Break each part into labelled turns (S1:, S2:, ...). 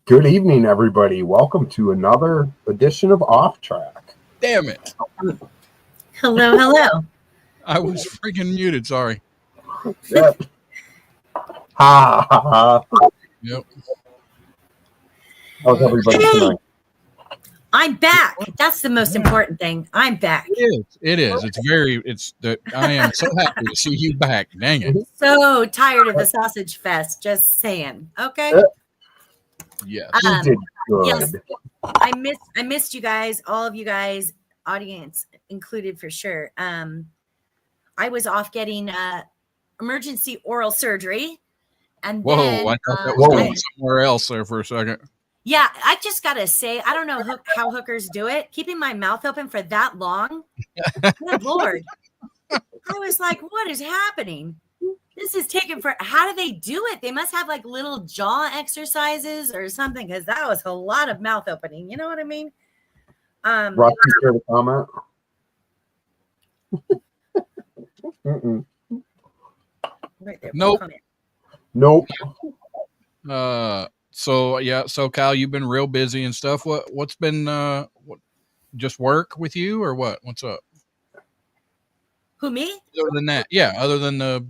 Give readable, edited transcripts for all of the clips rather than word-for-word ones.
S1: Good evening, everybody. Welcome to another edition of Off Track.
S2: Damn it.
S3: Hello, hello.
S2: I was freaking muted. Sorry.
S1: Yep. Ha ha ha.
S2: Yep.
S1: How's everybody tonight?
S3: I'm back. That's the most important thing. I'm back.
S2: It is. I am so happy to see you back. Dang it.
S3: So tired of the sausage fest. Just saying. Okay.
S2: Yes.
S1: You did good.
S3: Yes. I missed you guys, all of you guys, audience included for sure. I was off getting emergency oral surgery. And
S2: Whoa,
S3: then,
S2: I thought that was going somewhere else there for a second.
S3: Yeah, I just got to say, I don't know how hookers do it. Keeping my mouth open for that long. Good Lord. I was like, what is happening? This is taking for, how do they do it? They must have like little jaw exercises or something, because that was a lot of mouth opening. You know what I mean?
S1: Ross, you care to comment?
S3: Right there.
S2: Nope.
S3: Comment.
S1: Nope.
S2: So Cal, you've been real busy and stuff. What's been just work with you or what? What's up?
S3: Who, me?
S2: Other than that, yeah. Other than the.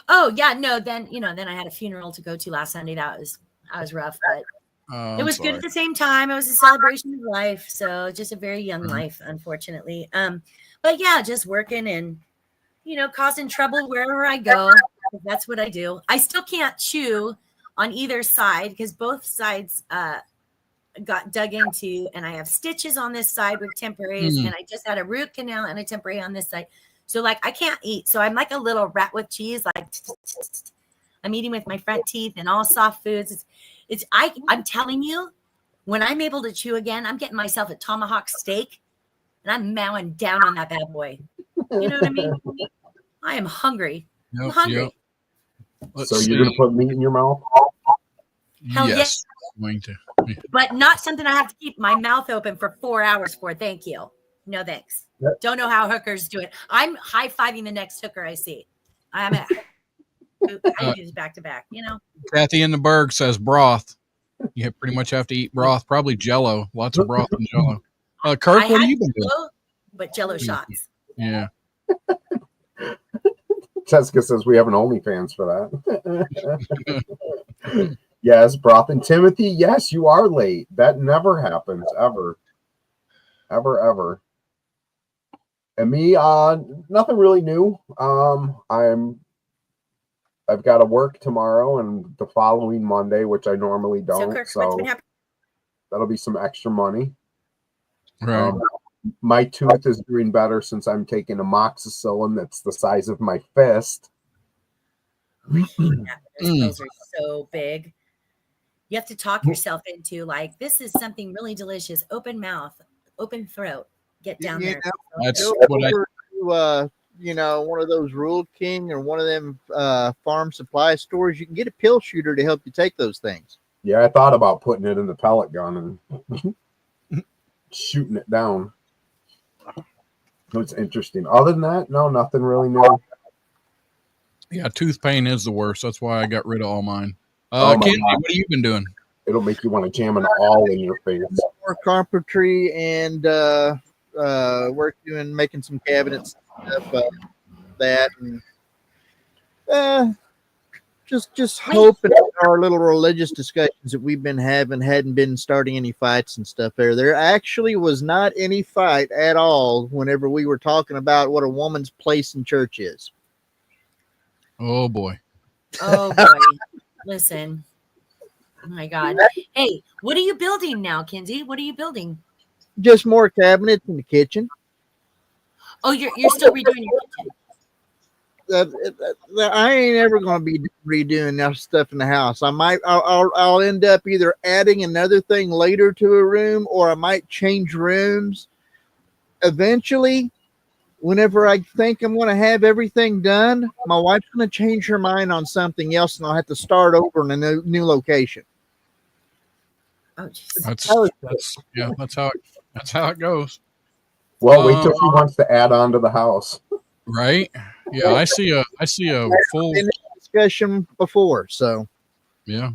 S3: Oh yeah, no. Then I had a funeral to go to last Sunday. That was rough, but it was good at the same time. It was a celebration of life, so just a very young life, unfortunately. But yeah, just working and causing trouble wherever I go. That's what I do. I still can't chew on either side because both sides got dug into, and I have stitches on this side with temporaries, and I just had a root canal and a temporary on this side. So like I can't eat. So I'm like a little rat with cheese. Like I'm eating with my front teeth and all soft foods. I'm telling you, when I'm able to chew again, I'm getting myself a tomahawk steak, and I'm mowing down on that bad boy. You know what I mean? I am hungry. I'm hungry.
S1: Yep. So you're gonna put meat in your mouth?
S3: Hell
S2: yes. I'm going to.
S3: But not something I have to keep my mouth open for 4 hours for. Thank you. No thanks. Yep. Don't know how hookers do it. I'm high-fiving the next hooker I see. I do this back to back,
S2: Kathy in the Berg says broth. You pretty much have to eat broth, probably Jello. Lots of broth and Jello. Kirk, what have you been doing?
S3: But Jello shots.
S2: Yeah.
S1: Jessica says we have an OnlyFans for that. Yes, broth. And Timothy, yes, you are late. That never happens, ever. Ever. And me, nothing really new. I've got to work tomorrow and the following Monday, which I normally don't.
S3: Kirk,
S1: so that'll be some extra money.
S2: Right.
S1: My tooth is doing better since I'm taking amoxicillin that's the size of my fist.
S3: Those are so big. You have to talk yourself into like, this is something really delicious. Open mouth, open throat. Get down there.
S2: That's
S4: what one of those Rural King or one of them farm supply stores. You can get a pill shooter to help you take those things.
S1: Yeah, I thought about putting it in the pellet gun and shooting it down. It's interesting. Other than that, no, nothing really new.
S2: Yeah, tooth pain is the worst. That's why I got rid of all mine. Kenny, what have you been doing?
S1: It'll make you want to jam it all in your face.
S4: More carpentry and work doing making some cabinets and stuff. That and just hoping our little religious discussions that we've been having hadn't been starting any fights and stuff there. There actually was not any fight at all whenever we were talking about what a woman's place in church is.
S2: Oh boy.
S3: Listen. Oh my God. Hey, what are you building now, Kinsey? What are you building?
S4: Just more cabinets in the kitchen.
S3: Oh, you're still redoing your kitchen.
S4: I ain't ever going to be redoing that stuff in the house. I'll end up either adding another thing later to a room, or I might change rooms. Eventually, whenever I think I'm going to have everything done, my wife's going to change her mind on something else, and I'll have to start over in a new location.
S3: Oh, geez.
S2: That's how it goes.
S1: Well, wait till she wants to add on to the house.
S2: Right? Yeah, I see a full
S4: discussion before, so
S2: yeah.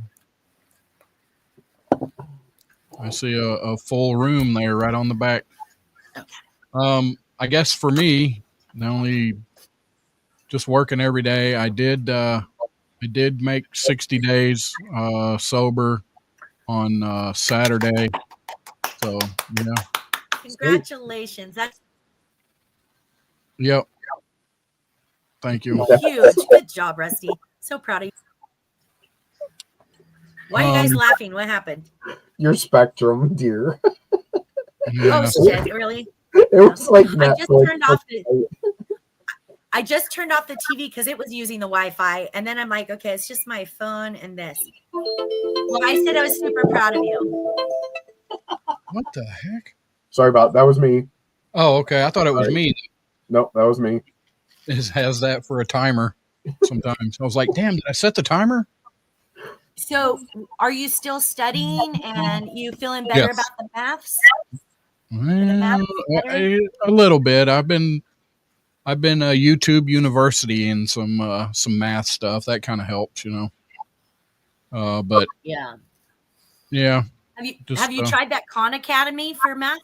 S2: I see a full room there right on the back.
S3: Okay.
S2: I guess for me, only just working every day. I did make 60 days sober on Saturday. So yeah.
S3: Congratulations. That's
S2: Yep. Thank you.
S3: huge. Good job, Rusty. So proud of you. Why are you guys laughing? What happened?
S1: Your Spectrum, dear.
S2: Yeah.
S3: Oh shit! Really?
S1: It was like
S3: I just turned off the TV because it was using the Wi-Fi, and then I'm like, okay, it's just my phone and this. Well, I said I was super proud of you.
S2: What the heck?
S1: Sorry about that. Was me.
S2: Oh, okay. I thought it was me.
S1: Nope, that was me.
S2: It has that for a timer sometimes. I was like, damn, did I set the timer?
S3: So, are you still studying and you feeling better about the maths?
S2: A little bit. I've been a YouTube University in some math stuff. That kind of helps, you know. But
S3: yeah.
S2: Have
S3: you tried that Khan Academy for math?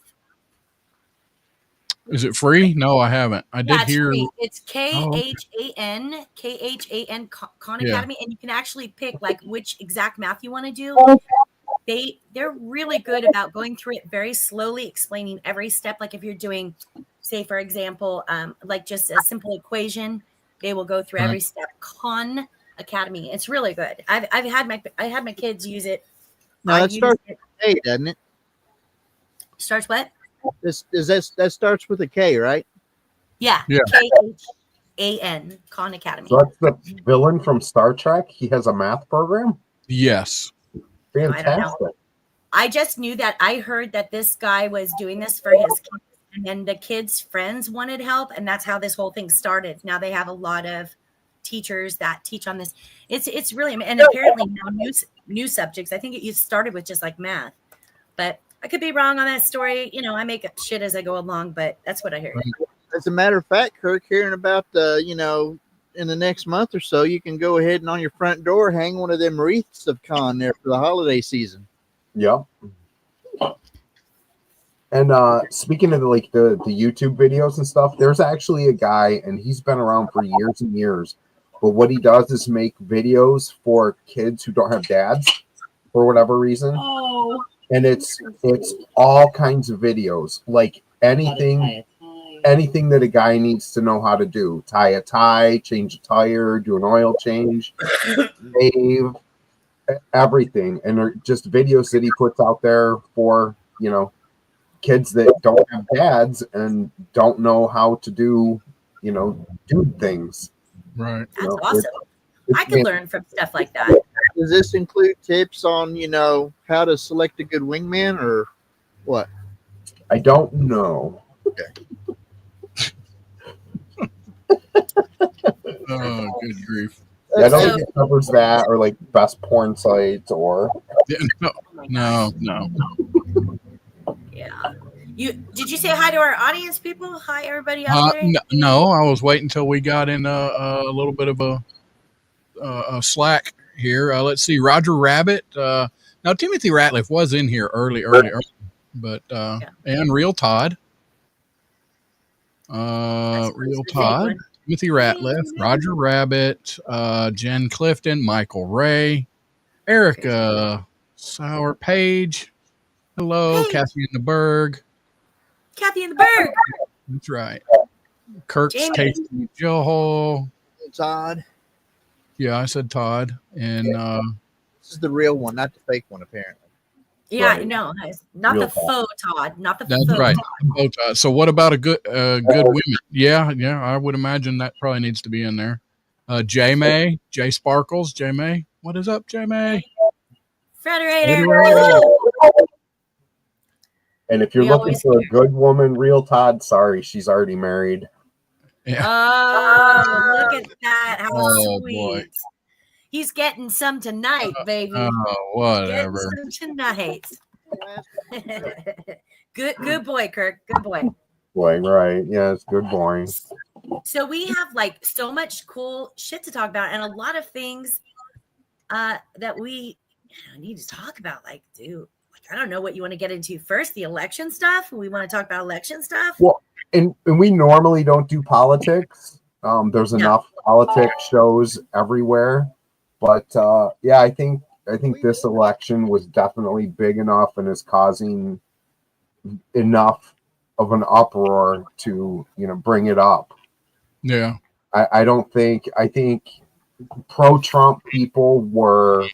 S2: Is it free? No, I haven't. I did hear
S3: free. It's KHAN Khan Academy, and you can actually pick like which exact math you want to do. They're really good about going through it very slowly, explaining every step. Like if you're doing, say for example, like just a simple equation, they will go through every step. Khan Academy, it's really good. I had my kids use it.
S4: No, it starts with a K, doesn't it?
S3: Starts what?
S4: That starts with a K, right?
S3: Yeah. KHAN Khan Academy.
S1: So that's the villain from Star Trek. He has a math program.
S2: Yes.
S1: Fantastic.
S3: I just knew that. I heard that this guy was doing this for his kids, and then the kids' friends wanted help, and that's how this whole thing started. Now they have a lot of teachers that teach on this. It's really, and apparently now new subjects. I think it started with just like math, but I could be wrong on that story. You know, I make up shit as I go along, but that's what I heard.
S4: As a matter of fact, Kirk, hearing about in the next month or so, you can go ahead and on your front door hang one of them wreaths of Khan there for the holiday season.
S1: Yep. And speaking of the YouTube videos and stuff, there's actually a guy, and he's been around for years and years. But what he does is make videos for kids who don't have dads for whatever reason.
S3: Oh.
S1: And it's all kinds of videos, like anything that a guy needs to know how to do. Tie a tie, change a tire, do an oil change, shave, everything. And they're just videos that he puts out there for, you know, kids that don't have dads and don't know how to do things.
S2: Right.
S3: That's awesome. I could learn from stuff like that.
S4: Does this include tips on, how to select a good wingman or what?
S1: I don't know.
S4: Okay.
S2: Oh, good grief.
S1: Yeah, I don't think it covers that or like best porn sites or.
S2: No.
S3: Yeah. Did you say hi to our audience people? Hi, everybody out there.
S2: No, I was waiting until we got in a little bit of a slack here. Let's see, Roger Rabbit. Now Timothy Ratliff was in here early, but and Real Todd. Real Todd, Timothy Ratliff, Roger Rabbit, Jen Clifton, Michael Ray, Erica Sour Page. Hello,
S3: Hey.
S2: Kathy in the Berg.
S3: Kathy in the Berg.
S2: That's right. Kirk's
S3: Jamie.
S2: Tasty Joel.
S4: Todd.
S2: Yeah, I said Todd. And
S4: This is the real one, not the fake one, apparently.
S3: Yeah,
S1: Right.
S3: no, not
S1: Real
S3: the faux Todd, not the
S2: that's
S3: faux
S2: right.
S3: Todd.
S2: So what about a good women? Yeah, I would imagine that probably needs to be in there. J May, J Sparkles, J May. What is up, J May?
S3: Frederator.
S1: And if you're
S3: We
S1: looking
S3: always
S1: for a
S3: hear.
S1: good woman, Real Todd, sorry, she's already married.
S2: Yeah.
S3: Oh, look at that. How
S2: Oh,
S3: sweet.
S2: boy.
S3: He's getting some tonight, baby.
S2: Oh, whatever.
S3: Getting some tonight. Good boy, Kirk. Good boy.
S1: Boy, right. Yes, good boy.
S3: So we have like so much cool shit to talk about and a lot of things that we need to talk about. Like, dude, like I don't know what you want to get into first. The election stuff. We want to talk about election stuff.
S1: Well, and we normally don't do politics. There's enough politics shows everywhere, but yeah, I think this election was definitely big enough and is causing enough of an uproar to bring it up.
S2: Yeah,
S1: I think pro-Trump people were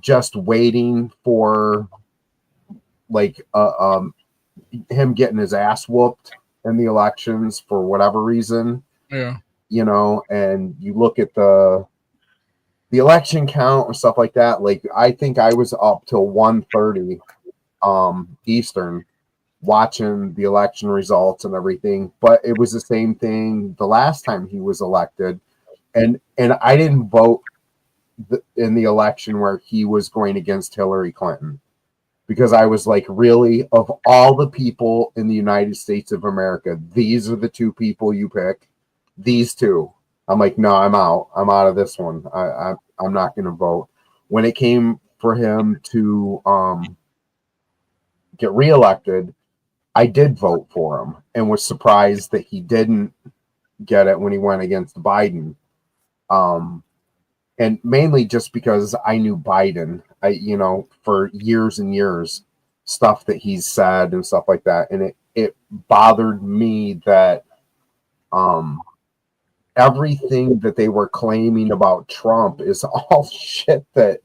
S1: just waiting for like him getting his ass whooped in the elections for whatever reason.
S2: Yeah.
S1: And you look at the election count and stuff like that. Like, I think I was up till 1:30 Eastern watching the election results and everything, but it was the same thing the last time he was elected, and I didn't vote in the election where he was going against Hillary Clinton, because I was like, really, of all the people in the United States of America, these are the two people you pick? These two? I'm like, no, I'm out of this one. I'm not going to vote. When it came for him to get reelected, I did vote for him and was surprised that he didn't get it when he went against Biden. And mainly just because I knew Biden, for years and years, stuff that he's said and stuff like that. And it bothered me that everything that they were claiming about Trump is all shit that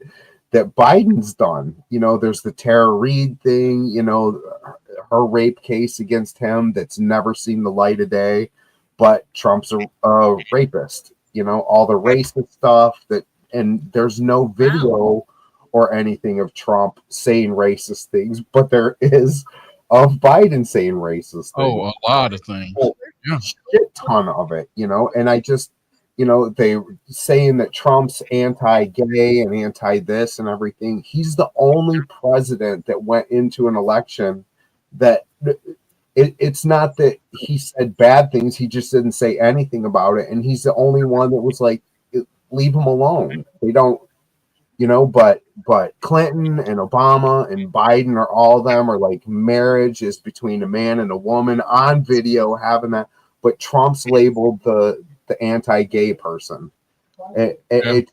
S1: Biden's done. There's the Tara Reid thing, her rape case against him that's never seen the light of day, but Trump's a rapist. All the racist stuff and there's no video or anything of Trump saying racist things, but there is of Biden saying racist things.
S2: Oh, a lot of things.
S1: Yeah. Shit ton of it, and I just, they saying that Trump's anti-gay and anti-this and everything. He's the only president that went into an election that it's not that he said bad things. He just didn't say anything about it. And he's the only one that was like, leave him alone. They don't, but Clinton and Obama and Biden are all of them are like, marriage is between a man and a woman on video having that. But Trump's labeled the anti-gay person. It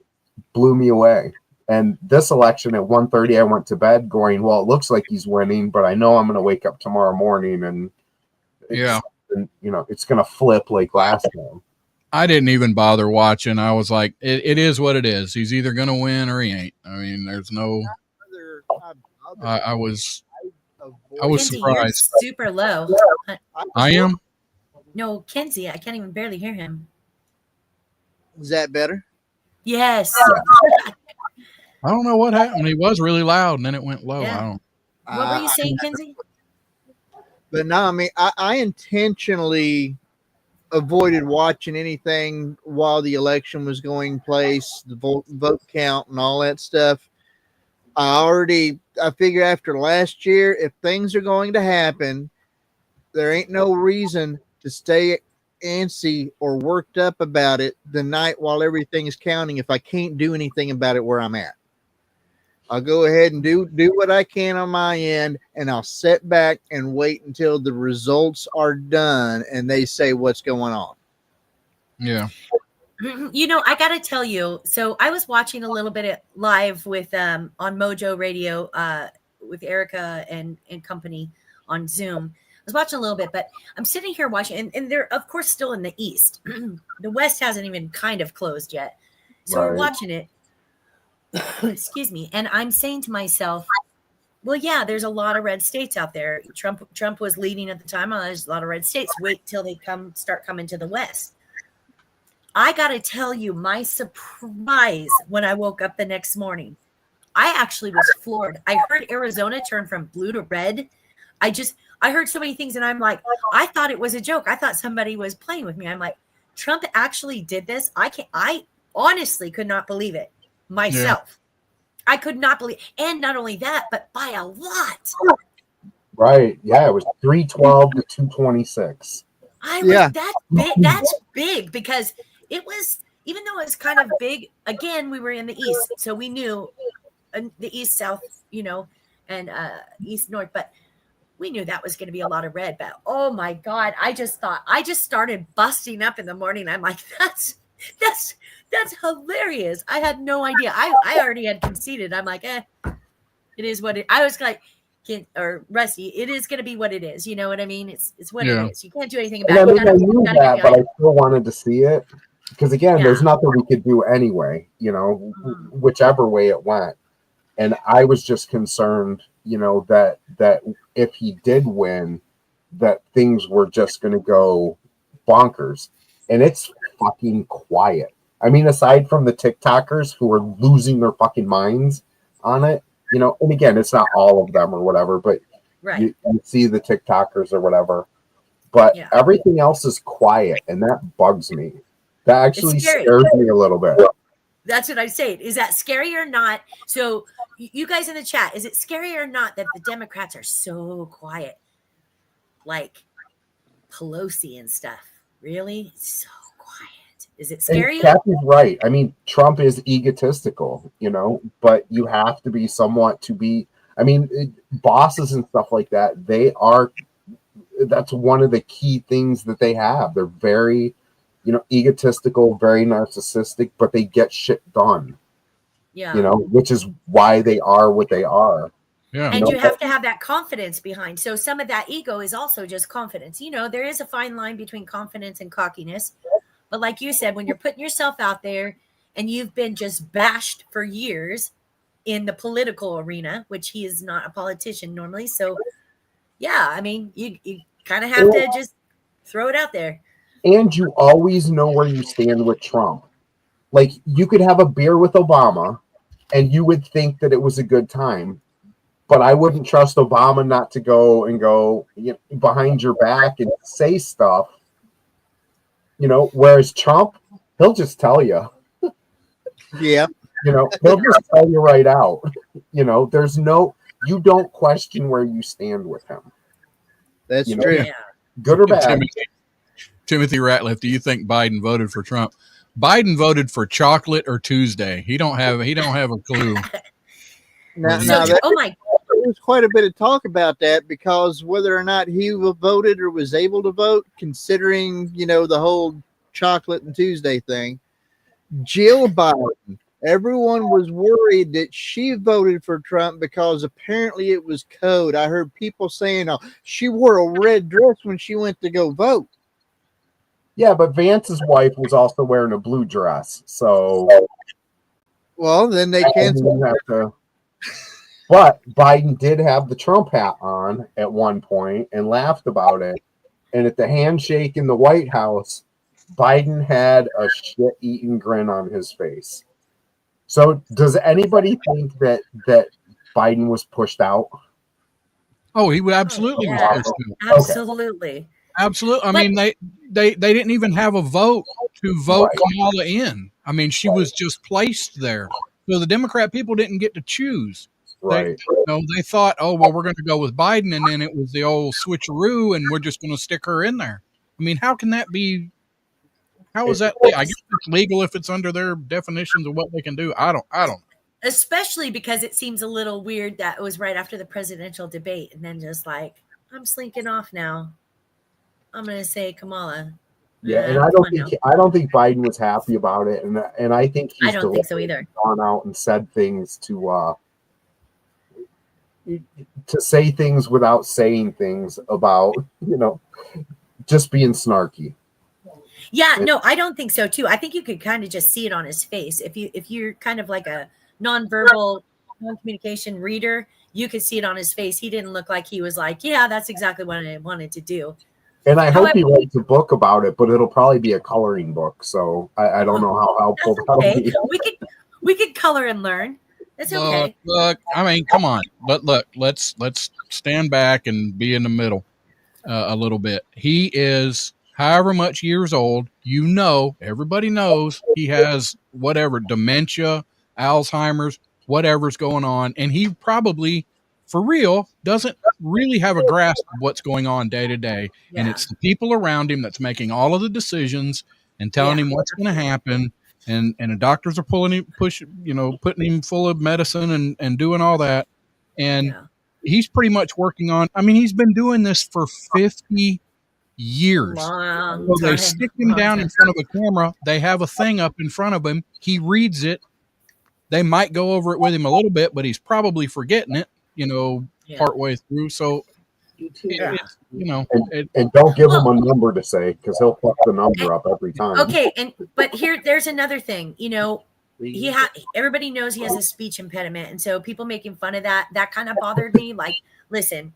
S1: blew me away. And this election at 1:30, I went to bed going, well, it looks like he's winning, but I know I'm going to wake up tomorrow morning and it's going to flip like last time.
S2: I didn't even bother watching. I was like, it is what it is. He's either going to win or he ain't. I mean, there's no. I was
S3: Kinsey,
S2: surprised.
S3: you're super low.
S2: I am.
S3: No, Kinsey, I can't even barely hear him.
S4: Is that better?
S3: Yes.
S2: I don't know what happened. He was really loud, and then it went low.
S3: Yeah. What were you saying, Kinsey?
S4: But no, I mean, I intentionally avoided watching anything while the election was going place, the vote count and all that stuff. I figure after last year, if things are going to happen, there ain't no reason to stay antsy or worked up about it the night while everything is counting if I can't do anything about it where I'm at. I'll go ahead and do what I can on my end, and I'll sit back and wait until the results are done and they say what's going on.
S2: Yeah.
S3: I got to tell you, so I was watching a little bit live with on Mojo Radio with Erica and company on Zoom. I was watching a little bit, but I'm sitting here watching, and they're, of course, still in the East. The West hasn't even kind of closed yet. So we're watching it. Excuse me. And I'm saying to myself, well, yeah, there's a lot of red states out there. Trump was leading at the time. There's a lot of red states. Wait till they start coming to the West. I got to tell you, my surprise when I woke up the next morning, I actually was floored. I heard Arizona turn from blue to red. I heard so many things, and I'm like, I thought it was a joke. I thought somebody was playing with me. I'm like, Trump actually did this. I honestly could not believe it myself. Yeah. I could not believe, and not only that, but by a lot.
S1: Right. Yeah, it was 312 to 226.
S3: That's big because it was, even though it was kind of big, again, we were in the East, so we knew the East, South, and east north, but we knew that was going to be a lot of red. But oh my God, I just started busting up in the morning. I'm like, that's hilarious. I had no idea. I already had conceded. I'm like, it is what it. I was like, Rusty, it is going to be what it is. You know what I mean? It's what it is. You can't do anything about it.
S1: I knew that, but I still wanted to see it because again, there's nothing we could do anyway. You know, whichever way it went, and I was just concerned, you know, that if he did win, that things were just going to go bonkers, and it's fucking quiet. I mean, aside from the TikTokers who are losing their fucking minds on it, you know, and again, it's not all of them or whatever, but you see the TikTokers or whatever, but everything else is quiet, and that bugs me. That actually scares me a little bit.
S3: That's what I say. Is that scary or not? So you guys in the chat, is it scary or not that the Democrats are so quiet? Like Pelosi and stuff. Really? So quiet. Is it scary?
S1: And Kathy's right. I mean, Trump is egotistical, you know, but you have to be somewhat to be. I mean, bosses and stuff like that, that's one of the key things that they have. They're very, you know, egotistical, very narcissistic, but they get shit done. Yeah. You know, which is why they are what they are.
S3: Yeah. And you have to have that confidence behind. So some of that ego is also just confidence. You know, there is a fine line between confidence and cockiness. But like you said, when you're putting yourself out there and you've been just bashed for years in the political arena, which he is not a politician normally. So, yeah, I mean, you kind of have to just throw it out there.
S1: And you always know where you stand with Trump. Like, you could have a beer with Obama and you would think that it was a good time. But I wouldn't trust Obama not to go behind your back and say stuff. You know, whereas Trump, he'll just tell you.
S4: Yeah.
S1: You know, he'll just tell you right out. You know, you don't question where you stand with him.
S4: That's true. Yeah.
S1: Good or bad.
S2: Timothy Ratliff, do you think Biden voted for Trump? Biden voted for chocolate or Tuesday. He don't have a clue.
S4: There's quite a bit of talk about that because whether or not he voted or was able to vote, considering, you know, the whole chocolate and Tuesday thing, Jill Biden, everyone was worried that she voted for Trump because apparently it was code. I heard people saying, she wore a red dress when she went to go vote.
S1: Yeah, but Vance's wife was also wearing a blue dress. So,
S4: well, then they canceled.
S1: But Biden did have the Trump hat on at one point and laughed about it. And at the handshake in the White House, Biden had a shit-eating grin on his face. So does anybody think that Biden was pushed out?
S2: Oh, he absolutely was pushed
S3: out. Absolutely.
S2: Okay. Absolutely. I mean, they didn't even have a vote to vote Kamala in. I mean, she was just placed there. So the Democrat people didn't get to choose.
S1: Right.
S2: They thought, oh, well, we're going to go with Biden, and then it was the old switcheroo, and we're just going to stick her in there. I mean, how can that be? How is that? I guess it's legal if it's under their definitions of what they can do. I don't.
S3: Especially because it seems a little weird that it was right after the presidential debate, and then just like, I'm slinking off now. I'm going to say Kamala.
S1: Yeah, and I don't think Biden was happy about it, and I think he's
S3: I don't think so either.
S1: Gone out and said things to say things without saying things about, you know, just being snarky.
S3: Yeah, no, I don't think so too. I think you could kind of just see it on his face. If you're kind of like a nonverbal non-communication reader, you could see it on his face. He didn't look like he was like, yeah, that's exactly what I wanted to do.
S1: And I hope he writes a book about it, but it'll probably be a coloring book. So I don't know how helpful that'll be.
S3: We could color and learn. It's okay.
S2: Look, I mean, come on. But look, let's stand back and be in the middle a little bit. He is however much years old. You know, everybody knows he has whatever, dementia, Alzheimer's, whatever's going on. And he probably, for real, doesn't really have a grasp of what's going on day to day. Yeah. And it's the people around him that's making all of the decisions and telling him what's going to happen. And the doctors are putting him full of medicine and doing all that. And he's pretty much working on. I mean, he's been doing this for 50 years.
S3: Long
S2: so they
S3: time.
S2: stick him down in front of a camera. They have a thing up in front of him. He reads it. They might go over it with him a little bit, but he's probably forgetting it, partway through. So,
S1: and don't give him a number to say, because he'll fuck the number up every time.
S3: Okay, but there's another thing. Everybody knows he has a speech impediment, and so people making fun of that kind of bothered me. Like, listen.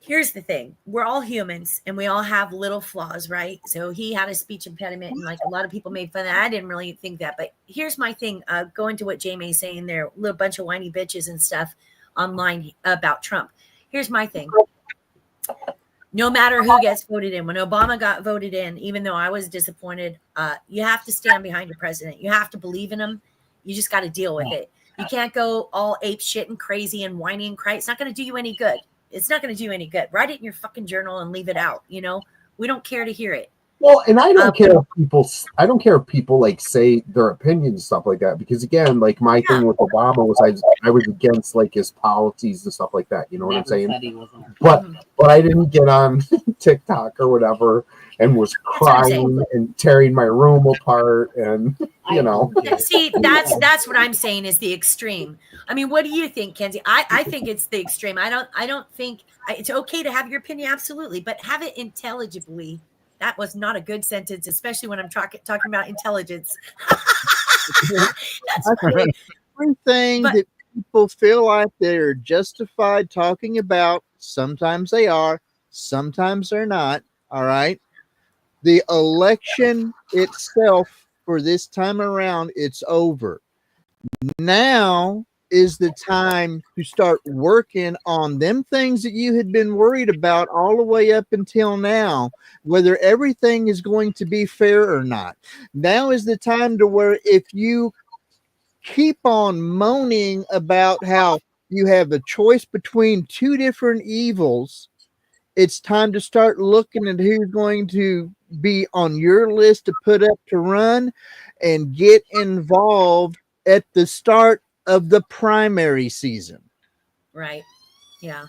S3: Here's the thing. We're all humans and we all have little flaws, right? So he had a speech impediment and like a lot of people made fun of that. I didn't really think that, but here's my thing. Going to what Jamie's saying there, a little bunch of whiny bitches and stuff online about Trump. Here's my thing. No matter who gets voted in, when Obama got voted in, even though I was disappointed, you have to stand behind your president. You have to believe in him. You just got to deal with it. You can't go all ape shit and crazy and whiny and cry. It's not going to do you any good. It's not going to do you any good. Write it in your fucking journal and leave it out. We don't care to hear it.
S1: Well, and I don't care if people like say their opinions and stuff like that, because again, like my thing with Obama was I was against like his policies and stuff like that. You know what I'm saying? But I didn't get on TikTok or whatever and was crying and tearing my room apart, and
S3: See, that's what I'm saying is the extreme. I mean, what do you think, Kenzie? I think it's the extreme. I don't think it's okay to have your opinion, absolutely, but have it intelligibly. That was not a good sentence, especially when I'm talking about intelligence. That's funny.
S4: Everything that people feel like they're justified talking about, sometimes they are, sometimes they're not. All right. The election itself for this time around, it's over. Now is the time to start working on them things that you had been worried about all the way up until now, whether everything is going to be fair or not. Now is the time to where if you keep on moaning about how you have a choice between two different evils, it's time to start looking at who's going to be on your list to put up to run and get involved at the start of the primary season.
S3: Right. Yeah.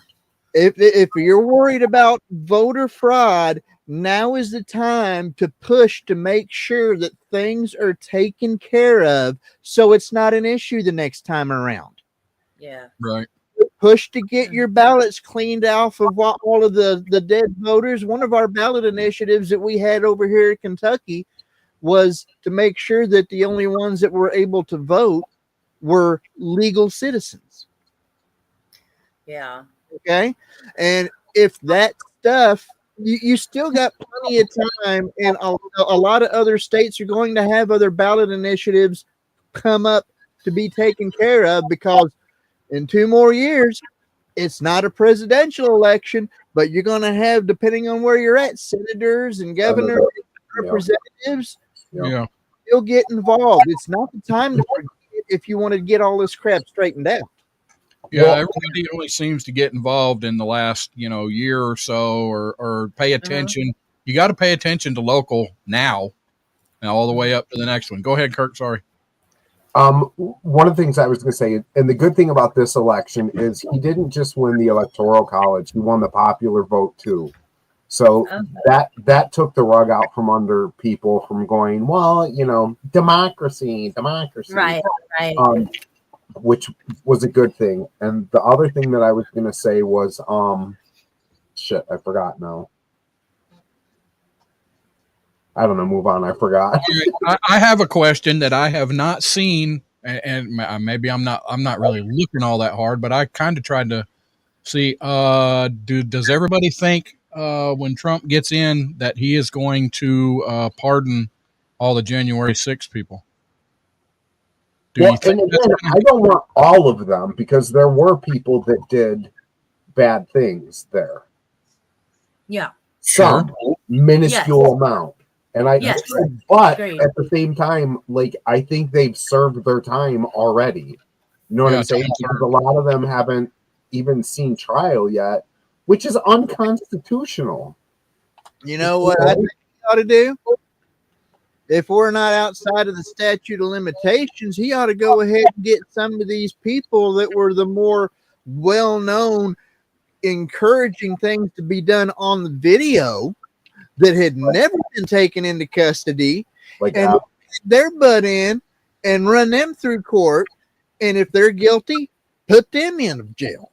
S4: If you're worried about voter fraud, now is the time to push to make sure that things are taken care of so it's not an issue the next time around.
S3: Yeah.
S2: Right.
S4: Push to get your ballots cleaned off of all of the dead voters. One of our ballot initiatives that we had over here in Kentucky was to make sure that the only ones that were able to vote were legal citizens.
S3: Yeah.
S4: Okay. And if that stuff, you still got plenty of time, and a lot of other states are going to have other ballot initiatives come up to be taken care of, because in 2 more years, it's not a presidential election, but you're going to have, depending on where you're at, senators and governors, representatives.
S2: Yeah.
S4: You'll get involved. It's not the time to forget if you want to get all this crap straightened out.
S2: Yeah, everybody only seems to get involved in the last, year or so, or pay attention. You got to pay attention to local now and all the way up to the next one. Go ahead, Kirk. Sorry.
S1: One of the things I was going to say, and the good thing about this election is he didn't just win the Electoral College; he won the popular vote too. So that took the rug out from under people from going, well, democracy,
S3: right,
S1: which was a good thing. And the other thing that I was going to say was, I forgot now. I don't know. Move on. I forgot.
S2: I have a question that I have not seen, and maybe I'm not really looking all that hard, but I kind of tried to see. Does everybody think when Trump gets in that he is going to pardon all the January 6th people?
S1: And again, I don't want all of them, because there were people that did bad things there.
S3: Yeah.
S1: Some minuscule amount. And but at the same time, like, I think they've served their time already. You know what I'm saying? Because a lot of them haven't even seen trial yet, which is unconstitutional.
S4: You know what I think he ought to do? If we're not outside of the statute of limitations, he ought to go ahead and get some of these people that were the more well known, encouraging things to be done on the video that had never been taken into custody, and take their butt in and run them through court. And if they're guilty, put them in jail.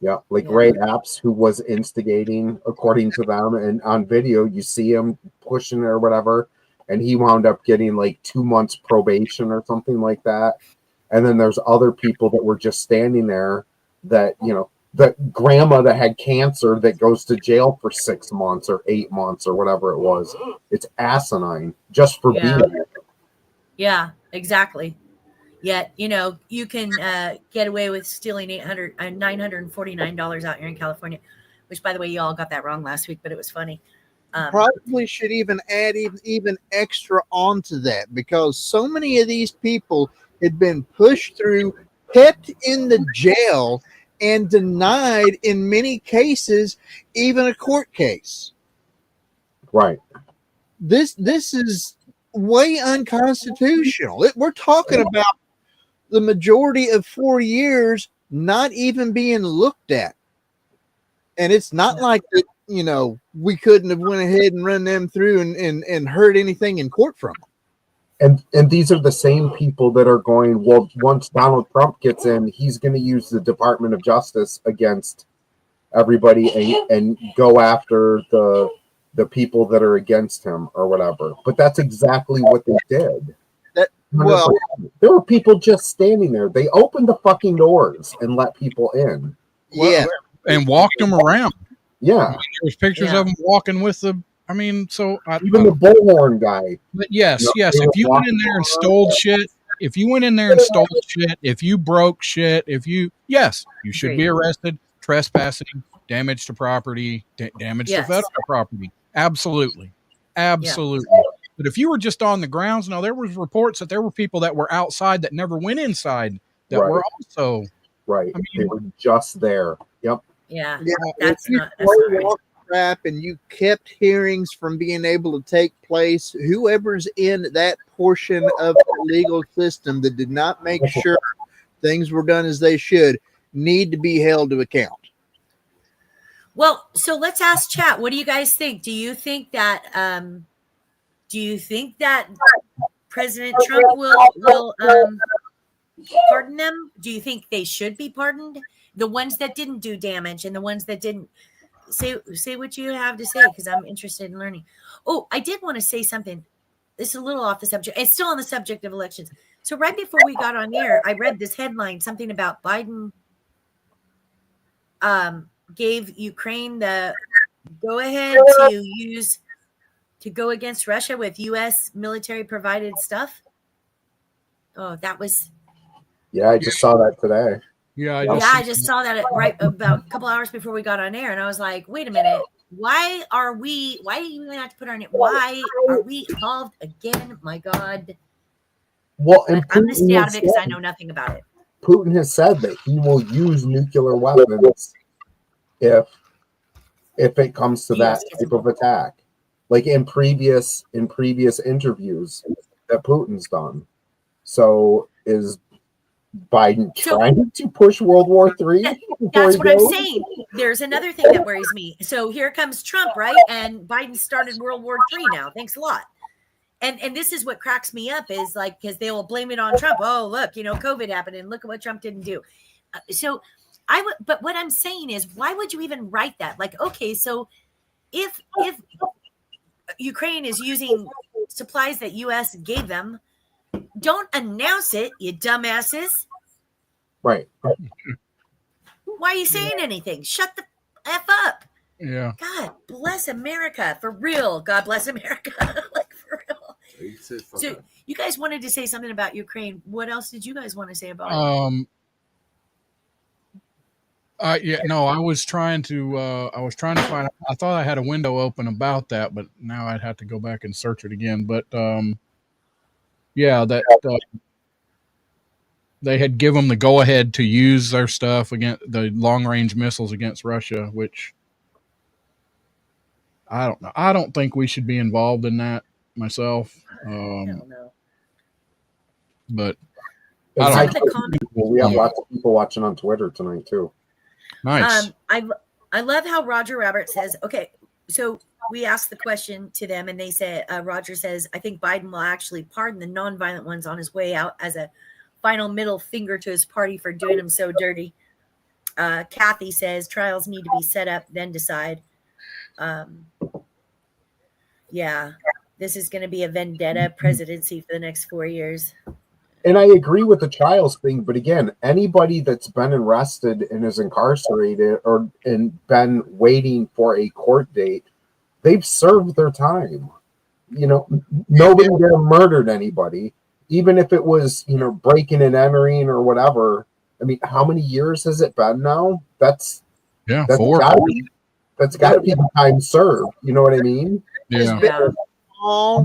S1: Yeah, like Ray Apps, who was instigating, according to them, and on video, you see him pushing or whatever, and he wound up getting like 2 months probation or something like that. And then there's other people that were just standing there that, you know, the grandma that had cancer that goes to jail for 6 months or 8 months or whatever it was. It's asinine just for being there.
S3: Yeah, exactly. Yet, you know, you can get away with stealing $949 out here in California, which, by the way, you all got that wrong last week, but it was funny.
S4: Probably should even add even extra onto that, because so many of these people had been pushed through, kept in the jail, and denied in many cases even a court case.
S1: Right.
S4: This is way unconstitutional. We're talking about the majority of 4 years not even being looked at. And it's not like that, you know, we couldn't have went ahead and run them through and heard anything in court from them.
S1: And these are the same people that are going, well, once Donald Trump gets in, he's going to use the Department of Justice against everybody and go after the people that are against him or whatever. But that's exactly what they did. Well, there were people just standing there. They opened the fucking doors and let people in.
S4: Yeah.
S2: And walked them around.
S1: Yeah.
S2: I mean, there was pictures of them walking with the, I mean, so.
S1: Even the bullhorn guy.
S2: But yes. If you went in there and stole shit, if you broke shit, you should be arrested, trespassing, damage to property, damage to federal property. Absolutely. Absolutely. Yeah. But if you were just on the grounds, no, there was reports that there were people that were outside that never went inside that were also.
S1: Right. I mean, they were just there. Yep.
S3: Yeah.
S4: That's not crap, and you kept hearings from being able to take place. Whoever's in that portion of the legal system that did not make sure things were done as they should need to be held to account.
S3: Well, so let's ask chat. What do you guys think? Do you think that President Trump will pardon them? Do you think they should be pardoned? The ones that didn't do damage and the ones that didn't. Say what you have to say, because I'm interested in learning. Oh, I did want to say something. This is a little off the subject. It's still on the subject of elections. So right before we got on air, I read this headline, something about Biden gave Ukraine the go-ahead to go against Russia with U.S. military provided stuff. Oh, that was.
S1: Yeah, I just saw that today.
S2: Yeah,
S3: I just saw that right about a couple hours before we got on air, and I was like, "Wait a minute, why do you even have to put our name? Why are we involved again? My God!"
S1: Well, and
S3: I'm going to stay out of it because I know nothing about it.
S1: Putin has said that he will use nuclear weapons if it comes to that type of attack, like in previous interviews that Putin's done. So is Biden trying to push World War III?
S3: That's what I'm saying. There's another thing that worries me. So here comes Trump, right? And Biden started World War III now. Thanks a lot. And this is what cracks me up is like, because they will blame it on Trump. Oh, look, COVID happened and look at what Trump didn't do. But what I'm saying is, why would you even write that? Like, okay, so if Ukraine is using supplies that U.S. gave them, don't announce it, you dumbasses.
S1: Right.
S3: Why are you saying anything? Shut the F up.
S2: Yeah.
S3: God bless America. For real. God bless America. Like, for real. So you guys wanted to say something about Ukraine. What else did you guys want to say about it?
S2: I was trying to find. I thought I had a window open about that, but now I'd have to go back and search it again. But they had given them the go ahead to use their stuff against the long range missiles against Russia, which I don't know. I don't think we should be involved in that myself.
S3: I don't know.
S2: But
S1: We have lots of people watching on Twitter tonight too.
S2: Nice.
S3: I love how Roger Rabbit says, okay, so we asked the question to them and they said, Roger says, I think Biden will actually pardon the nonviolent ones on his way out as a final middle finger to his party for doing him so dirty. Kathy says trials need to be set up, then decide. Yeah, this is going to be a vendetta presidency for the next 4 years.
S1: And I agree with the trials thing, but again, anybody that's been arrested and is incarcerated and been waiting for a court date, they've served their time. Nobody there murdered anybody, even if it was, breaking and entering or whatever. I mean, how many years has it been now? That's
S2: 4.
S1: That's got to be the time served. You know what I mean?
S2: Yeah.
S1: I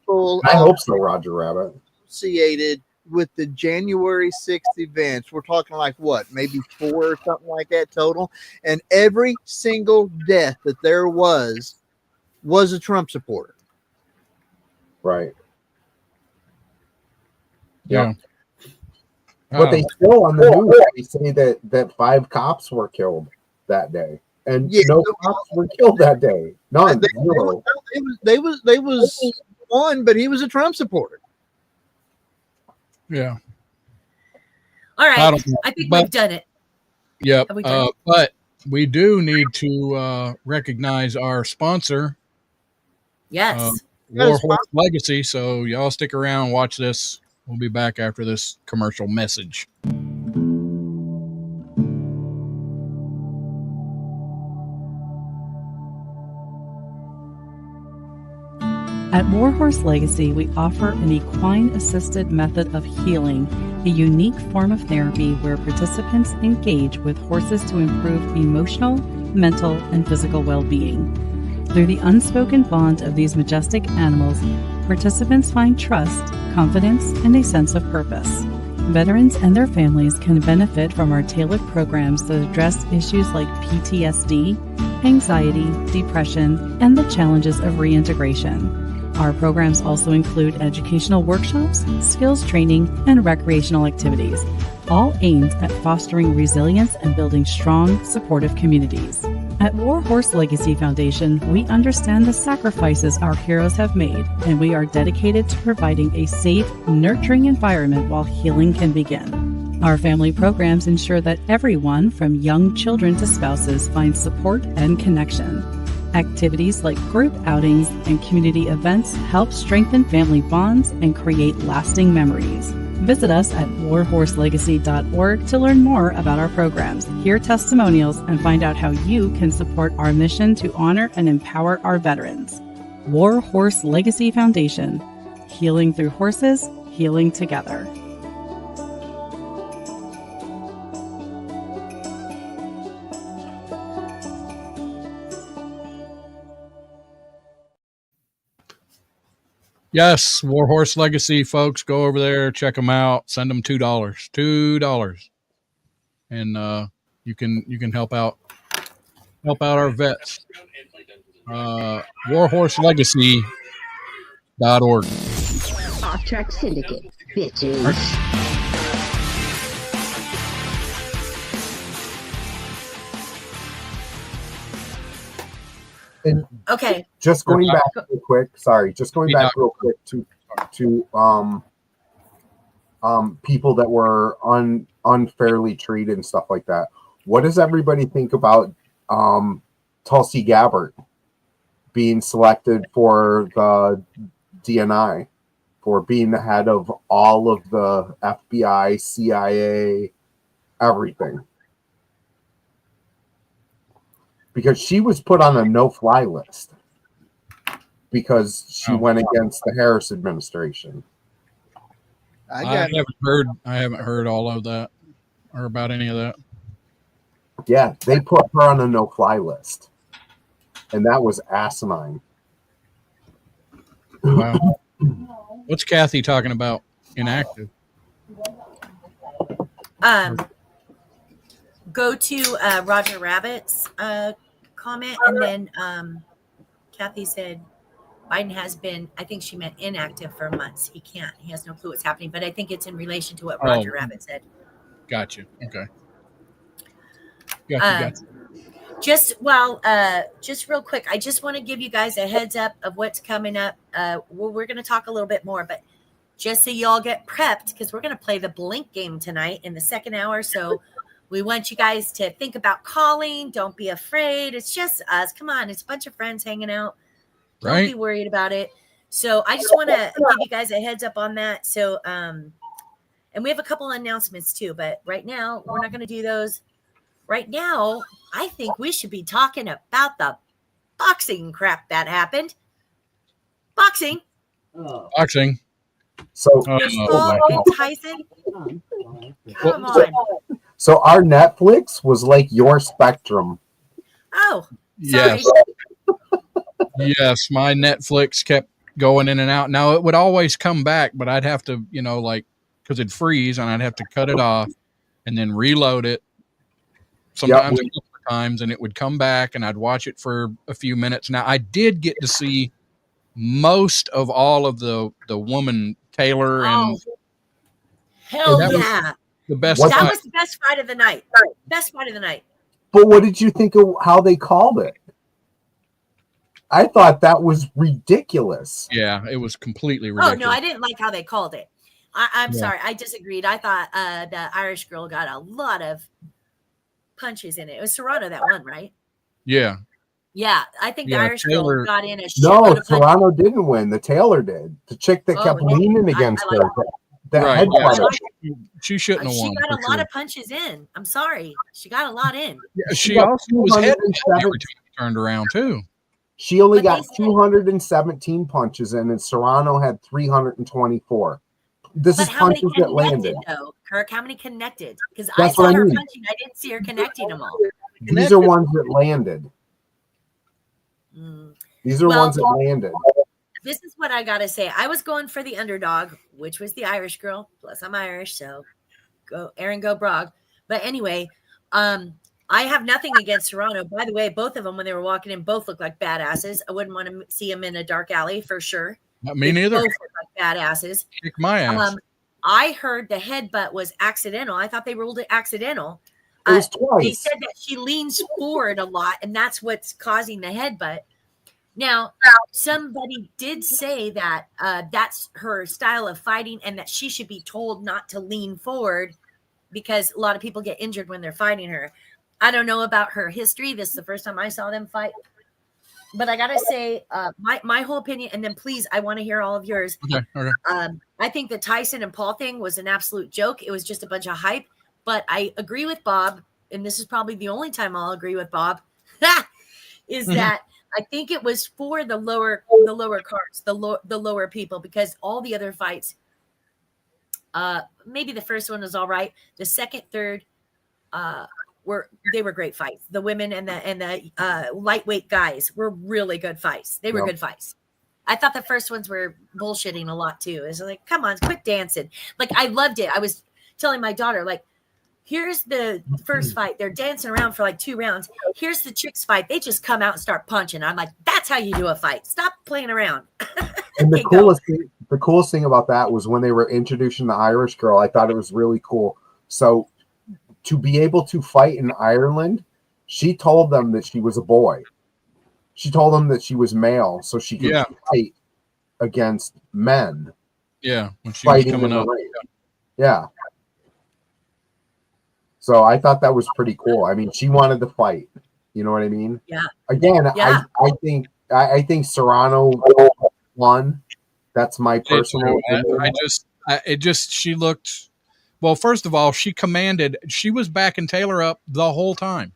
S1: hope so, Roger Rabbit.
S4: Associated with the January 6th events. We're talking like what, maybe 4 or something like that total. And every single death that there was a Trump supporter.
S1: Right.
S2: Yeah.
S1: But they still on the news they say that 5 cops were killed that day. And no cops were killed that day. None. Zero.
S4: They was one, but he was a Trump supporter.
S2: Yeah.
S3: All right. I think we've done it.
S2: Yep. But we do need to recognize our sponsor.
S3: Yes.
S2: Warhorse Legacy. So y'all stick around, watch this. We'll be back after this commercial message.
S5: At Warhorse Legacy, we offer an equine-assisted method of healing, a unique form of therapy where participants engage with horses to improve emotional, mental, and physical well-being. Through the unspoken bond of these majestic animals, participants find trust, confidence, and a sense of purpose. Veterans and their families can benefit from our tailored programs that address issues like PTSD, anxiety, depression, and the challenges of reintegration. Our programs also include educational workshops, skills training, and recreational activities, all aimed at fostering resilience and building strong, supportive communities. At Warhorse Legacy Foundation, we understand the sacrifices our heroes have made, and we are dedicated to providing a safe, nurturing environment while healing can begin. Our family programs ensure that everyone, from young children to spouses, finds support and connection. Activities like group outings and community events help strengthen family bonds and create lasting memories. Visit us at warhorselegacy.org to learn more about our programs, hear testimonials, and find out how you can support our mission to honor and empower our veterans. Warhorse Legacy Foundation. Healing through horses, healing together.
S2: Yes, Warhorse Legacy folks, go over there, check them out, send them $2, and you can help out our vets. warhorselegacy.org.
S6: Track Syndicate, bitches.
S1: And
S3: okay.
S1: Just going back real quick. Sorry, just going back real quick to people that were unfairly treated and stuff like that. What does everybody think about Tulsi Gabbard being selected for the DNI, for being the head of all of the FBI, CIA, everything? Because she was put on a no-fly list because she went against the Harris administration.
S2: I haven't heard all of that or about any of that.
S1: Yeah, they put her on a no-fly list, and that was asinine.
S2: Wow. What's Kathy talking about? Inactive.
S3: Go to Roger Rabbit's comment, and then Kathy said Biden has been, I think she meant inactive for months. He has no clue what's happening, but I think it's in relation to what Roger Rabbit said.
S2: Gotcha. Okay. Gotcha.
S3: Just real quick, I just want to give you guys a heads up of what's coming up. We're going to talk a little bit more, but just so y'all get prepped, because we're going to play the Blink game tonight in the second hour. So we want you guys to think about calling. Don't be afraid. It's just us. Come on. It's a bunch of friends hanging out. Don't be worried about it. So I just want to give you guys a heads up on that. So, and we have a couple of announcements too, but right now we're not going to do those. Right now, I think we should be talking about the boxing crap that happened. Boxing.
S1: So,
S3: and Tyson. Come on.
S1: So our Netflix was like your Spectrum.
S3: Oh, sorry.
S2: Yes, my Netflix kept going in and out. Now it would always come back, but I'd have to, because it'd freeze and I'd have to cut it off and then reload it. Sometimes a couple of times, and it would come back, and I'd watch it for a few minutes. Now I did get to see most of all of the woman Taylor and
S3: hell yeah,
S2: the best.
S3: That was the best fight of the night. Best fight of the night.
S1: But what did you think of how they called it? I thought that was ridiculous.
S2: Yeah, it was completely ridiculous.
S3: Oh no, I didn't like how they called it. I'm sorry, I disagreed. I thought the Irish girl got a lot of punches in it. It was Serrano that won, right?
S2: Yeah.
S3: Yeah, I think the Irish girl got in a shitload
S1: No,
S3: of punches.
S1: Serrano didn't win. The Taylor did. The chick that kept leaning against her.
S2: She shouldn't have won.
S3: She got a lot of punches in. I'm sorry. She got a lot in.
S2: Yeah, she also was head every time she turned around, too.
S1: She only got 217 punches in, and Serrano had 324. This is punches that landed.
S3: Though, Kirk, how many connected? Because I saw her punching. I didn't see her connecting them all.
S1: These are ones that landed. These are ones that landed.
S3: This is what I got to say. I was going for the underdog, which was the Irish girl. Plus, I'm Irish, so go Aaron, go Brog. But anyway, I have nothing against Serrano. By the way, both of them, when they were walking in, both looked like badasses. I wouldn't want to see them in a dark alley for sure.
S2: Not me neither.
S3: Both look like badasses.
S2: Kick my ass.
S3: I heard the headbutt was accidental. I thought they ruled it accidental.
S1: It was twice.
S3: They said that she leans forward a lot, and that's what's causing the headbutt. Now, somebody did say that that's her style of fighting and that she should be told not to lean forward because a lot of people get injured when they're fighting her. I don't know about her history. This is the first time I saw them fight. But I got to say, my whole opinion, and then please, I want to hear all of yours.
S2: Okay.
S3: I think the Tyson and Paul thing was an absolute joke. It was just a bunch of hype. But I agree with Bob, and this is probably the only time I'll agree with Bob, is that I think it was for the lower cards, the lower people, because all the other fights, maybe the first one was all right. The second, third, were great fights. The women and the lightweight guys were really good fights. They were good fights. I thought the first ones were bullshitting a lot too. It's like, come on, quit dancing. Like, I loved it. I was telling my daughter, like, here's the first fight. They're dancing around for like 2 rounds. Here's the chicks fight. They just come out and start punching. I'm like, that's how you do a fight. Stop playing around.
S1: And the coolest thing about that was when they were introducing the Irish girl, I thought it was really cool. So to be able to fight in Ireland, she told them that she was a boy. She told them that she was male, so she could fight against men.
S2: Yeah, when she was coming up.
S1: Yeah. So I thought that was pretty cool. I mean, she wanted to fight. You know what I mean?
S3: Yeah.
S1: Again, yeah. I think Serrano won. That's my personal opinion.
S2: She looked, well, first of all, she was backing Taylor up the whole time,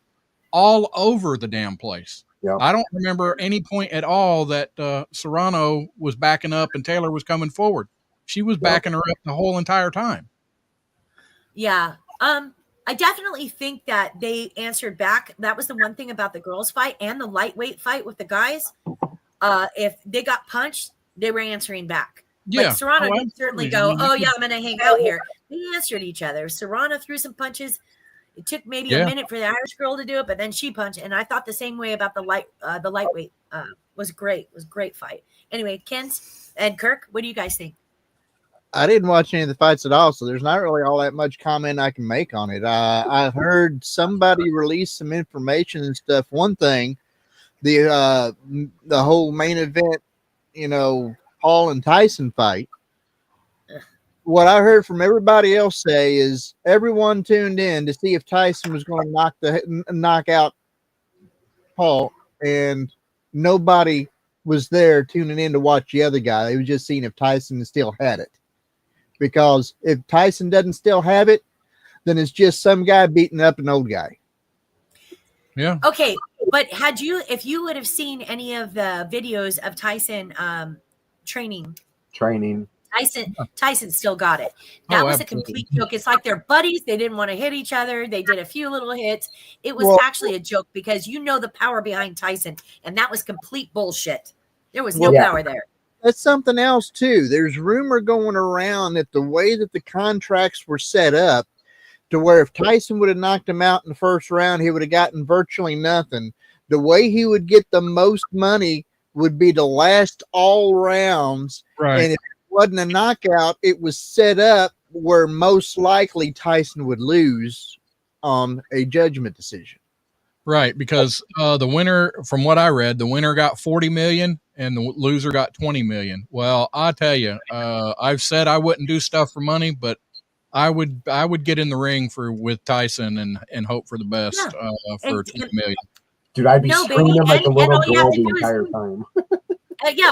S2: all over the damn place. Yeah. I don't remember any point at all that Serrano was backing up and Taylor was coming forward. She was backing her up the whole entire time.
S3: Yeah. I definitely think that they answered back. That was the one thing about the girls' fight and the lightweight fight with the guys. If they got punched, they were answering back.
S2: Yeah.
S3: Like Serrano didn't certainly go, oh, yeah, I'm going to hang out here. They answered each other. Serrano threw some punches. It took maybe a minute for the Irish girl to do it, but then she punched. And I thought the same way about the lightweight. Was great. It was a great fight. Anyway, Kent and Kirk, what do you guys think?
S4: I didn't watch any of the fights at all, so there's not really all that much comment I can make on it. I heard somebody release some information and stuff. One thing, the whole main event, Paul and Tyson fight. What I heard from everybody else say is everyone tuned in to see if Tyson was going to knock out Paul, and nobody was there tuning in to watch the other guy. They were just seeing if Tyson still had it. Because if Tyson doesn't still have it, then it's just some guy beating up an old guy.
S2: Yeah.
S3: Okay, but if you would have seen any of the videos of Tyson training, Tyson still got it. That was absolutely a complete joke. It's like they're buddies. They didn't want to hit each other. They did a few little hits. It was actually a joke because the power behind Tyson, and that was complete bullshit. There was no power there.
S4: That's something else too. There's rumor going around that the way that the contracts were set up, to where if Tyson would have knocked him out in the first round, he would have gotten virtually nothing. The way he would get the most money would be to last all rounds.
S2: Right.
S4: And if it wasn't a knockout, it was set up where most likely Tyson would lose on a judgment decision.
S2: Right, because the winner, from what I read, the winner got 40 million and the loser got 20 million. Well, I tell you, I've said I wouldn't do stuff for money, but I would get in the ring with Tyson and hope for the best for 20 million.
S1: Dude, I'd be screaming like a little girl the entire time.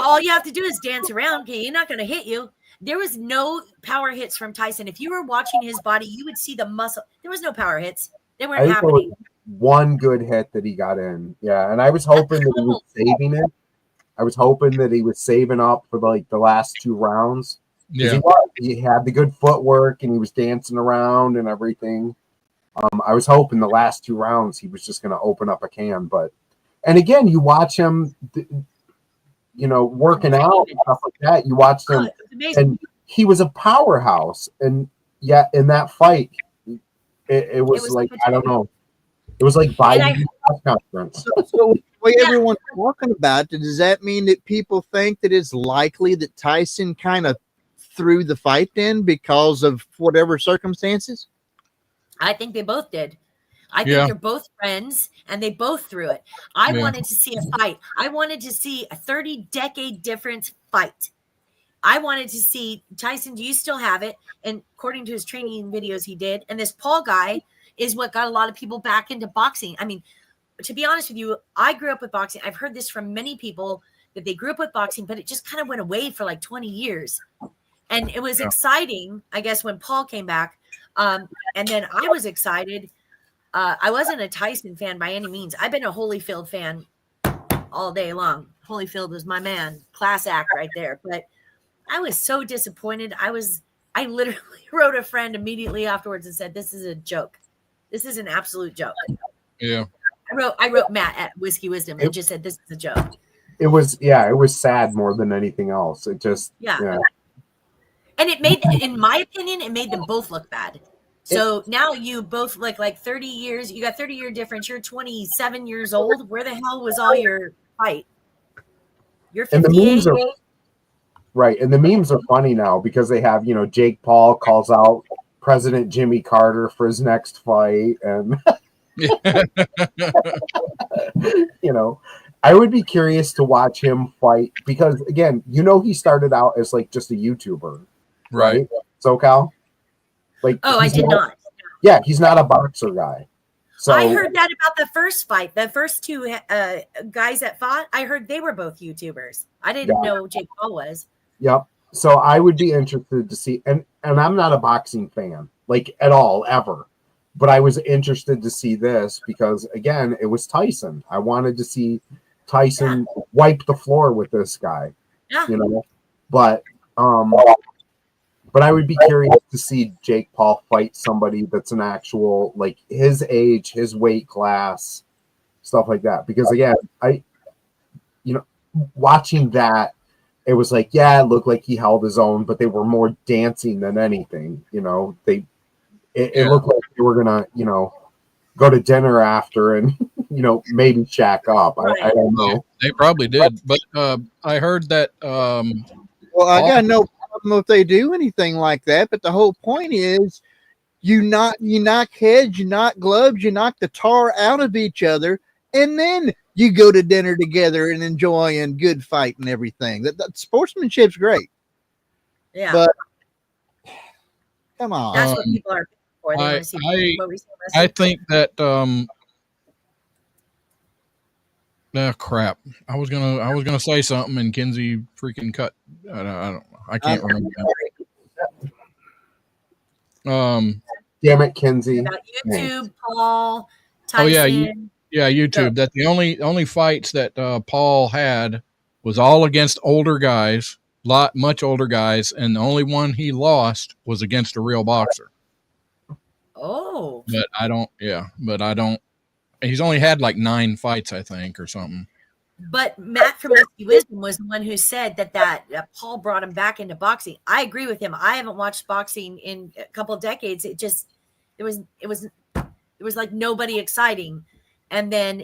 S3: All you have to do is dance around. Okay, you're not going to hit you. There was no power hits from Tyson. If you were watching his body, you would see the muscle. There was no power hits. They weren't happening.
S1: One good hit that he got in. Yeah, and I was hoping that he was saving it. I was hoping that he was saving up for like the last 2 rounds.
S2: Yeah.
S1: He had the good footwork and he was dancing around and everything. I was hoping the last 2 rounds he was just going to open up a can. And again, you watch him, working out and stuff like that. You watch him, and he was a powerhouse. And yet in that fight, it was like, I don't know. It was like Biden's press conference.
S4: So the way everyone's talking about it, does that mean that people think that it's likely that Tyson kind of threw the fight in because of whatever circumstances?
S3: I think they both did. I think they're both friends, and they both threw it. I wanted to see a fight. I wanted to see a 30-decade difference fight. I wanted to see, Tyson, do you still have it? And according to his training videos, he did. And this Paul guy is what got a lot of people back into boxing. I mean, to be honest with you, I grew up with boxing. I've heard this from many people that they grew up with boxing, but it just kind of went away for like 20 years. And it was exciting, I guess, when Paul came back. And then I was excited. I wasn't a Tyson fan by any means. I've been a Holyfield fan all day long. Holyfield was my man, class act right there. But I was so disappointed. I literally wrote a friend immediately afterwards and said, "This is a joke. This is an absolute joke."
S2: Yeah.
S3: I wrote Matt at Whiskey Wisdom and just said, "This is a joke."
S1: It was sad more than anything else. It just
S3: And it made, in my opinion, it made them both look bad. So now you both look like 30 years. You got 30-year difference. You're 27 years old. Where the hell was all your fight? You're 58.
S1: And the memes are funny now because they have, Jake Paul calls out President Jimmy Carter for his next fight. And, I would be curious to watch him fight because, again, he started out as like just a YouTuber. Right? SoCal?
S3: I did not.
S1: Yeah, he's not a boxer guy. So
S3: I heard that about the first fight. The first 2 guys that fought, I heard they were both YouTubers. I didn't know Jake Paul was.
S1: Yep. So I would be interested to see, and I'm not a boxing fan, like at all, ever. But I was interested to see this because, again, it was Tyson. I wanted to see Tyson wipe the floor with this guy. Yeah. But I would be curious to see Jake Paul fight somebody that's an actual, like, his age, his weight class, stuff like that. Because, again, watching that, it was like, it looked like he held his own, but they were more dancing than anything. It looked like they were going to, go to dinner after and maybe shack up. I don't know.
S2: They probably did, but I heard that.
S4: Well, I got no problem if they do anything like that, but the whole point is you knock heads, you knock gloves, you knock the tar out of each other, and then you go to dinner together and enjoy and good fight and everything. That sportsmanship's great.
S3: Yeah.
S4: But come on.
S3: That's what people are for. They want to see what we see.
S2: I think that crap. I was gonna say something and Kinsey freaking cut. I can't remember.
S1: Damn it, Kinsey.
S3: About YouTube, Paul, Tyson.
S2: Oh yeah, YouTube. That the only fights that Paul had was all against older guys, much older guys, and the only one he lost was against a real boxer.
S3: Oh.
S2: But I don't. He's only had like 9 fights, I think, or something.
S3: But Matt from Whiskey Wisdom was the one who said that Paul brought him back into boxing. I agree with him. I haven't watched boxing in a couple of decades. It was like nobody exciting. And then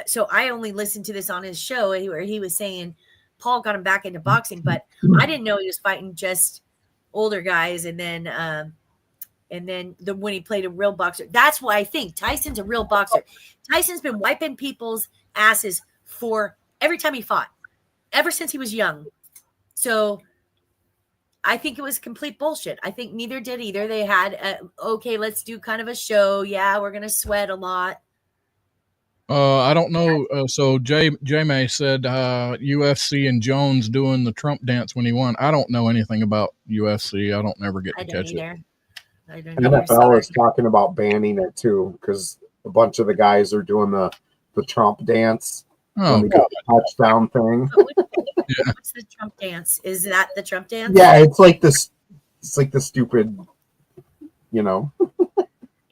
S3: so I only listened to this on his show where he was saying Paul got him back into boxing, but I didn't know he was fighting just older guys. And then when he played a real boxer, that's why I think Tyson's a real boxer. Tyson's been wiping people's asses for every time he fought, ever since he was young. So I think it was complete bullshit. I think neither did either. They had, okay, let's do kind of a show. Yeah, we're going to sweat a lot.
S2: I don't know. So J-May said UFC and Jones doing the Trump dance when he won. I don't know anything about UFC. I don't never get to catch it.
S1: NFL is talking about banning it too because a bunch of the guys are doing the Trump dance.
S2: Oh,
S1: when the touchdown thing.
S3: What's the Trump dance? Is that the Trump dance?
S1: Yeah, it's like this. It's like the stupid,
S3: 80s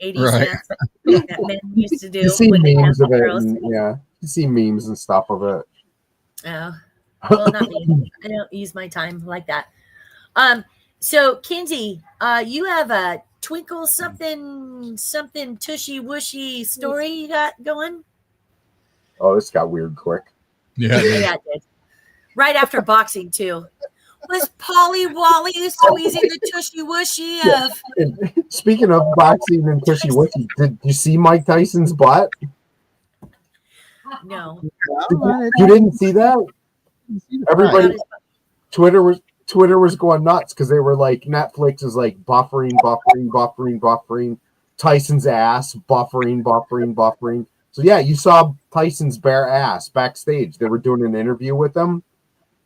S2: right.
S3: dance that men used to do.
S1: You see memes of it, you see memes and stuff of it.
S3: Oh, well, not me. I don't use my time like that. So Kinsey, you have a twinkle something tushy wushy story you got going?
S1: Oh, this got weird quick.
S2: Yeah,
S3: it did. Right after boxing too. Was Polly Wally squeezing the tushy wushy of?
S1: And speaking of boxing and tushy wushy, did you see Mike Tyson's butt?
S3: No.
S1: You didn't see that? Everybody, Twitter was going nuts because they were like, Netflix is like buffering. Tyson's ass buffering. So yeah, you saw Tyson's bare ass backstage. They were doing an interview with him,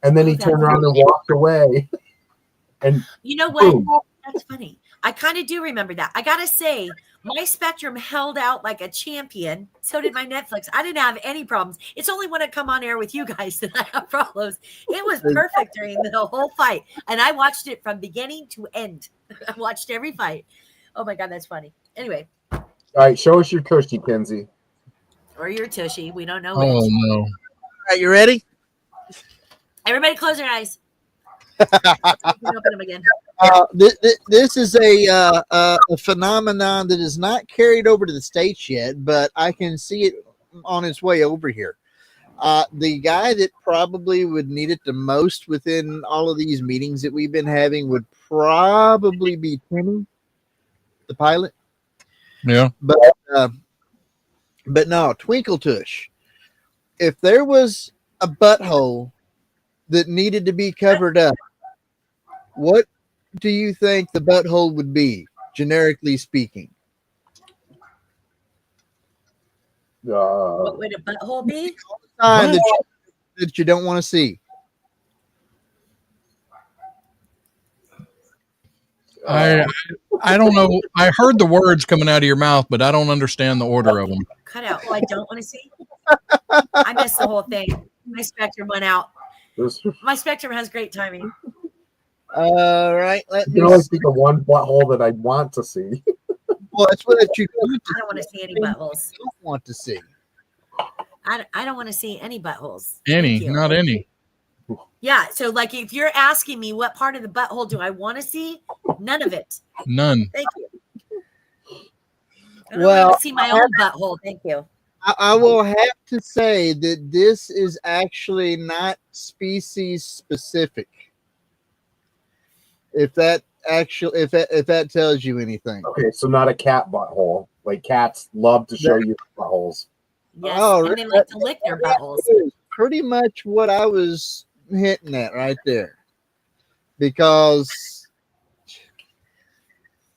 S1: and then he turned around and walked away. And
S3: you know what? Boom. That's funny. I kind of do remember that. I gotta say, my Spectrum held out like a champion. So did my Netflix. I didn't have any problems. It's only when I come on air with you guys that I have problems. It was perfect during the whole fight, and I watched it from beginning to end. I watched every fight. Oh my god, that's funny. Anyway.
S1: All right, show us your tushy, Kenzie.
S3: Or your tushy. We don't know.
S2: Oh
S3: which.
S2: no!
S4: All right, you ready?
S3: Everybody, close your eyes. Open them again.
S4: This is a phenomenon that is not carried over to the States yet, but I can see it on its way over here. The guy that probably would need it the most within all of these meetings that we've been having would probably be Timmy, the pilot.
S2: Yeah.
S4: But no, Twinkle Tush. If there was a butthole that needed to be covered up, what do you think the butthole would be, generically speaking?
S3: What would a butthole be?
S4: That you don't want to see.
S3: I
S2: don't know. I heard the words coming out of your mouth, but I don't understand the order of them.
S3: Cut out. Oh, I don't want to see. I missed the whole thing. My Spectrum went out. My Spectrum has great timing.
S4: All right.
S1: Let me only think of one butthole that I want to see.
S4: Well, that's what you.
S3: I don't want to see any buttholes.
S4: You don't want to see.
S3: I don't want to see any buttholes.
S2: Not any.
S3: Yeah. So, like, if you're asking me what part of the butthole do I want to see, none of it.
S2: None.
S3: Thank you. I don't want to see my own butthole. Thank you.
S4: I will have to say that this is actually not species specific. If that tells you anything.
S1: Okay, so not a cat butthole. Like cats love to show you buttholes.
S3: Yes, and they like to lick their buttholes.
S4: Pretty much what I was hinting at right there. Because,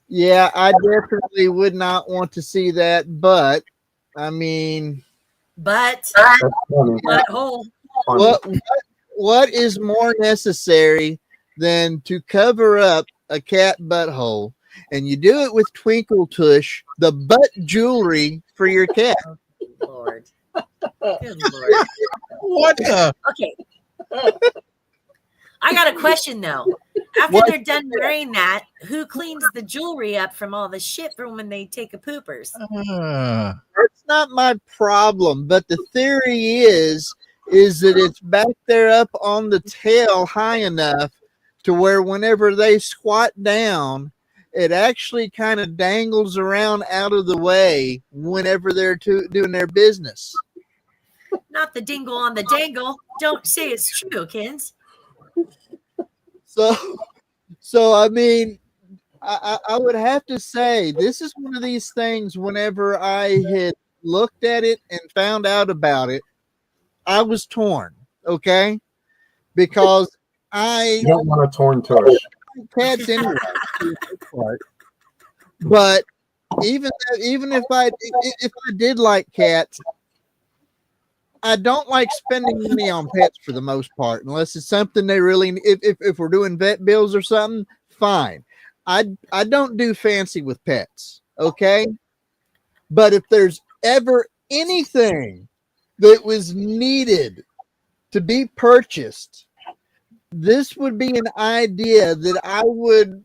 S4: yeah, I definitely would not want to see that, but I mean,
S3: butthole.
S4: What is more necessary than to cover up a cat butthole, and you do it with Twinkle Tush, the butt jewelry for your cat?
S3: Oh, Lord. Good Lord.
S2: What the?
S3: Okay. I got a question though. After they're done wearing that, who cleans the jewelry up from all the shit from when they take a poopers?
S4: That's not my problem, but the theory is that it's back there up on the tail high enough to where whenever they squat down, it actually kind of dangles around out of the way whenever they're doing their business.
S3: Not the dingle on the dangle. Don't say it's true, kids.
S4: So I mean, I would have to say this is one of these things. Whenever I had looked at it and found out about it, I was torn. Okay, because I
S1: don't want a torn tush.
S4: Cats anyway, but even if I did like cats, I don't like spending money on pets for the most part, unless it's something they really. If we're doing vet bills or something, fine. I don't do fancy with pets, okay? But if there's ever anything that was needed to be purchased, this would be an idea that I would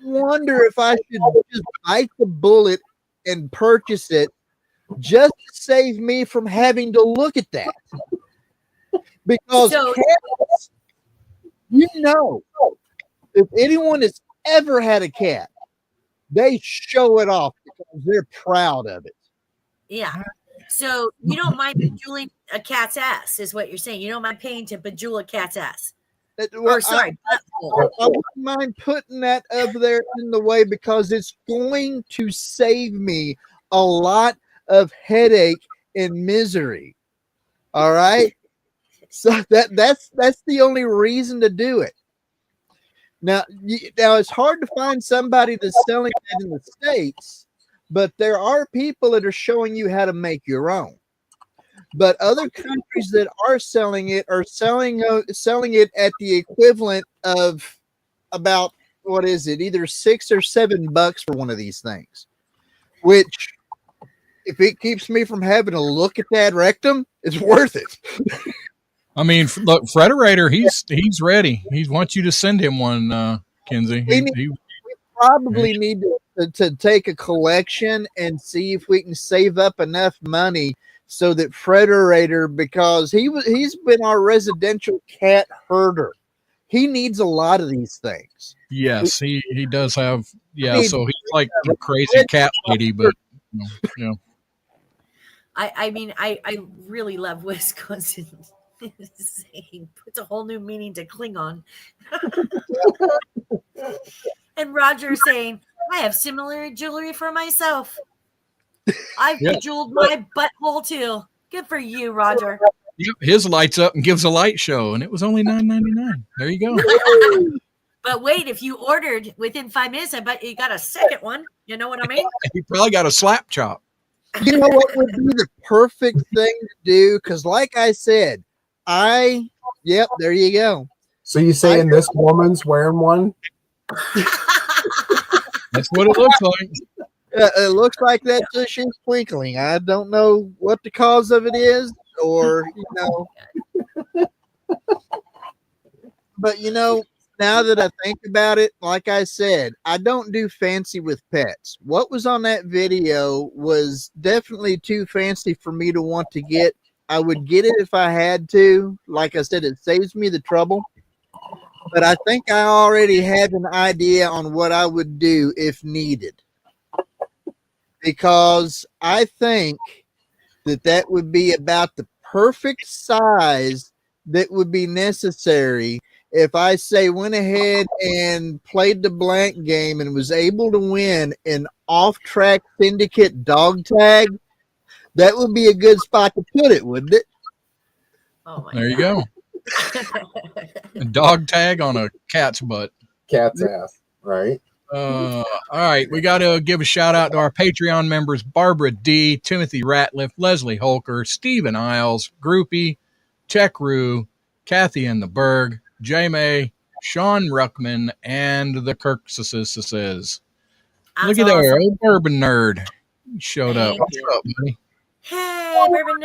S4: wonder if I should just bite the bullet and purchase it, just to save me from having to look at that. Because cats, if anyone has ever had a cat, they show it off because they're proud of it.
S3: Yeah. So you don't mind bejeweling a cat's ass, is what you're saying. You don't mind paying to bejewel a cat's ass. Butthole.
S4: I wouldn't mind putting that up there in the way because it's going to save me a lot of headache and misery. All right. So that's the only reason to do it. Now it's hard to find somebody that's selling that in the States, but there are people that are showing you how to make your own. But other countries that are selling it are selling it at the equivalent of about, what is it, either $6 or $7 for one of these things, which, if it keeps me from having to look at that rectum, it's worth it.
S2: I mean, look, Frederator, he's ready. He wants you to send him one, Kenzie.
S4: We probably need to take a collection and see if we can save up enough money so that Frederator, because he's been our residential cat herder. He needs a lot of these things.
S2: Yes, he does have. Yeah, so he's like a crazy cat lady, but yeah.
S3: I mean, I really love Wisconsin. Saying puts a whole new meaning to Klingon. And Roger saying, I have similar jewelry for myself. I've bejeweled my butthole too. Good for you, Roger.
S2: Yep, his lights up and gives a light show, and it was only $9.99. There you go.
S3: But wait, if you ordered within 5 minutes, I bet you got a second one. You know what I mean?
S2: You probably got a slap chop.
S4: You know what would be the perfect thing to do? Because like I said, yep, there you go.
S1: So you saying this woman's wearing one?
S2: That's what it looks like.
S4: It looks like that tush is twinkling. I don't know what the cause of it is, or but now that I think about it, like I said, I don't do fancy with pets. What was on that video was definitely too fancy for me to want to get. I would get it if I had to. Like I said, it saves me the trouble. But I think I already have an idea on what I would do if needed. because I think that would be about the perfect size that would be necessary if I say went ahead and played the blank game and was able to win an off-track syndicate dog tag. That would be a good spot to put it, wouldn't it?
S3: Oh my
S2: There you go. A dog tag on a cat's butt.
S1: Cat's ass, right?
S2: All right. We got to give a shout out to our Patreon members, Barbara D, Timothy Ratliff, Leslie Holker, Stephen Isles, Groupie, Tech Rue, Kathy and the Berg, J May, Sean Ruckman, and the Kirksses. Look at there, old bourbon nerd showed up. What's up, buddy?
S3: Hey, bourbon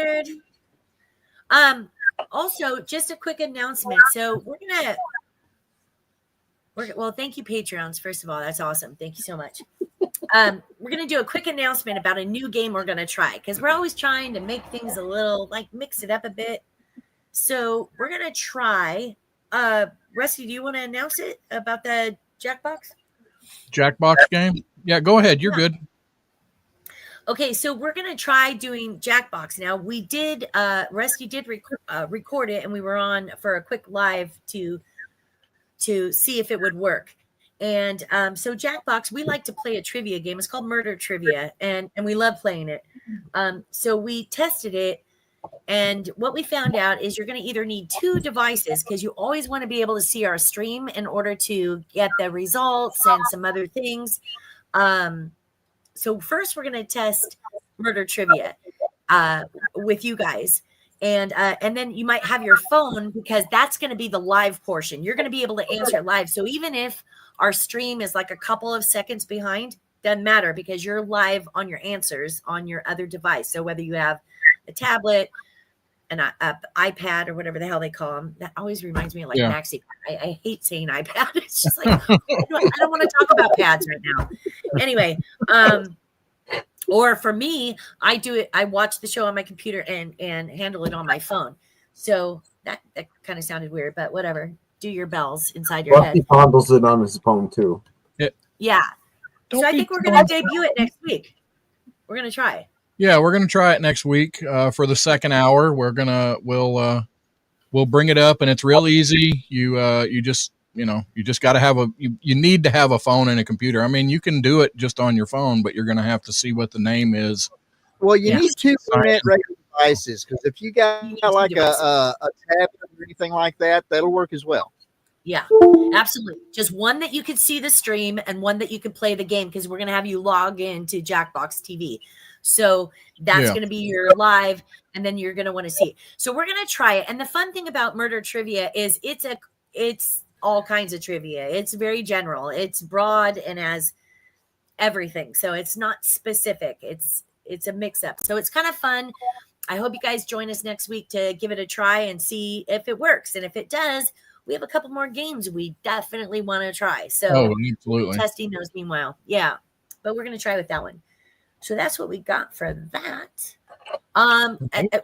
S3: nerd. Also, just a quick announcement. So well, thank you, Patreons. First of all, that's awesome. Thank you so much. We're gonna do a quick announcement about a new game we're gonna try because we're always trying to make things a little mix it up a bit. So we're gonna try. Rusty, do you want to announce it about the Jackbox?
S2: Jackbox game? Yeah, go ahead. You're good.
S3: Okay, so we're gonna try doing Jackbox. Now we did. Rusty did record it, and we were on for a quick live to see if it would work. And so Jackbox, we like to play a trivia game. It's called Murder Trivia, and we love playing it. So we tested it, and what we found out is you're going to either need 2 devices because you always want to be able to see our stream in order to get the results and some other things. So first we're going to test Murder Trivia with you guys. And then you might have your phone because that's going to be the live portion. You're going to be able to answer it live. So even if our stream is like a couple of seconds behind, doesn't matter because you're live on your answers on your other device. So whether you have a tablet, an iPad, or whatever the hell they call them, that always reminds me of Maxi. I hate saying iPad. It's just like, I don't want to talk about pads right now. Anyway, or for me, I do it. I watch the show on my computer and handle it on my phone. So that kind of sounded weird, but whatever. Do your bells inside your head.
S1: He handles it on his phone too.
S3: Yeah. So I think we're going to debut it next week. We're going to try it.
S2: Yeah, we're going to try it next week for the second hour. We'll bring it up, and it's real easy. You just got to have you need to have a phone and a computer. I mean, you can do it just on your phone, but you're going to have to see what the name is.
S4: Well, you need 2 internet ready devices because if you got like a tablet or anything like that, that'll work as well.
S3: Yeah, absolutely. Just one that you could see the stream and one that you could play the game because we're going to have you log into Jackbox TV. So that's going to be your live, and then you're going to want to see it. So we're going to try it. And the fun thing about Murder Trivia is it's all kinds of trivia. It's very general. It's broad and has everything. So it's not specific. It's a mix up. So it's kind of fun. I hope you guys join us next week to give it a try and see if it works. And if it does, we have a couple more games we definitely want to try. So
S2: absolutely.
S3: Testing those meanwhile. Yeah. But we're going to try with that one. So that's what we got for that.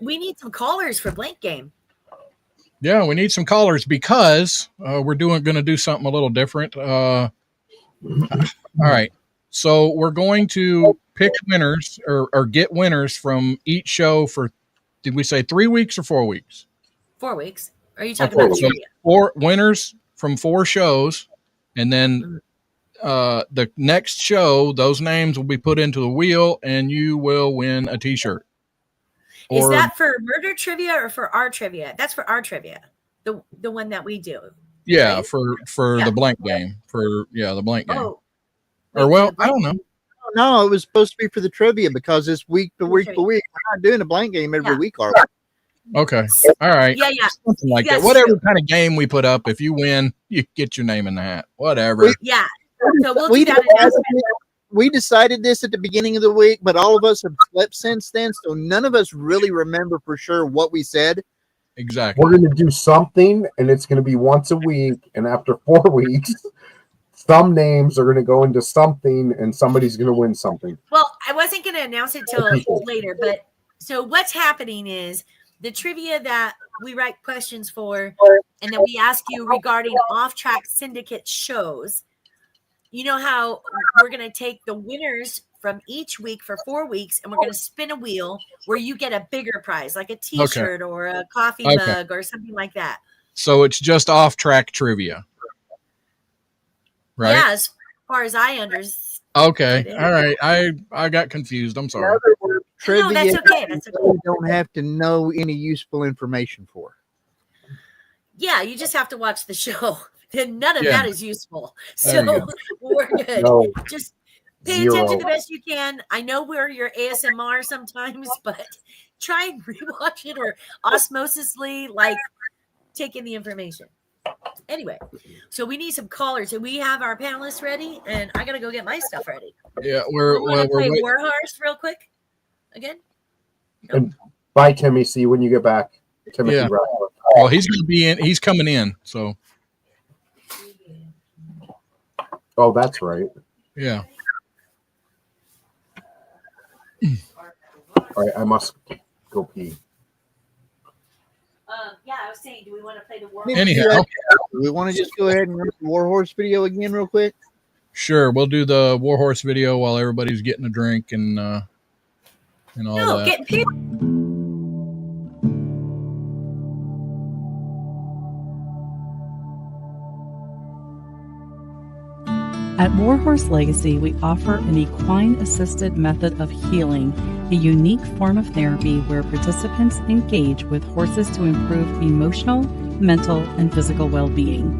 S3: We need some callers for Blank Game.
S2: Yeah, we need some callers because we're going to do something a little different. All right. So we're going to pick winners or get winners from each show for, did we say 3 weeks or 4 weeks?
S3: 4 weeks. Are you talking about
S2: so 4 winners from 4 shows, and then the next show, those names will be put into the wheel, and you will win a T-shirt.
S3: Is that for Murder Trivia or for our trivia? That's for our trivia, the one that we do.
S2: Yeah, right? for the blank game. The blank game.
S3: Oh,
S2: I don't know.
S4: No, it was supposed to be for the trivia because it's week to week to week. We're not doing a blank game every week, are we?
S2: Okay. All right.
S3: Yeah.
S2: Something like that. Whatever kind of game we put up, if you win, you get your name in the hat. Whatever.
S3: So we'll do that.
S4: We decided this at the beginning of the week, but all of us have slept since then, so none of us really remember for sure what we said.
S2: Exactly.
S1: We're going to do something, and it's going to be once a week, and after 4 weeks, some names are going to go into something, and somebody's going to win something.
S3: Well, I wasn't going to announce it till later, but so what's happening is the trivia that we write questions for, and then we ask you regarding off-track syndicate shows. You know how we're going to take the winners from each week for 4 weeks, and we're going to spin a wheel where you get a bigger prize, like a T-shirt or a coffee mug or something like that.
S2: So it's just off-track trivia, right?
S3: Yeah, as far as I understand.
S2: Okay, all right. I got confused. I'm sorry.
S4: Trivia,
S3: no, that's okay. That's okay.
S4: You don't have to know any useful information for.
S3: Yeah, you just have to watch the show. And none of that is useful.
S2: There
S3: So we're good.
S1: No.
S3: Just pay attention the best you can. I know we're your ASMR sometimes, but try and rewatch it or osmosisly, like, take in the information. Anyway, so we need some callers, and we have our panelists ready, and I gotta go get my stuff ready.
S2: Yeah, we're
S3: play Warhorse real quick again.
S1: And bye, Timmy. See you when you get back. Timothy.
S2: Yeah. Well, he's gonna be in. He's coming in. So.
S1: Oh, that's right.
S2: Yeah.
S1: All right, I must go pee.
S3: Yeah, I was saying, do we want to play the War?
S2: Anyhow,
S4: we want to just go ahead and run the Warhorse video again, real quick.
S2: Sure, we'll do the Warhorse video while everybody's getting a drink and all that.
S3: Get people.
S5: At Warhorse Legacy, we offer an equine-assisted method of healing, a unique form of therapy where participants engage with horses to improve emotional, mental, and physical well-being.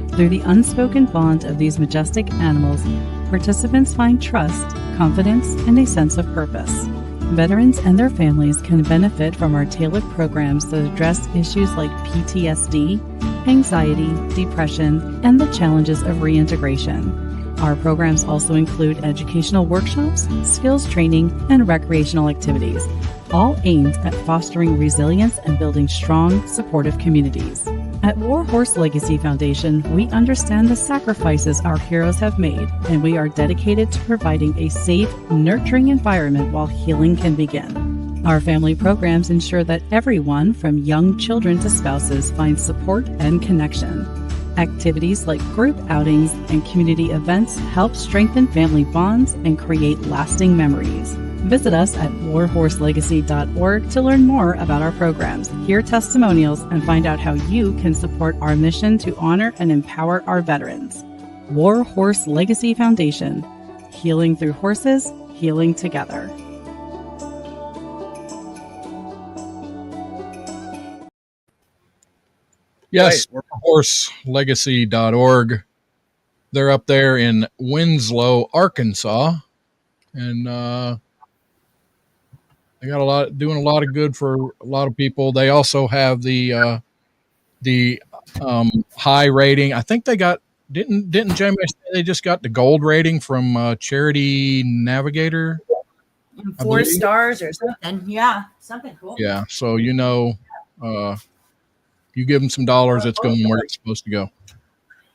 S5: Through the unspoken bond of these majestic animals, participants find trust, confidence, and a sense of purpose. Veterans and their families can benefit from our tailored programs that address issues like PTSD, anxiety, depression, and the challenges of reintegration. Our programs also include educational workshops, skills training, and recreational activities, all aimed at fostering resilience and building strong, supportive communities. At Warhorse Legacy Foundation, we understand the sacrifices our heroes have made, and we are dedicated to providing a safe, nurturing environment while healing can begin. Our family programs ensure that everyone, from young children to spouses, finds support and connection. Activities like group outings and community events help strengthen family bonds and create lasting memories. Visit us at warhorselegacy.org to learn more about our programs, hear testimonials, and find out how you can support our mission to honor and empower our veterans. Warhorse Legacy Foundation. Healing through horses, healing together.
S2: Yes, horselegacy.org. They're up there in Winslow, Arkansas, and they got doing a lot of good for a lot of people. They also have the high rating. I think they got didn't Jamie say they just got the gold rating from Charity Navigator?
S3: 4 stars or something. Yeah, something cool.
S2: Yeah, so you give them some dollars, it's going where it's supposed to go.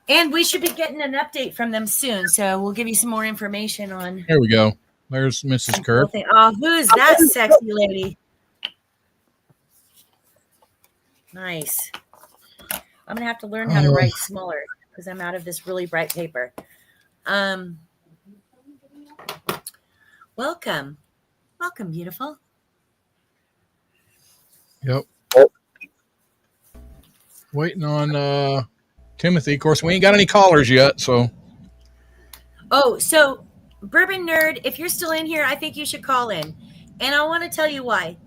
S3: And we should be getting an update from them soon, so we'll give you some more information on.
S2: There we go. There's Mrs. Kirk.
S3: Oh, who is that sexy lady? Nice. I'm going to have to learn how to write smaller because I'm out of this really bright paper. Welcome. Welcome, beautiful.
S2: Yep. Waiting on Timothy. Of course, we ain't got any callers yet, so.
S3: Oh, so Bourbon Nerd, if you're still in here, I think you should call in. And I want to tell you why.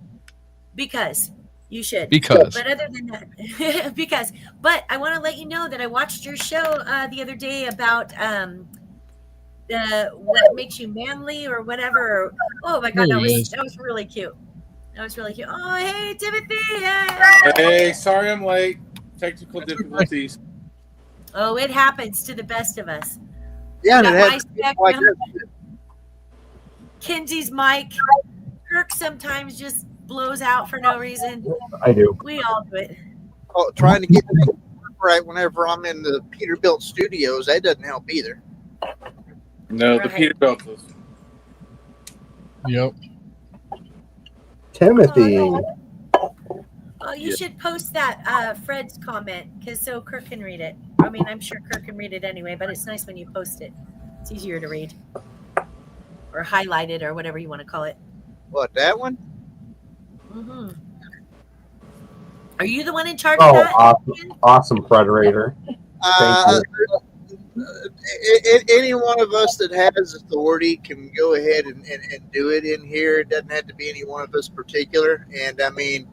S3: Because you should.
S2: Because.
S3: But other than that, but I want to let you know that I watched your show the other day about what makes you manly or whatever. Oh my God, that was really cute. That was really cute. Oh, hey, Timothy.
S7: Hey, sorry I'm late. Technical difficulties.
S3: Oh, it happens to the best of us.
S4: Yeah,
S3: Kinsey's mic. Kirk sometimes just blows out for no reason.
S1: I do.
S3: We all do it.
S4: Oh, trying to get things right whenever I'm in the Peterbilt studios, that doesn't help either.
S7: No, the Peterbilt was.
S2: Yep.
S1: Timothy.
S3: Oh, you should post that Fred's comment so Kirk can read it. I mean, I'm sure Kirk can read it anyway, but it's nice when you post it. It's easier to read. or highlighted or whatever you want to call it.
S4: What, that one?
S3: Mm-hmm. Are you the one in charge of that?
S1: Awesome, Frederator. Thank you.
S4: Any one of us that has authority can go ahead and do it in here. It doesn't have to be any one of us particular. And I mean,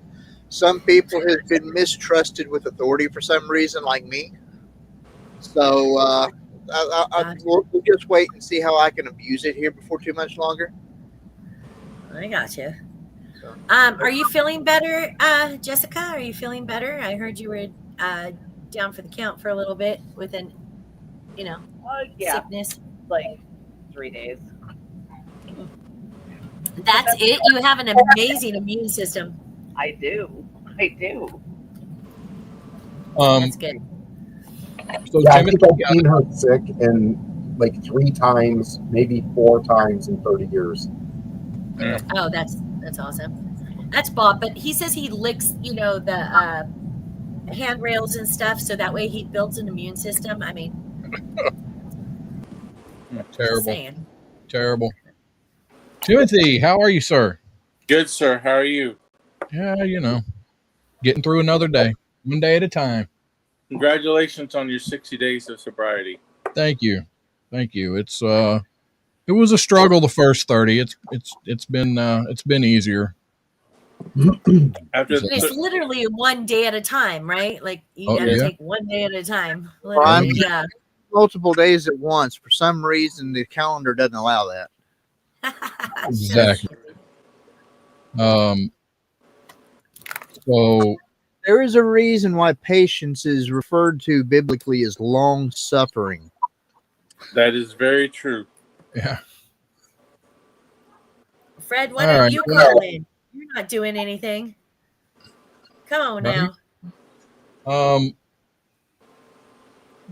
S4: some people have been mistrusted with authority for some reason, like me. So we'll just wait and see how I can abuse it here before too much longer.
S3: I got you. Are you feeling better, Jessica? Are you feeling better? I heard you were down for the count for a little bit with an, sickness.
S8: Like 3 days.
S3: That's it? You have an amazing immune system.
S8: I do.
S3: That's good.
S1: So I think I've seen her sick like 3 times, maybe 4 times in 30 years.
S2: Yeah.
S3: Oh, that's awesome. That's Bob, but he says he licks, the handrails and stuff, so that way he builds an immune system. I mean,
S2: Terrible. Timothy, how are you, sir?
S7: Good, sir. How are you?
S2: Yeah, getting through another day, one day at a time.
S7: Congratulations on your 60 days of sobriety.
S2: Thank you. It's it was a struggle the first 30. It's been easier.
S3: It's literally one day at a time, right? Like you got to take one day at a time. Literally, yeah.
S4: Multiple days at once. For some reason, the calendar doesn't allow that.
S2: Exactly. So
S4: there is a reason why patience is referred to biblically as long suffering.
S7: That is very true.
S2: Yeah.
S3: Fred, why don't you call in? You're not doing anything. Come on now.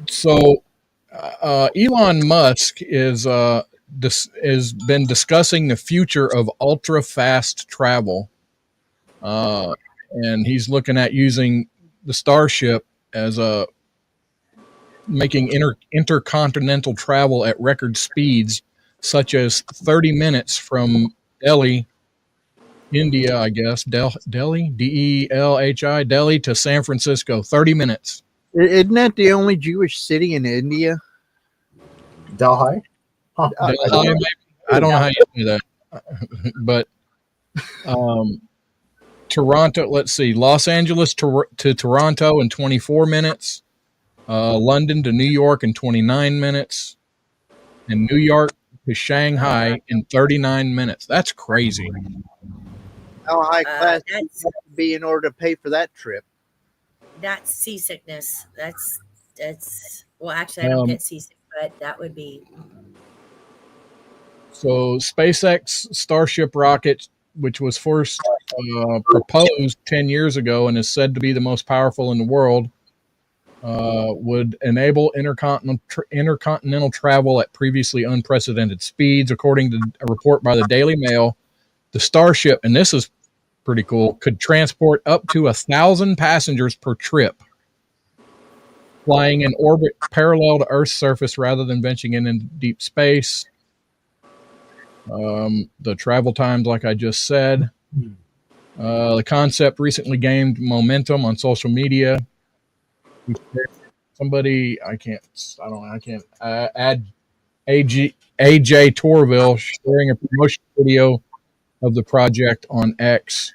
S2: So Elon Musk has been discussing the future of ultra fast travel, and he's looking at using the Starship as making intercontinental travel at record speeds, such as 30 minutes from Delhi, India, I guess. Delhi, D-E-L-H-I, Delhi to San Francisco, 30 minutes.
S4: Isn't that the only Jewish city in India?
S1: Delhi?
S2: Huh. Delhi, maybe. I don't know how you do that. But Toronto, let's see, Los Angeles to Toronto in 24 minutes, London to New York in 29 minutes, and New York to Shanghai in 39 minutes. That's crazy.
S4: How high class you have to be in order to pay for that trip?
S3: That's seasickness. That's well, actually, I don't get seasick, but that would be.
S2: So SpaceX Starship rocket, which was first proposed 10 years ago and is said to be the most powerful in the world, would enable intercontinental travel at previously unprecedented speeds. According to a report by the Daily Mail, the Starship, and this is pretty cool, could transport up to 1,000 passengers per trip, flying in orbit parallel to Earth's surface rather than venturing into deep space. The travel times, like I just said. The concept recently gained momentum on social media. Somebody, I can't add AJ Torville sharing a promotion video of the project on X.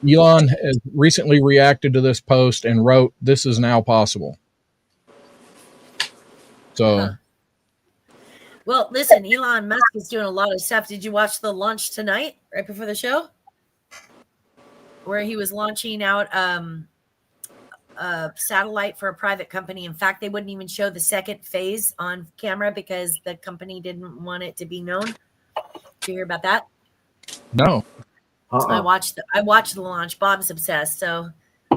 S2: Elon has recently reacted to this post and wrote, "This is now possible." So,
S3: well, listen, Elon Musk is doing a lot of stuff. Did you watch the launch tonight, right before the show, where he was launching out a satellite for a private company? In fact, they wouldn't even show the second phase on camera because the company didn't want it to be known. Did you hear about that?
S2: No.
S3: I watched the launch. Bob's obsessed, so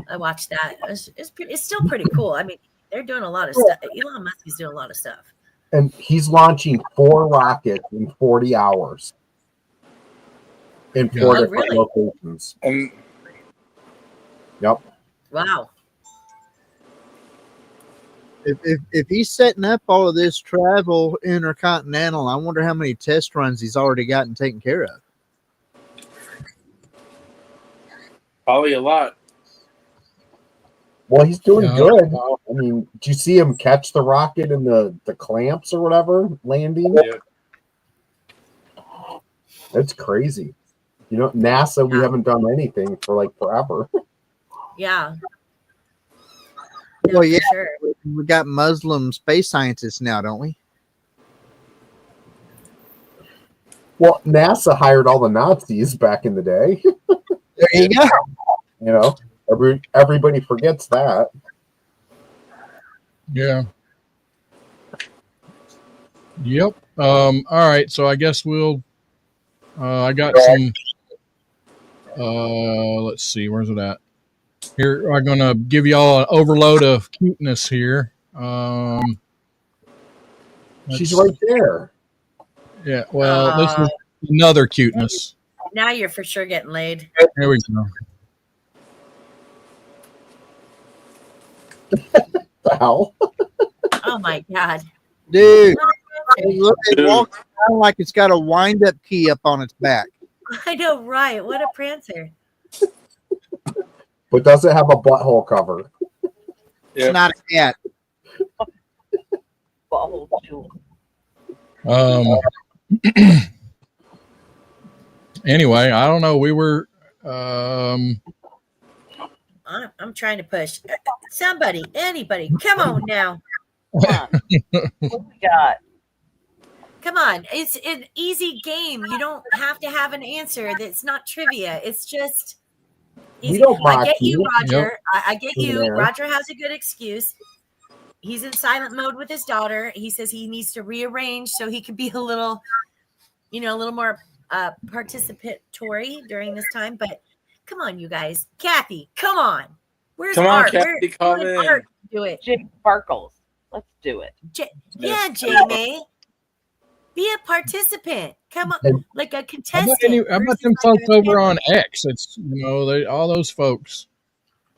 S3: I watched that. It's still pretty cool. I mean, they're doing a lot of stuff. Elon Musk is doing a lot of stuff.
S1: And he's launching 4 rockets in 40 hours in 4 different locations.
S7: Yep.
S3: Wow.
S4: If he's setting up all of this travel intercontinental, I wonder how many test runs he's already gotten taken care of.
S7: Probably a lot.
S1: Well, he's doing good. I mean, did you see him catch the rocket in the clamps or whatever landing?
S7: Yeah.
S1: That's crazy. You know, NASA, we haven't done anything for like forever.
S3: Yeah.
S4: Well, yeah,
S3: sure.
S4: we got Muslim space scientists now, don't we?
S1: Well, NASA hired all the Nazis back in the day.
S4: There you go.
S1: You know, everybody forgets that.
S2: Yeah. Yep. All right. So I guess we'll. I got some. Let's see. Where's it at? Here, I'm gonna give y'all an overload of cuteness here.
S1: She's right there.
S2: Yeah. Well, this is another cuteness.
S3: Now you're for sure getting laid.
S2: There we go.
S1: The hell?
S3: Oh my god,
S4: Dude, it walks around like it's got a wind-up key up on its back.
S3: I know, right? What a prancer!
S1: But does it have a butthole cover?
S4: It's not a cat.
S2: Anyway, I don't know. We were.
S3: I'm trying to push. Somebody, anybody, come on now.
S8: What we got?
S3: Come on. It's an easy game. You don't have to have an answer that's not trivia. It's just easy.
S1: We don't
S3: I
S1: mock
S3: get you,
S1: you.
S3: Roger. I get you.
S1: Yeah.
S3: Roger has a good excuse. He's in silent mode with his daughter. He says he needs to rearrange so he can be a little more participatory during this time. But come on, you guys. Kathy, come on. Where's Art?
S7: Kathy, come in.
S3: Art do it.
S8: Jim Sparkles. Let's do it.
S3: Yeah, Jamie. Be a participant. Come on, like a contestant.
S2: How about them folks over on X? It's all those folks.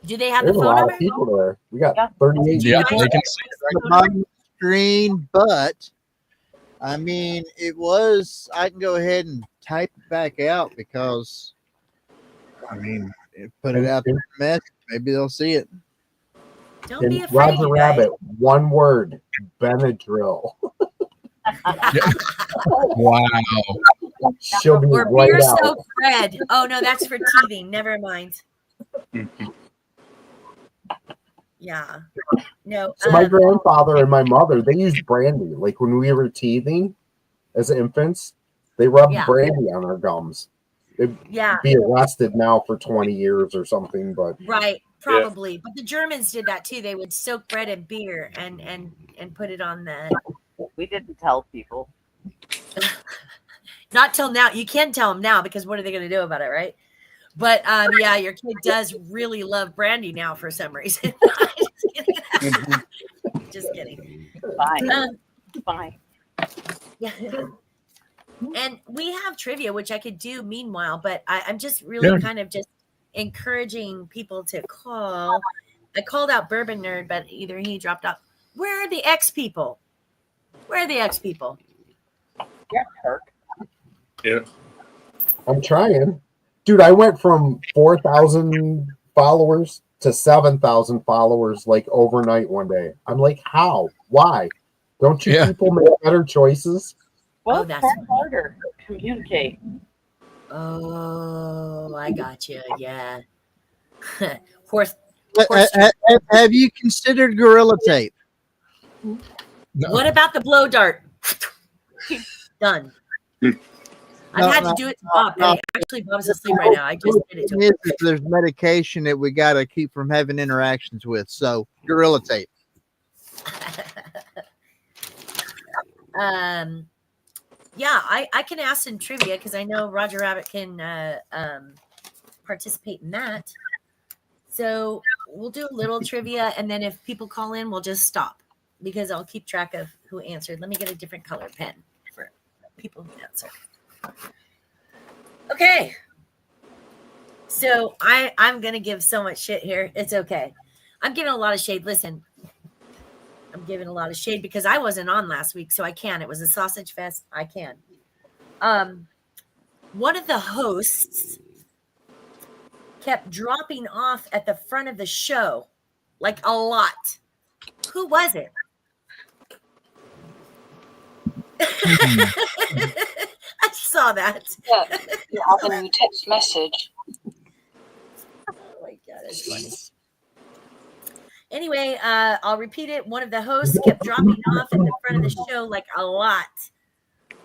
S3: Do they have
S1: There's
S3: the
S1: a
S3: phone
S1: lot
S3: number?
S1: of people there. We got 38
S2: Yeah,
S1: people.
S2: they can see
S4: Right on the screen, but I mean, I can go ahead and type it back out because, I mean, put it out there in the message. Maybe they'll see it.
S3: Don't be
S1: And
S3: afraid,
S1: Roger
S3: you
S1: Rabbit, one word, Benadryl.
S2: Wow.
S1: She'll be
S3: Or
S1: right
S3: beer
S1: out.
S3: soaked bread. Oh no, that's for teething. Never mind. Yeah. No.
S1: So my grandfather and my mother, they used brandy. Like when we were teething as infants, they rubbed brandy on our gums. They'd be arrested now for 20 years or something, but
S3: right, probably. But the Germans did that too. They would soak bread in beer and put it on the.
S8: We didn't tell people.
S3: Not till now. You can tell them now because what are they going to do about it, right? But yeah, your kid does really love brandy now for some reason. Just kidding.
S8: Fine. Fine.
S3: Yeah. And we have trivia, which I could do meanwhile, but I'm just really kind of just encouraging people to call. I called out Bourbon Nerd, but either he dropped off. Where are the X people? Where are the X people?
S8: Yeah, Kirk.
S7: Yeah.
S1: I'm trying. Dude, I went from 4,000 followers to 7,000 followers like overnight one day. I'm like, how? Why? Don't you people make better choices?
S8: Well,
S3: that's
S8: try harder. Communicate.
S3: Oh, I got you. Yeah.
S4: Have you considered Gorilla Tape?
S2: No.
S3: What about the blow dart? Done. I've had to do it to Bob. Actually, Bob's asleep right now. I just did it to him.
S4: There's medication that we got to keep from having interactions with. So, Gorilla Tape.
S3: Yeah, I can ask some trivia because I know Roger Rabbit can participate in that. So we'll do a little trivia, and then if people call in, we'll just stop because I'll keep track of who answered. Let me get a different color pen for people who answer. Okay. So I'm gonna give so much shit here. It's okay. I'm giving a lot of shade. Listen, I'm giving a lot of shade because I wasn't on last week, so I can. It was a sausage fest. I can. One of the hosts kept dropping off at the front of the show, like a lot. Who was it? I saw that.
S9: Yeah, you have a new text message.
S3: Oh my God, it's funny. Anyway, I'll repeat it. One of the hosts kept dropping off at the front of the show like a lot.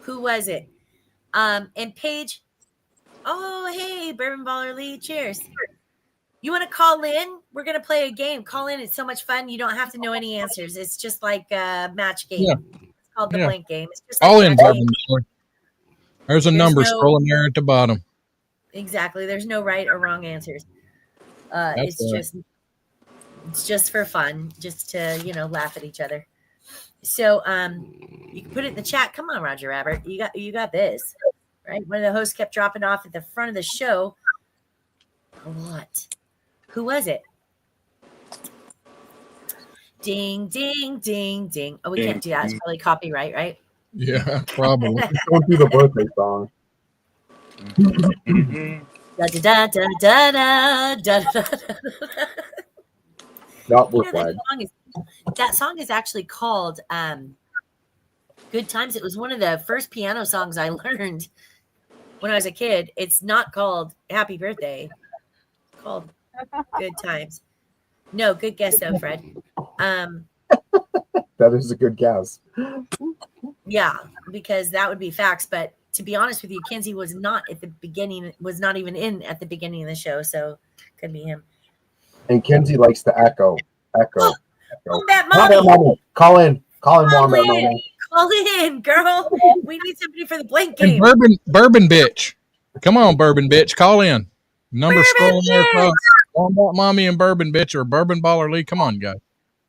S3: Who was it? And Paige. Oh, hey, Bourbon Baller Lee. Cheers. You want to call in? We're going to play a game. Call in. It's so much fun. You don't have to know any answers. It's just like a match game.
S2: Yeah.
S3: It's called the blank game. It's just
S2: Call
S3: like
S2: in, Bourbon Baller. There's a number scrolling there at the bottom.
S3: Exactly. There's no right or wrong answers. It's just for fun, just to, laugh at each other. So you can put it in the chat. Come on, Roger Rabbit. You got this. Right? One of the hosts kept dropping off at the front of the show. What? Who was it? Ding, ding, ding, ding. Oh, we can't do that. It's probably copyright, right?
S2: Yeah, probably.
S1: Don't do the birthday song.
S3: Da da da da da da da.
S1: Not with flag.
S3: That song is actually called Good Times. It was one of the first piano songs I learned when I was a kid. It's not called Happy Birthday. It's called Good Times. No, good guess though, Fred.
S1: That is a good guess.
S3: Yeah, because that would be facts. But to be honest with you, Kinsey was not at the beginning, was not even in at the beginning of the show. So could be him.
S1: And Kinsey likes to echo.
S3: Wombat Mommy.
S1: Call in, Wombat Mommy.
S3: Call in, girl. We need somebody for the blank game.
S2: And Bourbon Bitch. Come on, Bourbon Bitch. Call in. Number scrolling there across. Wombat Mommy and Bourbon Bitch or Bourbon Baller Lee. Come on, guys.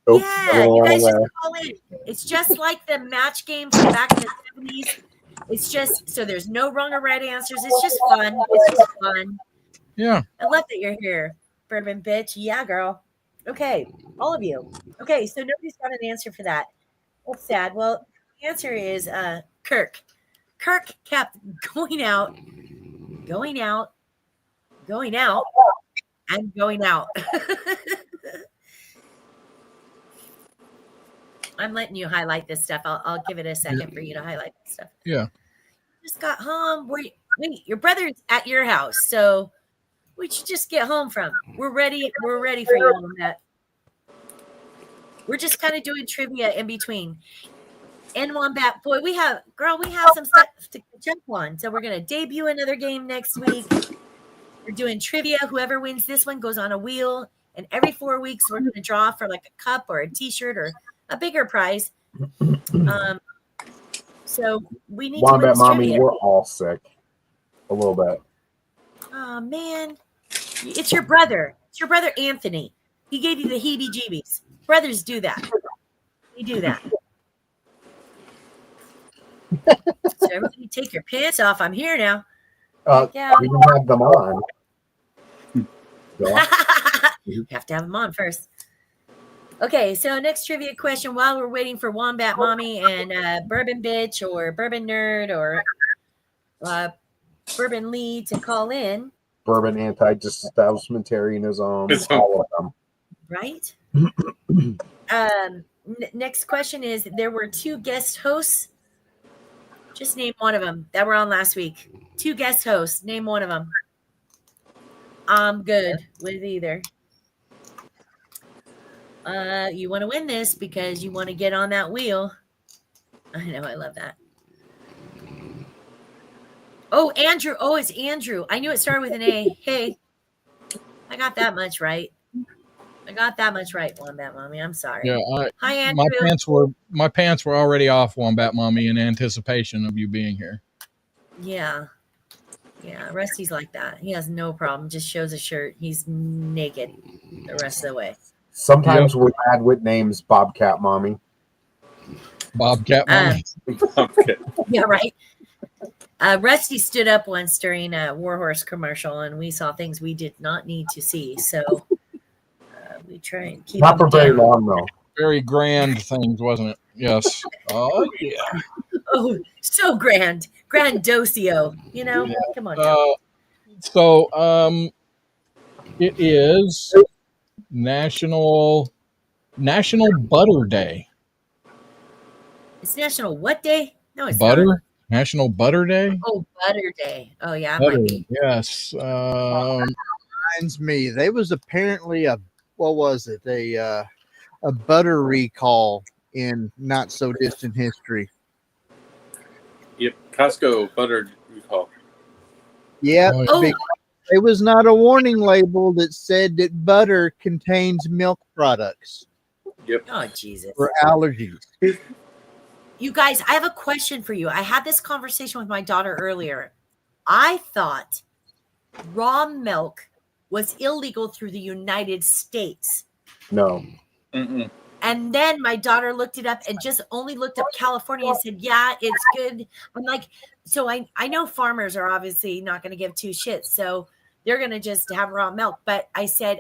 S3: Yeah, you guys just call in. It's just like the match game from back in the 70s. It's just, so there's no wrong or right answers. It's just fun. It's just fun.
S2: Yeah.
S3: I love that you're here, Bourbon Bitch. Yeah, girl. Okay, all of you. Okay, so nobody's got an answer for that. That's sad. Well, the answer is Kirk. Kirk kept going out, and going out. I'm letting you highlight this stuff. I'll give it a second for you to highlight this stuff.
S2: Yeah.
S3: Just got home. Wait, your brother's at your house, so where'd you just get home from? We're ready. We're ready for you on that. We're just kind of doing trivia in between. And Wombat, boy, we have some stuff to jump on. So we're gonna debut another game next week. We're doing trivia. Whoever wins this one goes on a wheel, and every 4 weeks we're gonna draw for like a cup or a T-shirt or a bigger prize. So we need
S1: Wombat
S3: to win this
S1: Mommy,
S3: trivia.
S1: we're all sick. A little bit.
S3: Oh man, it's your brother. It's your brother Anthony. He gave you the heebie-jeebies. Brothers do that. They do that. So everybody, take your pants off. I'm here now.
S1: We can have them on.
S3: You have to have them on first. Okay, so next trivia question while we're waiting for Wombat Mommy and Bourbon Bitch or Bourbon Nerd or Bourbon Lee to call in.
S1: Bourbon anti-disestablishmentarianism, all of them.
S3: Right? Next question is, there were 2 guest hosts. Just name one of them that were on last week. 2 guest hosts. Name one of them. I'm good with either. You want to win this because you want to get on that wheel. I know, I love that. Oh, Andrew. Oh, it's Andrew. I knew it started with an A. Hey, I got that much right. Wombat Mommy. I'm sorry.
S2: Yeah.
S3: Hi, Andrew.
S2: My pants were already off, Wombat Mommy, in anticipation of you being here.
S3: Yeah. Yeah. Rusty's like that. He has no problem. Just shows a shirt. He's naked the rest of the way.
S1: Sometimes we're bad with names, Bobcat Mommy.
S2: Bobcat Mommy.
S3: Yeah, right. Rusty stood up once during a Warhorse commercial, and we saw things we did not need to see. So we try and keep
S1: not for
S3: him
S1: very
S3: down.
S1: long though.
S2: very grand things, wasn't it? Yes. Oh yeah.
S3: Oh, so grand. Grandocio. You know?
S2: Yeah.
S3: Come on now.
S2: So it is National Butter Day.
S3: It's National what day? No, it's
S2: Butter?
S3: not.
S2: National Butter Day?
S3: Oh, Butter Day. Oh, yeah, it
S2: Butter,
S3: might be.
S2: yes.
S4: Reminds me, there was apparently a butter recall in not so distant history.
S7: Yep, Costco butter recall.
S4: Yeah,
S2: Oh,
S3: Oh,
S4: it was not a warning label that said that butter contains milk products
S7: Yep.
S3: oh, Jesus.
S4: for allergies.
S3: You guys, I have a question for you. I had this conversation with my daughter earlier. I thought raw milk was illegal through the United States.
S1: No.
S7: Mm-mm.
S3: And then my daughter looked it up and just only looked up California and said, yeah, it's good. I'm like, so I know farmers are obviously not going to give two shits. So they're going to just have raw milk. But I said,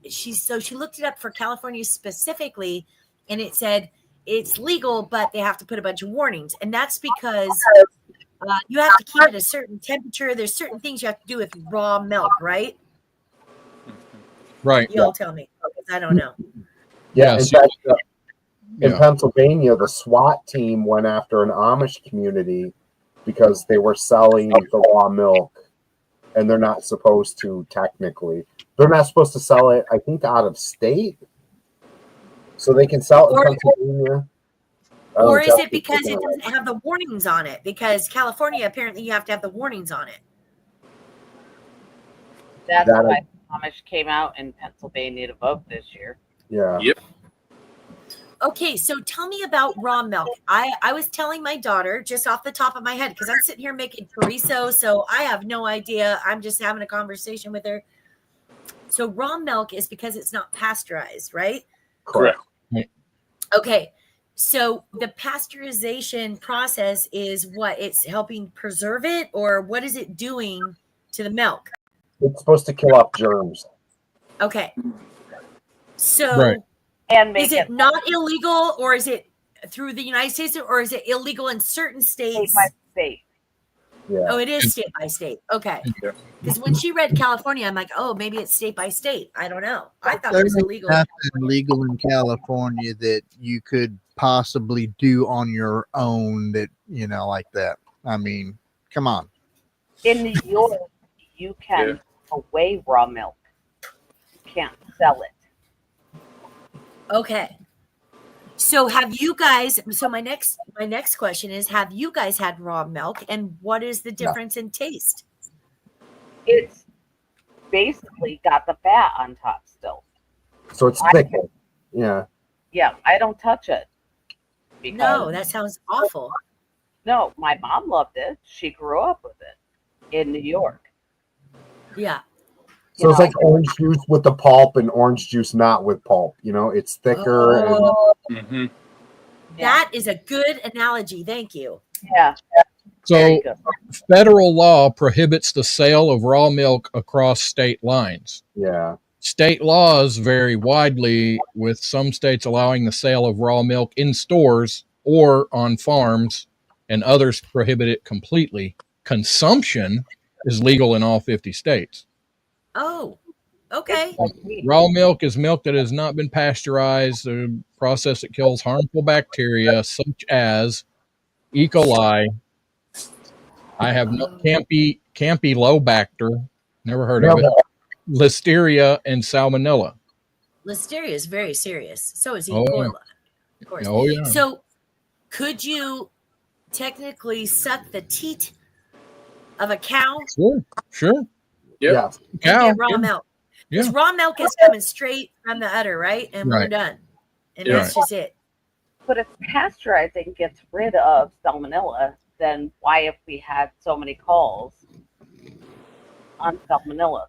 S3: she looked it up for California specifically, and it said it's legal, but they have to put a bunch of warnings. And that's because you have to keep it a certain temperature. There's certain things you have to do with raw milk, right?
S2: right.
S3: You'll tell me, because I don't know.
S1: Yeah,
S2: Yes.
S1: in fact, in
S2: Yeah.
S1: Pennsylvania, the SWAT team went after an Amish community because they were selling the raw milk, and they're not supposed to technically. They're not supposed to sell it, I think, out of state. So they can sell it in Pennsylvania.
S3: Or is it because it doesn't have the warnings on it? Because California, apparently, you have to have the warnings on it.
S8: That's why Amish came out in Pennsylvania to vote this year.
S1: Yeah.
S7: Yep.
S3: Okay, so tell me about raw milk. I was telling my daughter just off the top of my head, because I'm sitting here making chorizo, so I have no idea. I'm just having a conversation with her. So raw milk is because it's not pasteurized, right?
S7: Correct.
S3: Okay, so the pasteurization process is what? It's helping preserve it, or what is it doing to the milk?
S1: It's supposed to kill off germs.
S3: Okay. So
S2: Right.
S8: And make
S3: is it not illegal, or is it through the United States, or is it illegal in certain states?
S8: state by state.
S1: Yeah.
S3: Oh, it is state by state. Okay. Because when she read California, I'm like, oh, maybe it's state by state. I don't know. I thought it was illegal.
S4: Nothing legal in California that you could possibly do on your own that, like that. I mean, come on.
S8: In New York, you can away raw milk. You can't sell it.
S3: Okay. So have you guys, so my next question is, have you guys had raw milk, and what is the difference in taste?
S8: It's basically got the fat on top still.
S1: So it's thicker. Yeah.
S8: Yeah, I don't touch it.
S3: No, that sounds awful.
S8: No, my mom loved it. She grew up with it in New York.
S3: Yeah.
S1: So it's like orange juice with the pulp and orange juice not with pulp. It's thicker.
S7: Mm-hmm.
S3: That is a good analogy. Thank you.
S8: Yeah.
S2: So federal law prohibits the sale of raw milk across state lines.
S1: Yeah.
S2: State laws vary widely, with some states allowing the sale of raw milk in stores or on farms, and others prohibit it completely. Consumption is legal in all 50 states.
S3: Oh, okay.
S2: Raw milk is milk that has not been pasteurized, a process that kills harmful bacteria such as E. coli. I have no Campylobacter, never heard of it. Listeria and Salmonella.
S3: Listeria is very serious. So is E.
S2: Oh,
S3: coli.
S2: yeah.
S3: Of course.
S2: Oh, yeah.
S3: So could you technically suck the teat of a cow?
S2: Sure.
S1: Yeah.
S3: And get raw milk. Because raw milk is coming straight from the udder, right? And we're
S2: Right.
S3: done. And that's just it.
S8: But if pasteurizing gets rid of salmonella, then why have we had so many calls on salmonella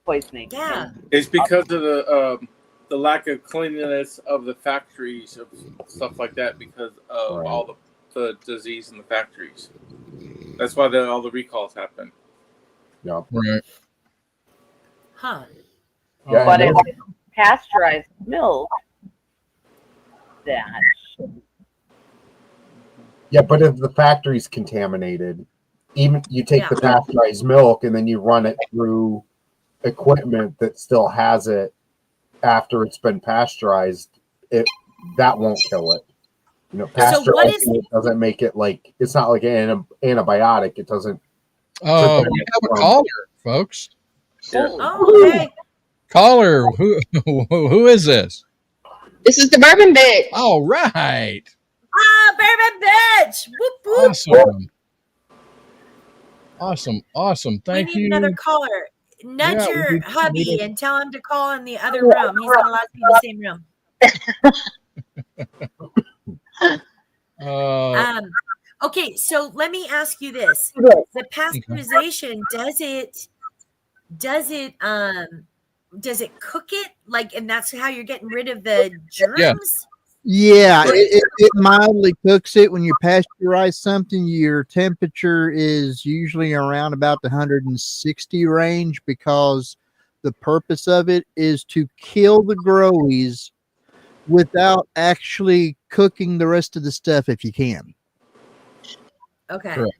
S8: poisoning?
S3: Yeah.
S7: It's because of the lack of cleanliness of the factories of stuff like that, because of all the disease in the factories. That's why all the recalls happen.
S1: Yeah.
S2: Right.
S3: Huh.
S1: Yeah,
S8: But if it's pasteurized milk, that.
S1: Yeah, but if the factory's contaminated, even you take the pasteurized milk and then you run it through equipment that still has it after it's been pasteurized, that won't kill it. You know, pasteurizing it doesn't make it like it's not like an antibiotic. It doesn't.
S2: Oh, we have a caller, folks.
S3: Oh, hey.
S2: Caller, who is this?
S10: This is the Bourbon Bitch.
S2: All right.
S3: Ah, Bourbon Bitch. Whoop, whoop.
S2: Awesome. Thank you.
S3: We need another caller. Nudge your hubby and tell him to call in the other room. He's not allowed to be in the same room. Okay, so let me ask you this: the pasteurization does it cook it like, and that's how you're getting rid of the germs?
S4: Yeah, it mildly cooks it. When you pasteurize something, your temperature is usually around about the 160 range, because the purpose of it is to kill the growies without actually cooking the rest of the stuff if you can.
S3: Okay.
S2: Correct.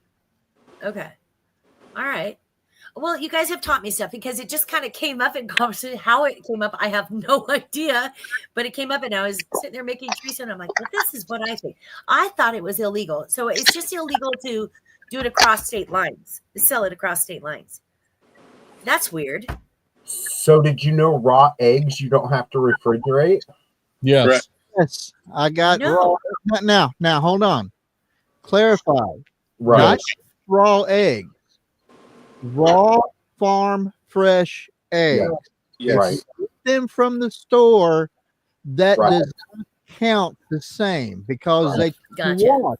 S3: Okay. All right. Well, you guys have taught me stuff, because it just kind of came up in conversation. How it came up, I have no idea, but it came up, and I was sitting there making treats, and I'm like, well, this is what I think. I thought it was illegal. So it's just illegal to do it across state lines, sell it across state lines. That's weird.
S1: So did you know raw eggs you don't have to refrigerate?
S2: Yes.
S7: Correct.
S4: Yes, I got raw. Now, hold on. Clarify.
S1: Right.
S4: Not raw eggs. Raw farm fresh eggs.
S1: Yeah. Right.
S4: If you get them from the store, that does not count the same, because they wash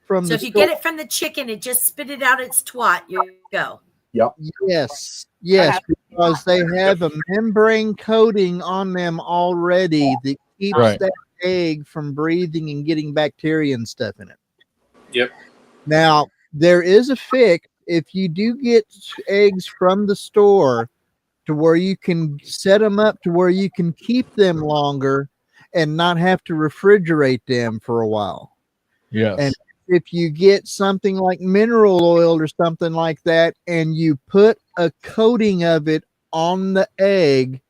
S4: from
S3: so
S4: the
S3: if you
S4: store.
S3: get it from the chicken, it just spit it out its twat. You go.
S1: Yep.
S4: Yes, because they have a membrane coating on them already that keeps that egg from breathing and getting bacteria and stuff in it.
S7: Yep.
S4: Now, there is a fix. If you do get eggs from the store, to where you can set them up to where you can keep them longer and not have to refrigerate them for a while.
S2: Yes.
S4: And if you get something like mineral oil or something like that, and you put a coating of it on the egg,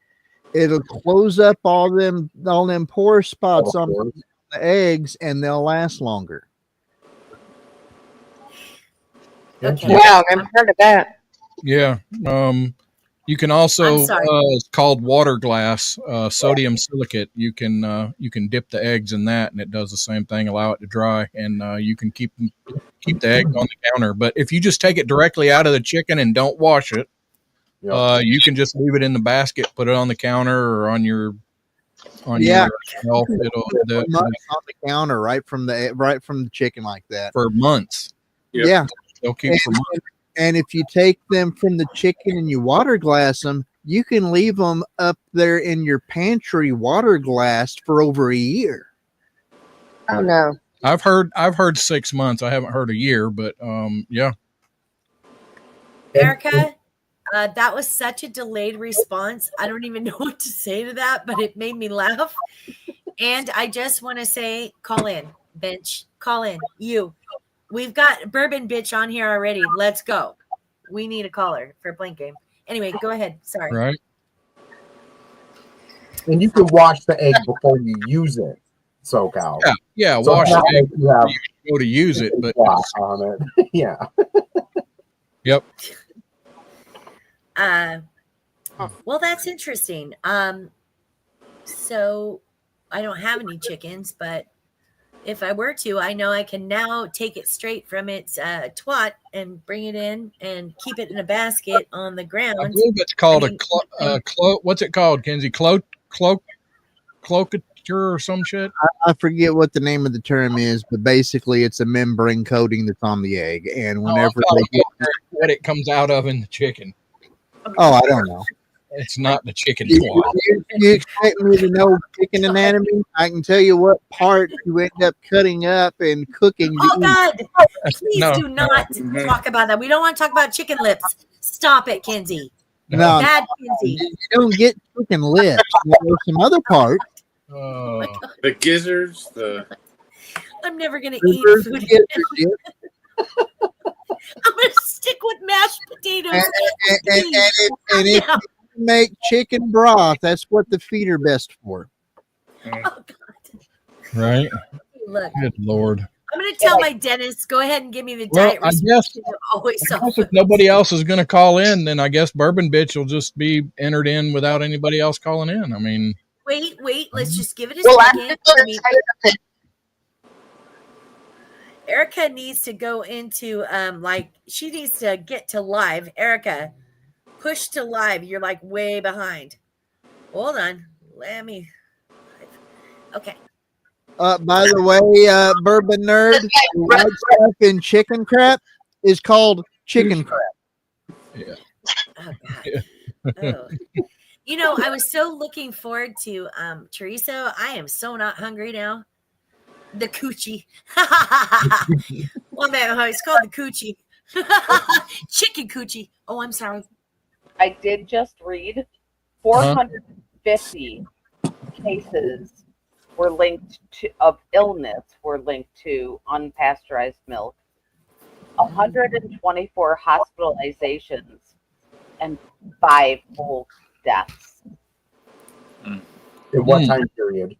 S4: it'll close up all them pore spots on the eggs, and they'll last longer.
S3: Okay.
S10: Wow, I've never heard of that.
S2: Yeah. You can also it's called water glass, sodium silicate. You can dip the eggs in that, and it does the same thing. Allow it to dry, and you can keep the egg on the counter. But if you just take it directly out of the chicken and don't wash it, you can just leave it in the basket, put it on the counter or on your shelf. It'll
S4: on the counter right from the chicken like that
S2: for months.
S7: Yep.
S4: Yeah.
S2: They'll keep for months.
S4: And if you take them from the chicken and you water glass them, you can leave them up there in your pantry water glassed for over a year.
S10: Oh no.
S2: I've heard 6 months. I haven't heard a year, but yeah.
S3: Erica, that was such a delayed response. I don't even know what to say to that, but it made me laugh. And I just want to say, call in, bench. Call in. You. We've got Bourbon Bitch on here already. Let's go. We need a caller for a blank game. Anyway, go ahead. Sorry.
S2: Right.
S1: And you can wash the egg before you use it. SoCal.
S2: Yeah.
S1: So
S2: wash
S1: it
S2: it before you go to use it, but
S1: on it. Yeah.
S2: Yep.
S3: Well, that's interesting. So I don't have any chickens, but if I were to, I know I can now take it straight from its twat and bring it in and keep it in a basket on the ground.
S2: I believe it's called what's it called, Kenzie? Cloacature or some shit?
S4: I forget what the name of the term is, but basically it's a membrane coating that's on the egg. And whenever they get
S2: what it comes out of in the chicken.
S4: Oh, I don't know.
S2: It's not the chicken
S4: twat. You expect me to know chicken anatomy? I can tell you what part you end up cutting up and cooking.
S3: Oh, God. Please do not talk about that. We don't want to talk about chicken lips. Stop it, Kenzie.
S4: No,
S3: Bad Kenzie.
S4: You don't get chicken lips. There's some other parts.
S7: The gizzards,
S3: I'm never gonna eat food. I'm gonna stick with mashed potatoes.
S4: And if you make chicken broth, that's what the feet are best for.
S3: Oh God!
S2: Right.
S3: Look,
S2: good Lord.
S3: I'm gonna tell my dentist. Go ahead and give me the diet.
S2: I guess if nobody else is going to call in, then I guess Bourbon Bitch will just be entered in without anybody else calling in. I mean,
S3: wait. Let's just give it a second. Erica needs to go into she needs to get to live. Erica, push to live. You're like way behind. Hold on. Let me. Okay.
S4: By the way, Bourbon Nerd, the white stuff in chicken crap is called chicken crap.
S2: Yeah.
S3: Oh God. Oh. You know, I was so looking forward to Teresa. I am so not hungry now. The coochie. Well, man, it's called the coochie. Chicken coochie. Oh, I'm sorry.
S8: I did just read 450 cases were linked to were linked to unpasteurized milk. 124 hospitalizations and 5 full deaths.
S1: In what time period?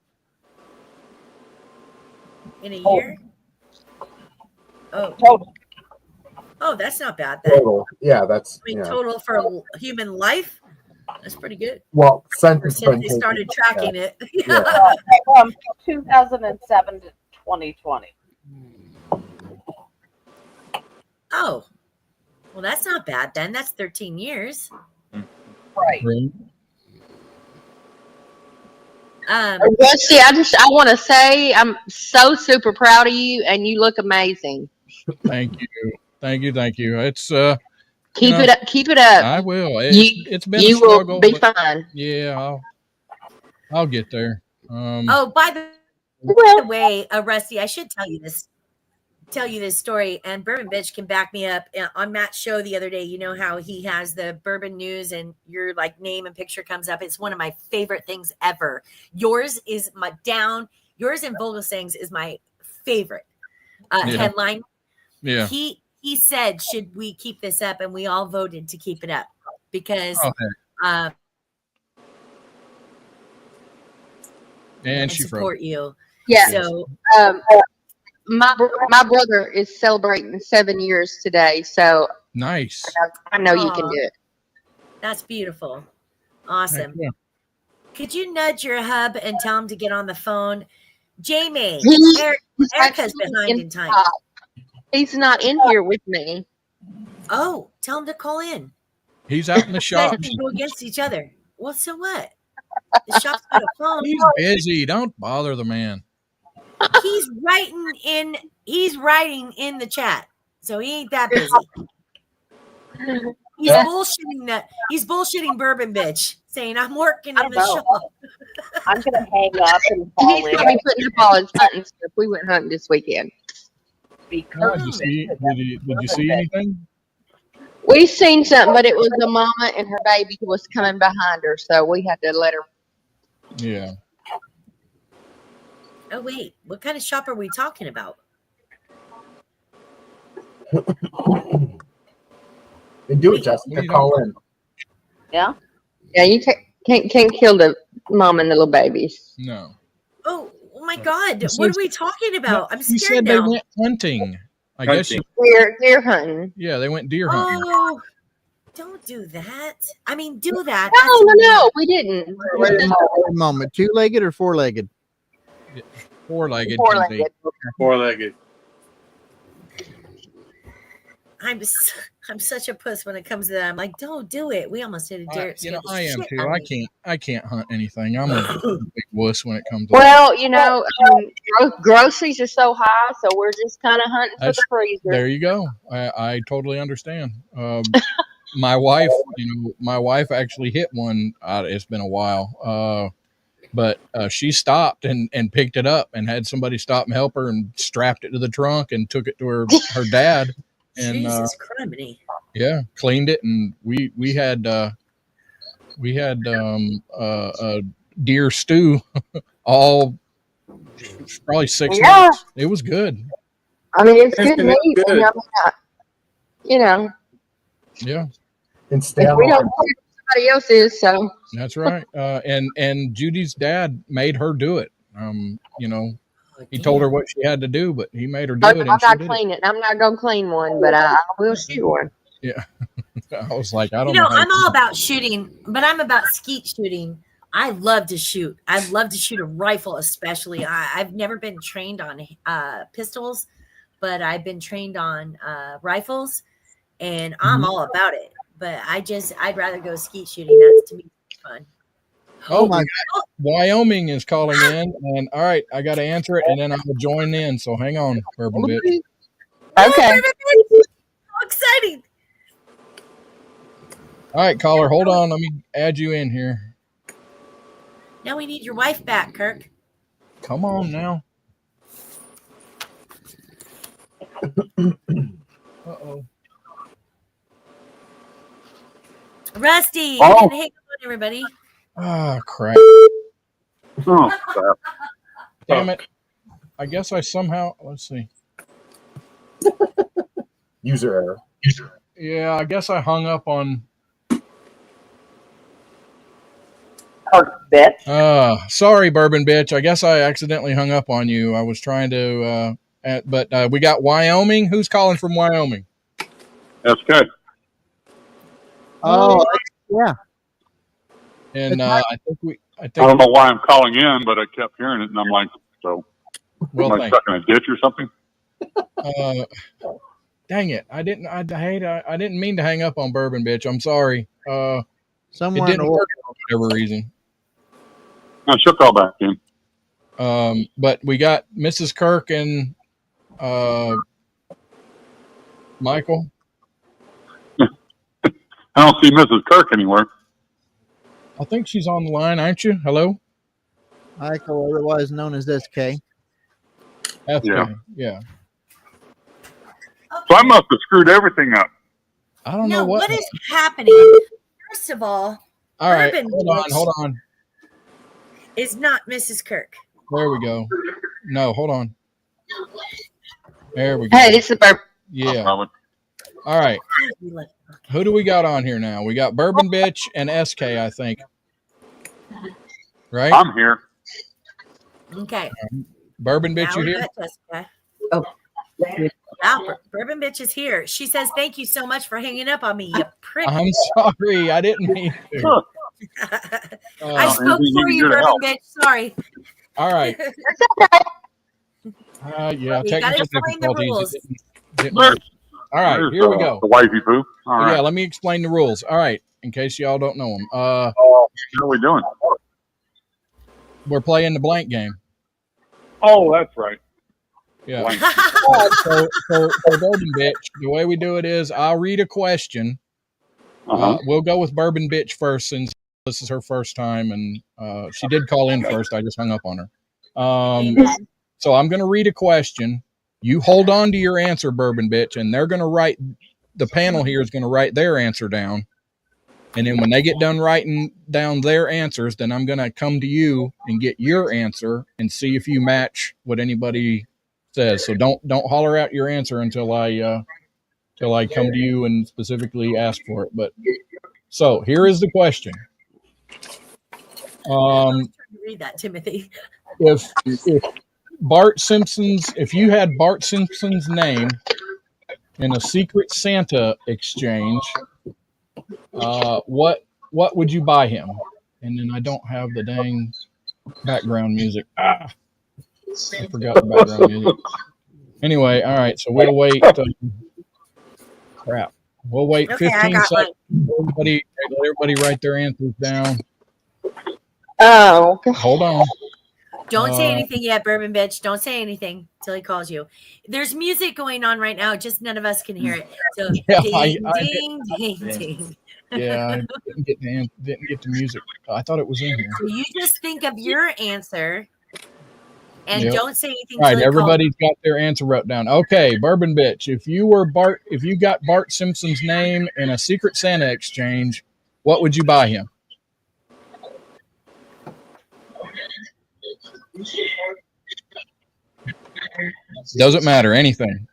S3: In a year? Oh,
S8: total.
S3: Oh, that's not bad. Then.
S1: Total. Yeah, that's.
S3: Total for a human life. That's pretty good.
S1: Well, since
S3: they started tracking it.
S8: From 2007 to 2020.
S3: Oh, well, that's not bad then. That's 13 years.
S8: Right.
S10: Rusty, I want to say I'm so super proud of you, and you look amazing.
S2: Thank you. It's
S10: keep it up. Keep it up.
S2: I will. It's been a struggle.
S10: You will be fine.
S2: Yeah, I'll get there.
S3: By the way, Rusty, I should tell you this story, and Bourbon Bitch can back me up. On Matt's show the other day, you know how he has the bourbon news and your name and picture comes up. It's one of my favorite things ever. Yours and Vogelsang's is my favorite headline.
S2: Yeah.
S3: He said, should we keep this up? And we all voted to keep it up because
S2: and she
S3: support you.
S10: Yeah.
S3: So
S10: my brother is celebrating 7 years today, so
S2: nice.
S10: I know you can do it.
S3: That's beautiful. Awesome.
S2: Yeah.
S3: Could you nudge your hub and tell him to get on the phone? Jamie, Erica's behind in time.
S10: He's not in here with me.
S3: Oh, tell him to call in.
S2: He's out in the shop.
S3: You guys can go against each other. Well, so what? The shop's got a phone.
S2: He's busy. Don't bother the man.
S3: He's writing in the chat, so he ain't that busy. He's bullshitting Bourbon Bitch, saying I'm working in the shop.
S8: I'm gonna hang up and call
S10: He's probably putting up all his hunting stuff. We went hunting this weekend.
S2: Did you see anything?
S10: We seen something, but it was a mama and her baby who was coming behind her, so we had to let her.
S2: Yeah.
S3: Oh wait, what kind of shop are we talking about?
S1: Do it, Jessica. Call in.
S8: Yeah.
S10: Yeah, you can't kill the mom and the little babies.
S2: No.
S3: Oh my God! What are we talking about? I'm scared
S2: said
S3: now.
S2: They went hunting. I guess
S10: deer hunting.
S2: Yeah, they went deer hunting.
S3: Oh, don't do that. I mean, do that.
S10: No, we didn't.
S4: Wait a moment. 2-legged or 4-legged?
S2: 4-legged.
S10: 4-legged.
S7: 4-legged.
S3: I'm such a puss when it comes to that. I'm like, don't do it. We almost did a deer.
S2: I am too. I can't hunt anything. I'm a big wuss when it comes to
S10: groceries are so high, so we're just kind of hunting for the freezer.
S2: There you go. I totally understand. My wife actually hit one. It's been a while. But she stopped and picked it up and had somebody stop and help her and strapped it to the trunk and took it to her dad. And
S3: Jesus criminy.
S2: Yeah, cleaned it, and we had deer stew all probably 6
S10: Yeah.
S2: months. It was good.
S10: I mean, it's good
S7: It's
S10: meat.
S7: good.
S10: And I mean, you know,
S2: Yeah,
S1: And stay
S10: if
S1: on
S10: we
S1: the
S10: don't do it, somebody else is. So
S2: that's right. And Judy's dad made her do it. You know, he told her what she had to do, but he made her do
S10: oh,
S2: it,
S10: no,
S2: and
S10: I'm
S2: she
S10: not
S2: did it.
S10: cleaning. I'm not gonna clean one, but I will shoot one.
S2: Yeah. I was like, I
S3: You
S2: don't
S3: know,
S2: know how
S3: I'm
S2: to
S3: all
S2: do
S3: about shooting, but I'm about skeet shooting. I love to shoot. I love to shoot a rifle, especially. I've never been trained on pistols, but I've been trained on rifles, and I'm all about it. But I'd rather go skeet shooting. That's to me fun.
S2: Oh,
S4: my
S2: Wyoming is calling in, and all right, I got to answer it, and then I will join in. So hang on, Bourbon Bitch.
S10: Okay.
S3: How exciting!
S2: All right, caller, hold on. Let me add you in here.
S3: Now we need your wife back, Kirk.
S2: Come on now. Uh-oh.
S3: Rusty, you
S11: Oh.
S3: didn't hang up on everybody.
S2: Ah, crap.
S11: Oh, crap.
S2: Damn it. I guess I somehow, let's see.
S1: user error.
S2: Yeah, I guess I hung up on. Sorry, Bourbon Bitch. I guess I accidentally hung up on you. I was trying to, but we got Wyoming. Who's calling from Wyoming?
S11: That's good.
S4: Oh, yeah.
S2: And I
S11: don't know why I'm calling in, but I kept hearing it, and I'm like, so
S2: well,
S11: am I stuck in a ditch or something?
S2: Dang it! I didn't mean to hang up on Bourbon Bitch. I'm sorry.
S4: Somewhere
S2: it
S4: in
S2: didn't
S4: the
S2: work for whatever reason.
S11: No, she'll call back in.
S2: But we got Mrs. Kirk and Michael.
S11: I don't see Mrs. Kirk anywhere.
S2: I think she's on the line, aren't you? Hello?
S4: Michael, otherwise known as SK.
S2: FK, yeah.
S11: So I must have screwed everything up.
S2: I don't know
S3: what is happening. First of all
S2: right,
S3: Bourbon
S2: hold on.
S3: Is not Mrs. Kirk.
S2: There we go. No, hold on. There we go.
S10: Hey, it's the Bourbon.
S2: Yeah. All right. Who do we got on here now? We got Bourbon Bitch and SK, I think. Right?
S11: I'm here.
S3: Okay.
S2: Bourbon Bitch,
S3: Now
S2: you
S3: we
S2: here?
S3: got Jessica. Oh. Yeah, Bourbon Bitch is here. She says, "Thank you so much for hanging up on me, you prick."
S2: I'm sorry. I didn't mean to.
S3: I spoke for you, Bourbon Bitch. Sorry.
S2: All right. Yeah,
S3: you gotta explain the rules.
S2: Didn't work. All right, here we go.
S11: The wifey poo. All right.
S2: Yeah, let me explain the rules. All right, in case y'all don't know them.
S11: How are we doing?
S2: We're playing the blank game.
S11: Oh, that's right.
S2: Yeah. so Bourbon Bitch, the way we do it is I'll read a question. We'll go with Bourbon Bitch first since this is her first time, and she did call in first. I just hung up on her. So I'm going to read a question. You hold on to your answer, Bourbon Bitch, and they're going to write. The panel here is going to write their answer down. And then when they get done writing down their answers, then I'm going to come to you and get your answer and see if you match what anybody says. So don't holler out your answer until I come to you and specifically ask for it. But so here is the question.
S3: Read that, Timothy.
S2: If you had Bart Simpson's name in a Secret Santa exchange, what would you buy him? And then I don't have the dang background music. I forgot the background music. Anyway, all right, so we'll wait. Crap. We'll wait 15 seconds. Let everybody write their answers down.
S10: Oh, okay.
S2: Hold on.
S3: Don't say anything yet, Bourbon Bitch. Don't say anything till he calls you. There's music going on right now. Just none of us can hear it. So
S2: Yeah,
S3: ding.
S2: Yeah, I didn't get the music. I thought it was in here.
S3: So you just think of your answer and don't say anything.
S2: All right, everybody's got their answer wrote down. Okay, Bourbon Bitch, if you got Bart Simpson's name in a Secret Santa exchange, what would you buy him? Doesn't matter. Anything.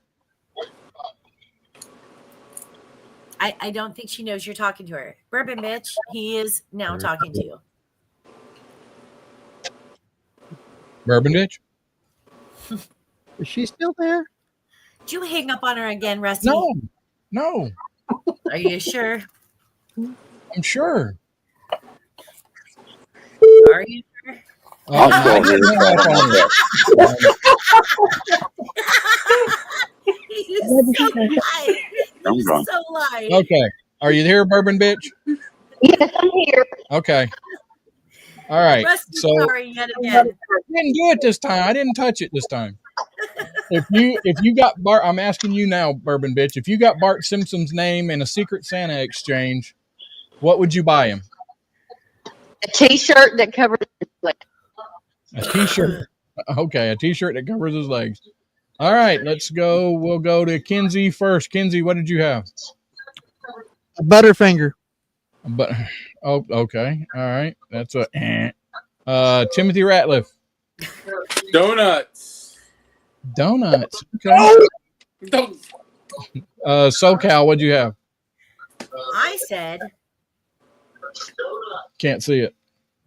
S3: I don't think she knows you're talking to her. Bourbon bitch, he is now talking to you.
S2: Bourbon bitch?
S4: Is she still there?
S3: Did you hang up on her again, Rusty?
S2: No.
S3: Are you sure?
S2: I'm sure.
S3: Are you sure?
S2: I didn't hang up on her.
S3: He's so lying.
S2: Okay. Are you here, Bourbon bitch?
S10: Yes, I'm here.
S2: Okay. All right.
S3: Rusty,
S2: So
S3: sorry yet again.
S2: I didn't do it this time. I didn't touch it this time. If you got Bart, I'm asking you now, Bourbon bitch. If you got Bart Simpson's name in a Secret Santa exchange, what would you buy him?
S10: A T-shirt that covers his legs.
S2: A T-shirt. Okay, a T-shirt that covers his legs. All right, let's go. We'll go to Kinsey first. Kinsey, what did you have?
S4: A Butterfinger.
S2: But okay. All right. That's a Timothy Ratliff.
S7: Donuts.
S2: Okay. SoCal, what'd you have?
S3: I said
S2: Can't see it.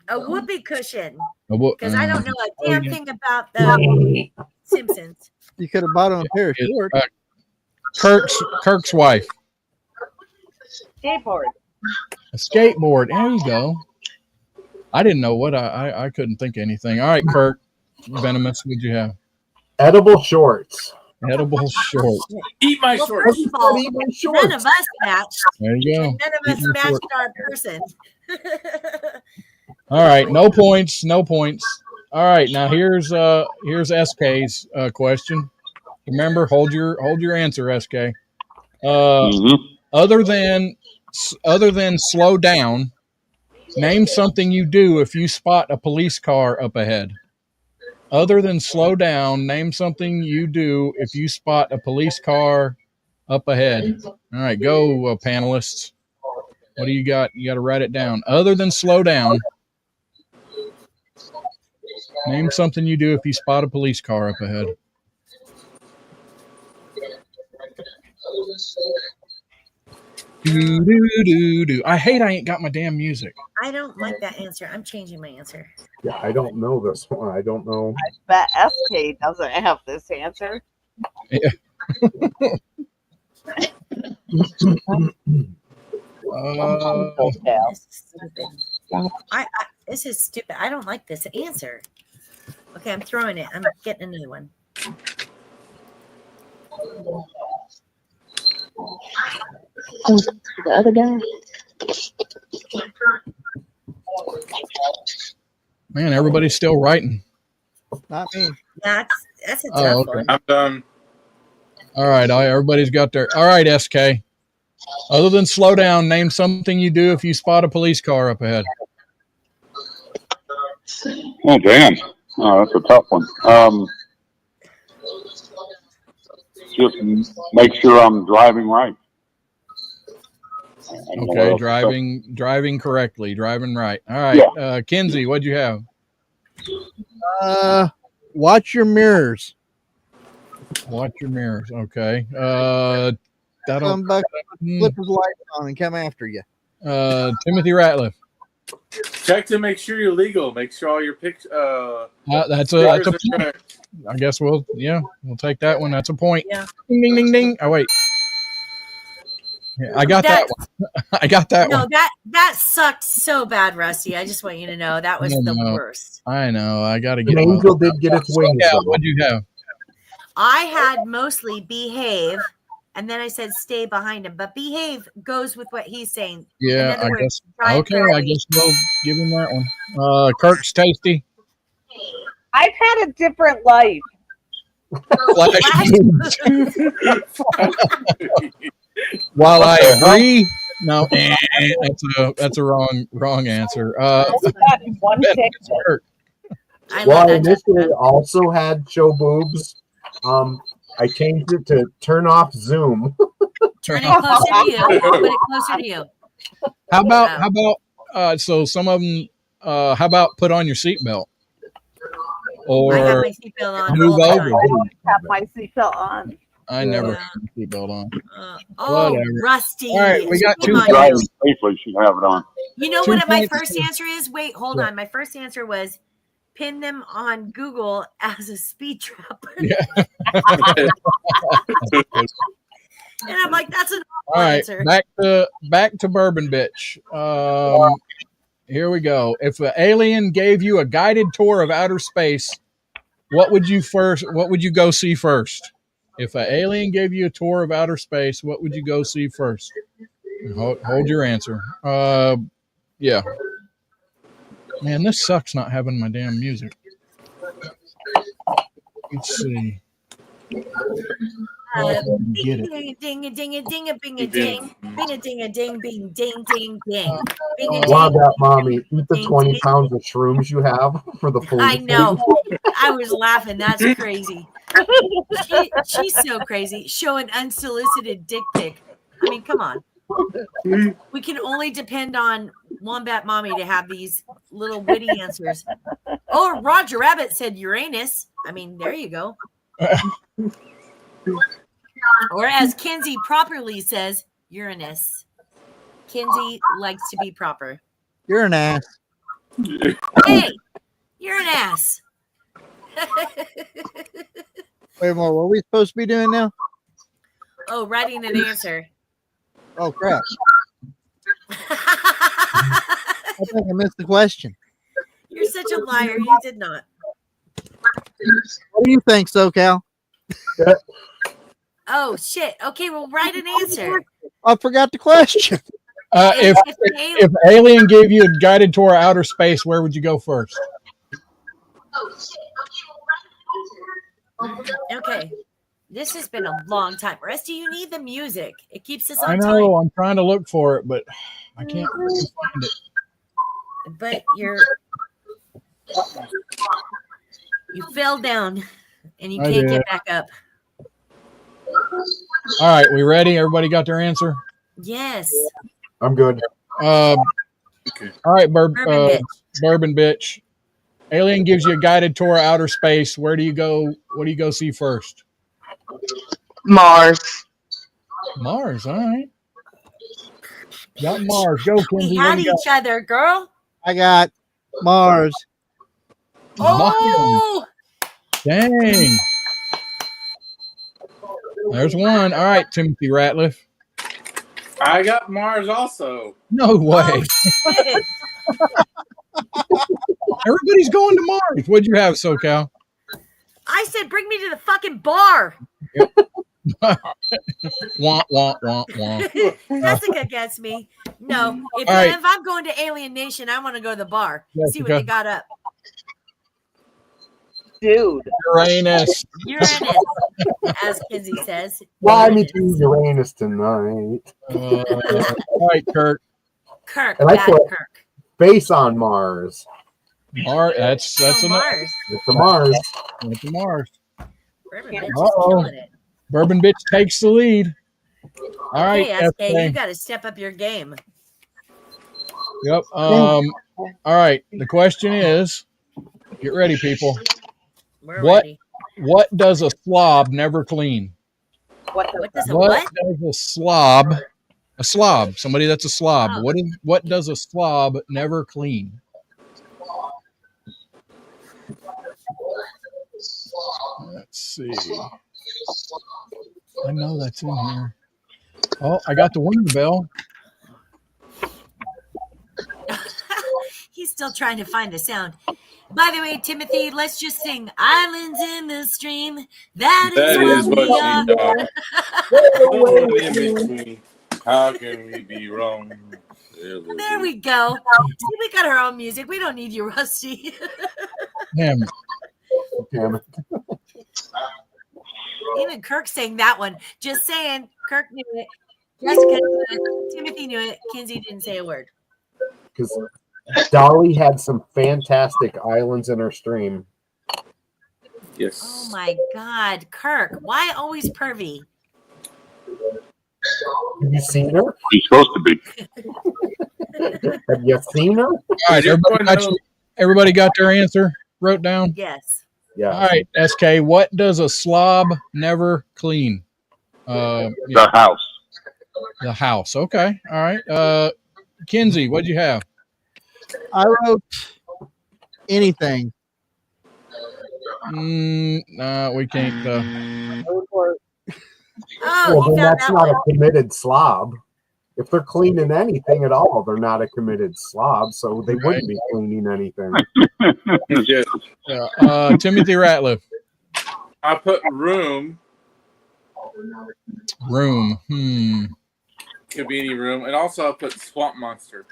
S3: a whoopee cushion.
S2: Because
S3: I don't know a damn thing about the Simpsons.
S4: You could have bought him a pair of shorts.
S2: Kirk's wife.
S8: Skateboard.
S2: A skateboard. There you go. I didn't know what I couldn't think of anything. All right, Kirk. Venomous, what'd you have?
S1: Edible shorts.
S2: Edible shorts.
S7: Eat my
S3: Well,
S7: shorts.
S3: first of all,
S1: Eat my shorts.
S3: none of us matched.
S2: There you go.
S3: None of us
S2: Eat my
S3: matched
S2: shorts.
S3: our person.
S2: All right, no points. All right, now here's SK's question. Remember, hold your answer, SK. Other than slow down, name something you do if you spot a police car up ahead. Other than slow down, name something you do if you spot a police car up ahead. All right, go, panelists. What do you got? You got to write it down. Other than slow down, name something you do if you spot a police car up ahead. Do. I ain't got my damn music.
S3: I don't like that answer. I'm changing my answer.
S1: Yeah, I don't know this one. I don't know.
S8: I bet SK doesn't have this answer.
S2: Yeah.
S3: This is stupid. I don't like this answer. Okay, I'm throwing it. I'm getting another one.
S10: The other guy.
S2: Man, everybody's still writing.
S4: Not me.
S3: That's a tough one.
S7: I'm done.
S2: All right, everybody's got their. All right, SK. Other than slow down, name something you do if you spot a police car up ahead.
S11: Oh, damn. Oh, that's a tough one. Just make sure I'm driving right.
S2: Okay, driving correctly, driving right. All right, yeah. Kinsey, what'd you have?
S4: Watch your mirrors.
S2: Watch your mirrors. Okay.
S4: Come back, flip his lights on and come after you.
S2: Timothy Ratliff.
S7: Check to make sure you're legal. Make sure all your pictures.
S2: That's a point. I guess we'll take that one. That's a point.
S3: Yeah.
S2: Ding ding ding ding. Oh wait. Yeah, I got that one. I got that one.
S3: No, that sucked so bad, Rusty. I just want you to know that was the worst.
S2: I know. I got to get.
S1: Angel did get its wings.
S2: Yeah, what'd you have?
S3: I had mostly behave, and then I said stay behind him. But behave goes with what he's saying.
S2: Yeah, I guess. Okay, I guess we'll give him that one. Kirk's tasty.
S8: I've had a different life.
S2: While I agree, no, that's a wrong answer.
S1: Well, I initially also had show boobs. I changed it to turn off Zoom.
S3: Turn it closer to you. Put it closer to you.
S2: How about so some of them? How about put on your seatbelt? or
S3: I have my seatbelt on
S2: move
S3: all the
S2: over.
S3: time.
S8: Have my seatbelt on.
S2: I never have my seatbelt on.
S3: Oh,
S2: Whatever.
S3: Rusty.
S2: All right, we got
S3: Shame
S2: two
S3: on
S11: Driving
S3: you.
S11: safely should have it on.
S3: You know
S2: 2
S3: what my
S2: points.
S3: first answer is? Wait, hold on. My first answer was pin them on Google as a speed trap.
S2: Yeah.
S3: And I'm like, that's an
S2: All right,
S3: answer.
S2: back to Bourbon Bitch. Here we go. If an alien gave you a guided tour of outer space, what would you go see first? If an alien gave you a tour of outer space, what would you go see first? Hold your answer. Yeah. Man, this sucks not having my damn music. Let's see. Get it.
S3: Ding a ding a ding a bing a ding. Bing a ding a ding bing ding ding ding. Bing a
S1: Wow,
S3: ding.
S1: that mommy, eat the 20 pounds of shrooms you have for the police.
S3: I know. I was laughing. That's crazy. She's so crazy. Showing unsolicited dick pic. I mean, come on. We can only depend on Wombat Mommy to have these little witty answers. Oh, Roger Rabbit said Uranus. I mean, there you go. Or as Kinsey properly says, Uranus. Kinsey likes to be proper.
S4: You're an ass.
S3: Hey, you're an ass.
S4: Wait more. What are we supposed to be doing now?
S3: Oh, writing an answer.
S4: Oh crap! I think I missed the question.
S3: You're such a liar. You did not.
S4: What do you think, SoCal?
S3: Oh shit. Okay, well, write an answer.
S4: I forgot the question.
S2: If alien gave you a guided tour of outer space, where would you go first?
S3: Okay. This has been a long time. Rusty, you need the music. It keeps us on
S2: I
S3: time.
S2: know. I'm trying to look for it, but I can't really find it.
S3: But you fell down and you
S2: I
S3: can't
S2: did.
S3: get back up.
S2: All right, we ready? Everybody got their answer?
S3: Yes.
S1: I'm good.
S2: All right,
S3: Bourbon
S2: bitch. Alien gives you a guided tour of outer space. Where do you go? What do you go see first?
S10: Mars.
S2: Mars. All right. Got Mars. Go, Kinsey.
S3: We
S2: What
S3: had
S2: do you got?
S3: each other, girl.
S4: I got Mars.
S3: Oh,
S2: Dang. There's one. All right, Timothy Ratliff.
S7: I got Mars also.
S2: No way.
S3: oh shit.
S2: Everybody's going to Mars. What'd you have, SoCal?
S3: I said, bring me to the fucking bar.
S2: Wah, wah, wah, wah.
S3: Jessica gets me. No, if I'm going to Alien Nation, I want to go to the bar. See what they got up.
S8: Dude.
S2: Uranus.
S3: Uranus, as Kinsey says.
S1: Fly me to Uranus tonight.
S2: All right, Kirk.
S3: Kirk.
S1: And I
S3: Bad
S1: put
S3: Kirk.
S1: Face on Mars.
S2: That's
S3: Oh,
S2: enough.
S3: Mars.
S1: It's a Mars.
S2: It's a Mars.
S3: Bourbon Bitch is
S2: Uh-oh.
S3: killing it.
S2: Bourbon Bitch takes the lead. All right,
S3: Hey, SK,
S2: FK.
S3: you got to step up your game.
S2: Yep. All right. The question is, get ready, people.
S3: We're ready.
S2: What does a slob never clean?
S3: What does a
S2: What
S3: what?
S2: does a slob? A slob. Somebody that's a slob.
S3: Oh.
S2: What does a slob never clean? Let's see. I know that's in here. Oh, I got the winner bell.
S3: He's still trying to find the sound. By the way, Timothy, let's just sing "Islands in the Stream." That is what we are.
S7: How can we be wrong?
S3: There we go. See, we got our own music. We don't need you, Rusty.
S2: Damn it.
S1: Damn it.
S3: Even Kirk sang that one. Just saying, Kirk knew it. Jessica knew it. Timothy knew it. Kinsey didn't say a word.
S1: Because Dolly had some fantastic islands in her stream.
S7: Yes.
S3: Oh my God, Kirk! Why always pervy?
S1: Have you seen her?
S11: She's supposed to be.
S1: Have you seen her?
S2: All right, everybody got their answer wrote down?
S3: Yes.
S1: Yeah.
S2: All right, SK. What does a slob never clean?
S11: The house.
S2: The house. Okay. All right. Kinsey, what'd you have?
S4: I wrote anything.
S2: No, we can't.
S3: Oh,
S1: Well, then that's not a committed slob. If they're cleaning anything at all, they're not a committed slob, so they wouldn't be cleaning anything.
S2: Timothy Ratliff.
S7: I put room.
S2: Room.
S7: Could be any room. And also I put swamp monster.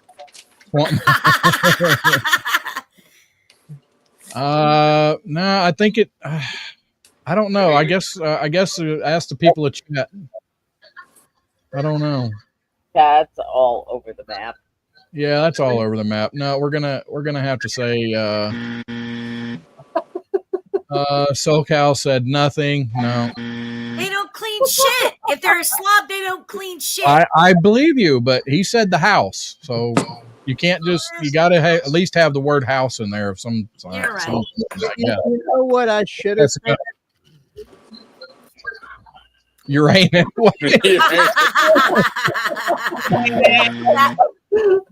S2: No, I think it. I don't know. I guess ask the people at chat. I don't know.
S8: That's all over the map.
S2: Yeah, that's all over the map. No, we're gonna have to say. SoCal said nothing. No.
S3: They don't clean shit. If they're a slob, they don't clean shit.
S2: I believe you, but he said the house, so you can't just. You got to at least have the word house in there of some.
S3: You're right.
S2: Yeah.
S4: You know what I should have said?
S2: Uranus.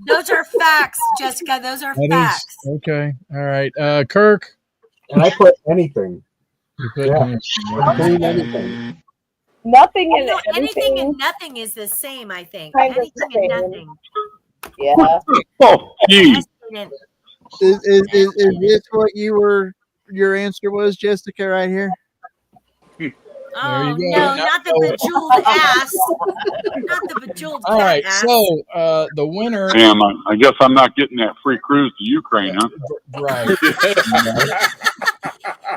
S3: Those are facts, Jessica. Those are facts.
S2: Okay. All right. Kirk.
S1: And I put anything.
S2: You put
S1: clean anything.
S8: Nothing and
S3: anything and nothing is the same, I think.
S8: Kind of
S3: Anything and nothing.
S8: Yeah.
S11: Oh, geez.
S4: Is this what your answer was, Jessica, right here?
S3: Oh, no, not the bejeweled ass. Not the bejeweled
S2: All right,
S3: ass.
S2: so the winner.
S11: Damn, I guess I'm not getting that free cruise to Ukraine, huh?
S2: Right.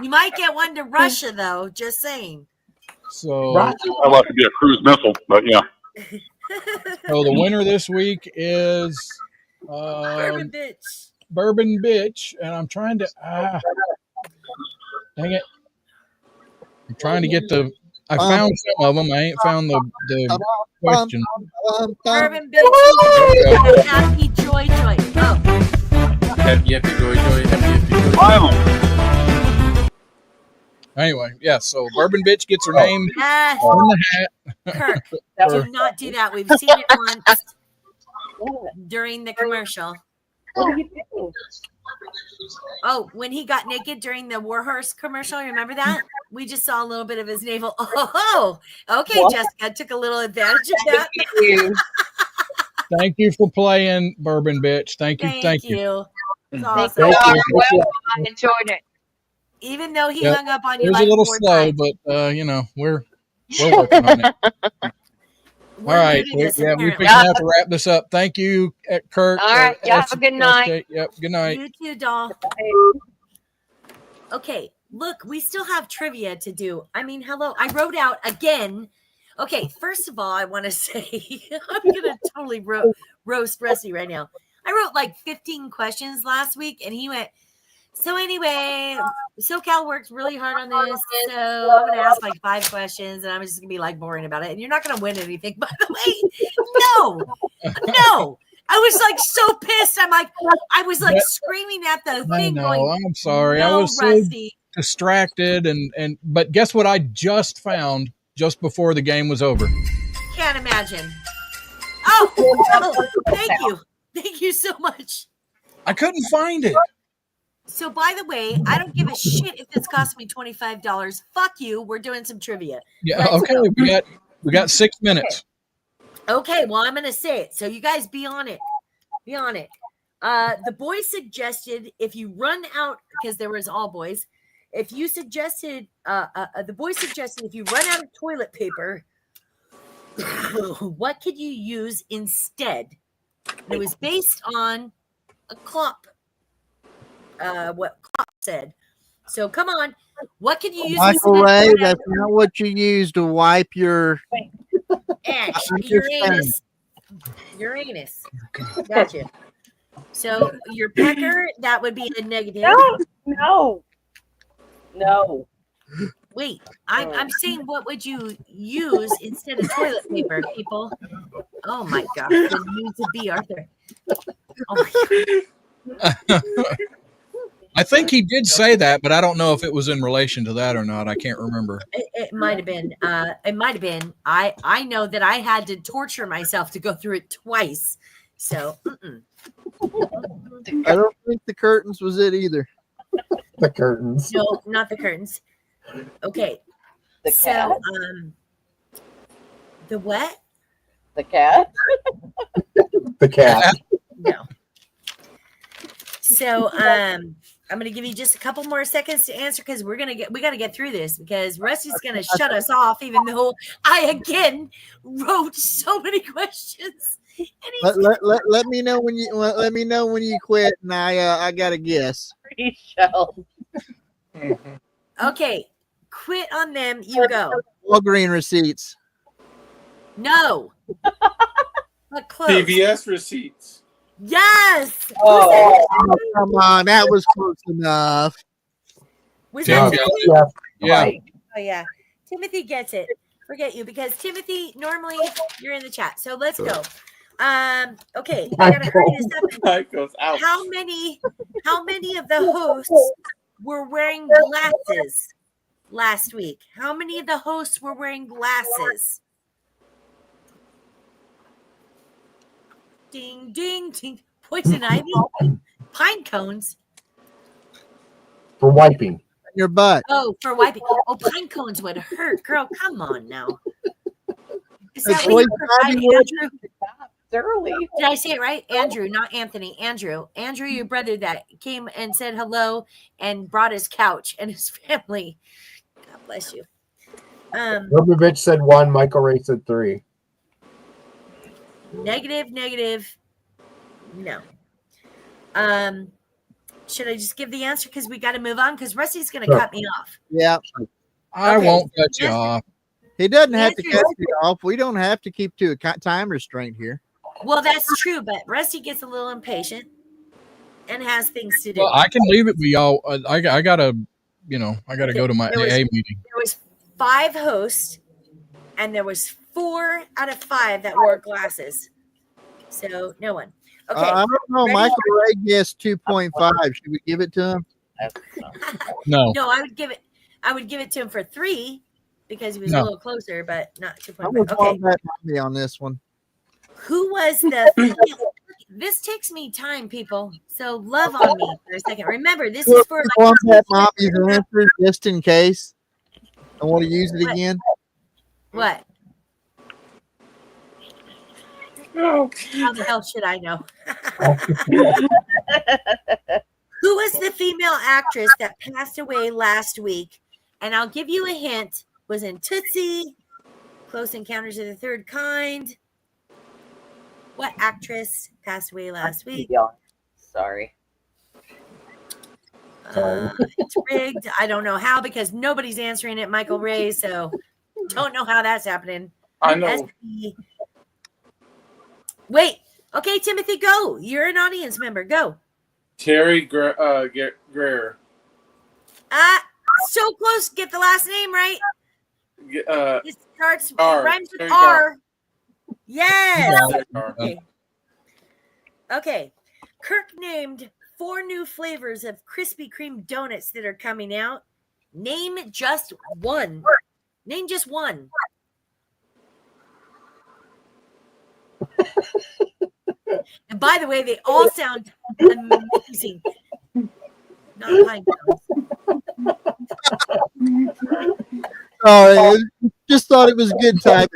S3: You might get one to Russia, though. Just saying.
S2: So
S11: I'd like to be a cruise missile, but yeah.
S2: So the winner this week is
S3: Bourbon Bitch.
S2: Bourbon Bitch, and I'm trying to. Dang it! I'm trying to get the. I found some of them. I ain't found the question.
S3: Bourbon Bitch. Happy joy. Oh.
S7: Happy joy.
S2: Anyway, yeah. So Bourbon Bitch gets her name
S3: Yes.
S2: on the hat.
S3: Kirk, do not do that. We've seen it once during the commercial.
S8: What do you do?
S3: Oh, when he got naked during the Warhorse commercial, remember that? We just saw a little bit of his navel. Oh, okay, what? Jessica took a little advantage of that.
S2: Thank you for playing, Bourbon Bitch. Thank you.
S3: Thank you. It's awesome.
S10: I enjoyed it.
S3: Even though he hung up on you,
S2: it was
S3: like
S2: a little
S3: 4
S2: slow,
S3: times.
S2: but we're working on it. All right, we have to wrap this up. Thank you, Kurt.
S10: All right, y'all have a good night.
S2: Yep, good night.
S3: You too, doll. Okay, look, we still have trivia to do. I mean, hello, I wrote out again. Okay, first of all, I want to say I'm gonna totally roast Rusty right now. I wrote like 15 questions last week, and he went. So anyway, SoCal worked really hard on this, so I'm going to ask like 5 questions, and I'm just going to be like boring about it, and you're not going to win anything, by the way. No. I was like so pissed. I was like screaming at the thing going,
S2: I'm sorry.
S3: No,
S2: I was so distracted, but guess what I just found just before the game was over?
S3: Can't imagine. Oh, thank you. Thank you so much.
S2: I couldn't find it.
S3: So, by the way, I don't give a shit if this costs me $25. Fuck you. We're doing some trivia.
S2: Yeah. Okay. We got 6 minutes.
S3: Okay. Well, I'm going to say it. So you guys be on it. The boys suggested if you run out, because there was all boys, the boys suggested if you run out of toilet paper, what could you use instead? And it was based on a Klopp. What Klopp said. So come on, what can you use?
S4: Michael Ray, that's not what you use to wipe your
S3: ash. Uranus. Gotcha. So your pecker, that would be a negative.
S8: No.
S3: Wait, I'm saying what would you use instead of toilet paper, people? Oh my God, the news would be Arthur. Oh my God.
S2: I think he did say that, but I don't know if it was in relation to that or not. I can't remember.
S3: It might have been. It might have been. I know that I had to torture myself to go through it twice. So
S4: I don't think the curtains was it either.
S1: The curtains.
S3: No, not the curtains. Okay.
S8: The cat?
S3: So the what?
S8: The cat?
S1: The cat.
S3: No. So I'm gonna give you just a couple more seconds to answer because we gotta get through this because Rusty's gonna shut us off, even though I again wrote so many questions.
S4: Let me know when you quit, and I got a guess.
S8: Pre-show.
S3: Okay, quit on them. You go.
S4: Walgreens receipts.
S3: No. But close.
S7: PVS receipts.
S3: Yes.
S4: Oh, come on, that was close enough.
S3: Was
S2: Tim
S3: that
S2: got
S3: Timothy?
S2: it. Yeah.
S3: Oh yeah. Timothy gets it. Forget you because Timothy, normally you're in the chat. So let's go. Okay, I gotta hurry this up.
S7: Mike goes out.
S3: How many of the hosts were wearing glasses last week? How many of the hosts were wearing glasses? Ding, ding, ding. Poison ivy? Pine cones?
S1: For wiping.
S4: Your butt.
S3: Oh, for wiping. Oh, pine cones would hurt. Girl, come on now. Is that
S4: It's
S3: what you
S4: poison
S3: provide,
S4: ivy.
S3: Andrew?
S8: Early.
S3: Did I say it right? Andrew, not Anthony. Andrew, your brother that came and said hello and brought his couch and his family. God bless you.
S1: Robovich said 1. Michael Ray said 3.
S3: Negative. No. Should I just give the answer because we got to move on? Because Rusty's going to cut me off.
S4: Yeah.
S2: I
S3: Okay.
S2: won't cut you off.
S4: He doesn't have to
S3: Answer-
S4: cut you off. We don't have to keep to a time restraint here.
S3: Well, that's true, but Rusty gets a little impatient and has things to do.
S2: Well, I can leave it with y'all. I gotta go to my
S3: There was-
S2: AA meeting.
S3: There was 5 hosts, and there was 4 out of 5 that wore glasses. So no one. Okay.
S4: I don't know.
S3: Ready?
S4: Michael Ray guessed 2.5. Should we give it to him?
S2: No.
S3: No, I would give it to him for 3 because he was
S2: No.
S3: a little closer, but not
S4: I'm going
S3: 2.5.
S4: to
S3: Okay.
S4: that money on this one.
S3: Who was the female? This takes me time, people. So love on me for a second. Remember, this is for
S4: I
S3: like
S4: want that mommy's answer just in case. I want to use it
S3: What?
S4: again.
S3: what?
S7: No.
S3: How the hell should I know? Who was the female actress that passed away last week? And I'll give you a hint. Was in Tootsie, Close Encounters of the Third Kind. What actress passed away last week?
S8: Sorry.
S3: It's rigged. I don't know how because nobody's answering it, Michael Ray. So don't know how that's happening.
S7: I know.
S3: SP. Wait. Okay, Timothy, go. You're an audience member. Go.
S7: Terry Greer.
S3: So close. Get the last name right. It starts
S7: R.
S3: rhymes with
S7: There you go.
S3: R. Yes.
S7: Okay.
S3: Okay. Kirk named 4 new flavors of Krispy Kreme donuts that are coming out. Name just one. Name just one. And by the way, they all sound amazing. Not pine cones.
S4: Oh, just thought it was good timing.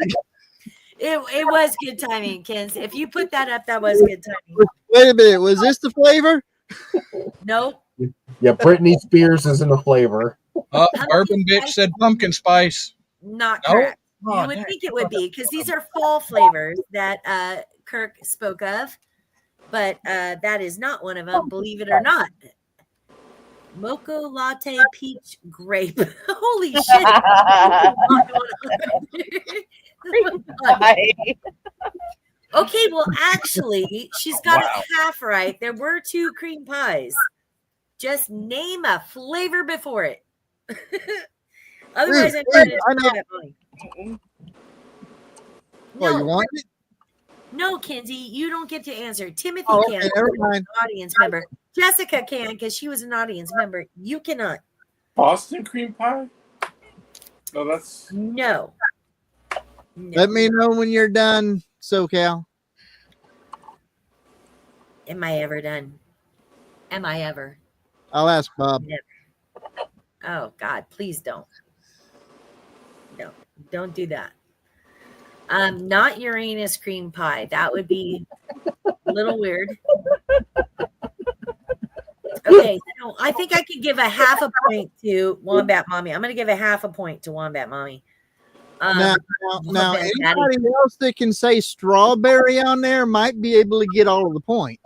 S3: It was good timing, Kens. If you put that up, that was good timing.
S4: Wait a minute. Was this the flavor?
S3: Nope.
S1: Yeah, Britney Spears isn't a flavor.
S2: Bourbon bitch said pumpkin spice.
S3: Not
S2: No?
S3: correct.
S2: Oh,
S3: You would
S2: dang.
S3: think it would be because these are fall flavors that Kirk spoke of, but that is not one of them, believe it or not. Mocha latte peach grape. Holy shit. Okay, well, actually, she's got it half right. There were 2 cream pies. Just name a flavor before it. Otherwise,
S4: I know. Well, you
S3: No,
S4: want it?
S3: no, Kinsey, you don't get to answer. Timothy
S4: Oh, okay,
S3: can.
S4: never mind.
S3: Audience member. Jessica can because she was an audience member. You cannot.
S7: Boston cream pie? No, that's
S3: no.
S4: Let me know when you're done, SoCal.
S3: Am I ever done? Am I ever?
S4: I'll ask Bob.
S3: Never. Oh God, please don't. No, don't do that. Not Uranus cream pie. That would be a little weird. Okay, so I think I could give a half a point to Wombat Mommy. I'm going to give a half a point to Wombat Mommy.
S4: Now anybody else that can say strawberry on there might be able to get all of the point.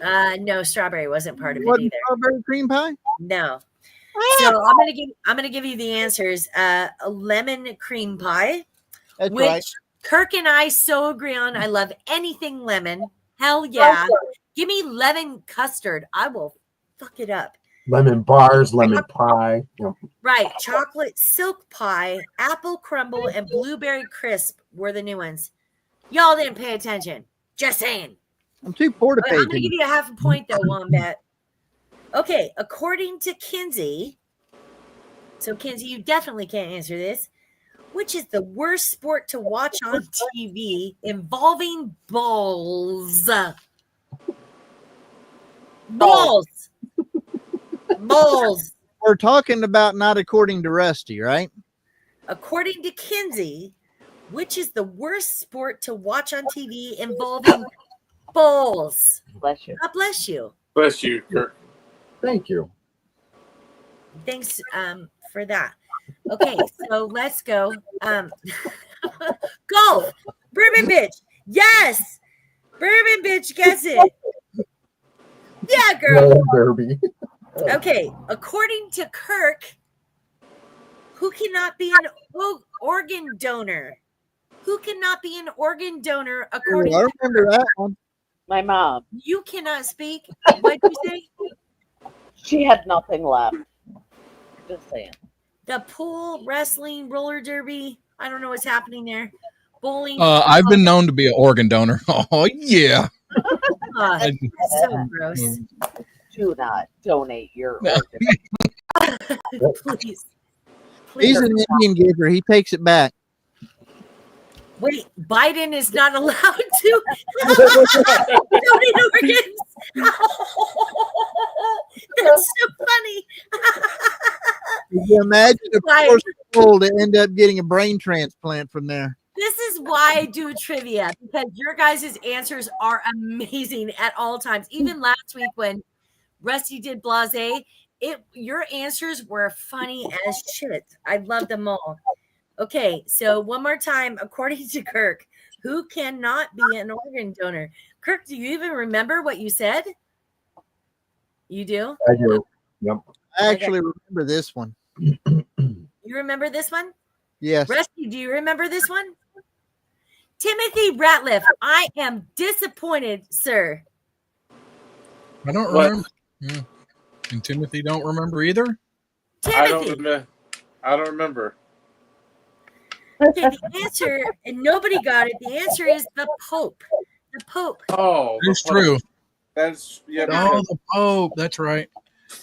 S3: No, strawberry wasn't part of it
S4: Wasn't
S3: either.
S4: Strawberry cream pie?
S3: No. So I'm gonna give you the answers. A lemon cream pie,
S4: That's
S3: which
S4: right.
S3: Kirk and I so agree on. I love anything lemon. Hell yeah. Give me lemon custard. I will fuck it up.
S1: Lemon bars, lemon pie. Yep.
S3: Right. Chocolate silk pie, apple crumble, and blueberry crisp were the new ones. Y'all didn't pay attention. Just saying.
S4: I'm too poor to pay
S3: I'm going to
S4: attention.
S3: give you a half a point, though, Wombat. Okay. According to Kinsey, so Kinsey, you definitely can't answer this. Which is the worst sport to watch on TV involving balls? Balls. Balls.
S4: We're talking about not according to Rusty, right?
S3: According to Kinsey, which is the worst sport to watch on TV involving balls?
S8: Bless you.
S3: God bless you.
S7: bless you, Kirk.
S1: Thank you.
S3: Thanks for that. Okay, so let's go. Golf. Bourbon bitch. Yes. Bourbon bitch gets it. Yeah, girl.
S1: Derby.
S3: Okay, according to Kirk, who cannot be an organ donor? Who cannot be an organ donor according
S4: I
S3: to
S4: remember that one.
S8: My mom.
S3: You cannot speak. What did you say?
S8: She had nothing left. Just saying.
S3: The pool, wrestling, roller derby. I don't know what's happening there. Bowling.
S2: I've been known to be an organ donor. Oh yeah.
S3: That's so gross.
S8: Do not donate your organ.
S3: Please.
S4: He's an Indian giver. He takes it back.
S3: Wait, Biden is not allowed to donate organs. That's so funny.
S4: Can you imagine a poor soul to end up getting a brain transplant from there?
S3: This is why I do trivia, because your guys' answers are amazing at all times. Even last week when Rusty did Blase, your answers were funny as shit. I love them all. Okay, so one more time, according to Kirk, who cannot be an organ donor? Kirk, do you even remember what you said? You do?
S1: I do. Yep.
S4: I actually remember this one.
S3: You remember this one?
S4: Yes.
S3: Rusty, do you remember this one? Timothy Ratliff, I am disappointed, sir.
S2: I don't remember. Yeah. And Timothy don't remember either?
S3: Timothy.
S7: I don't remember.
S3: Okay, the answer, and nobody got it. The answer is the Pope. The Pope.
S7: Oh,
S2: That's true.
S7: That's yeah.
S2: Oh, the Pope. That's right.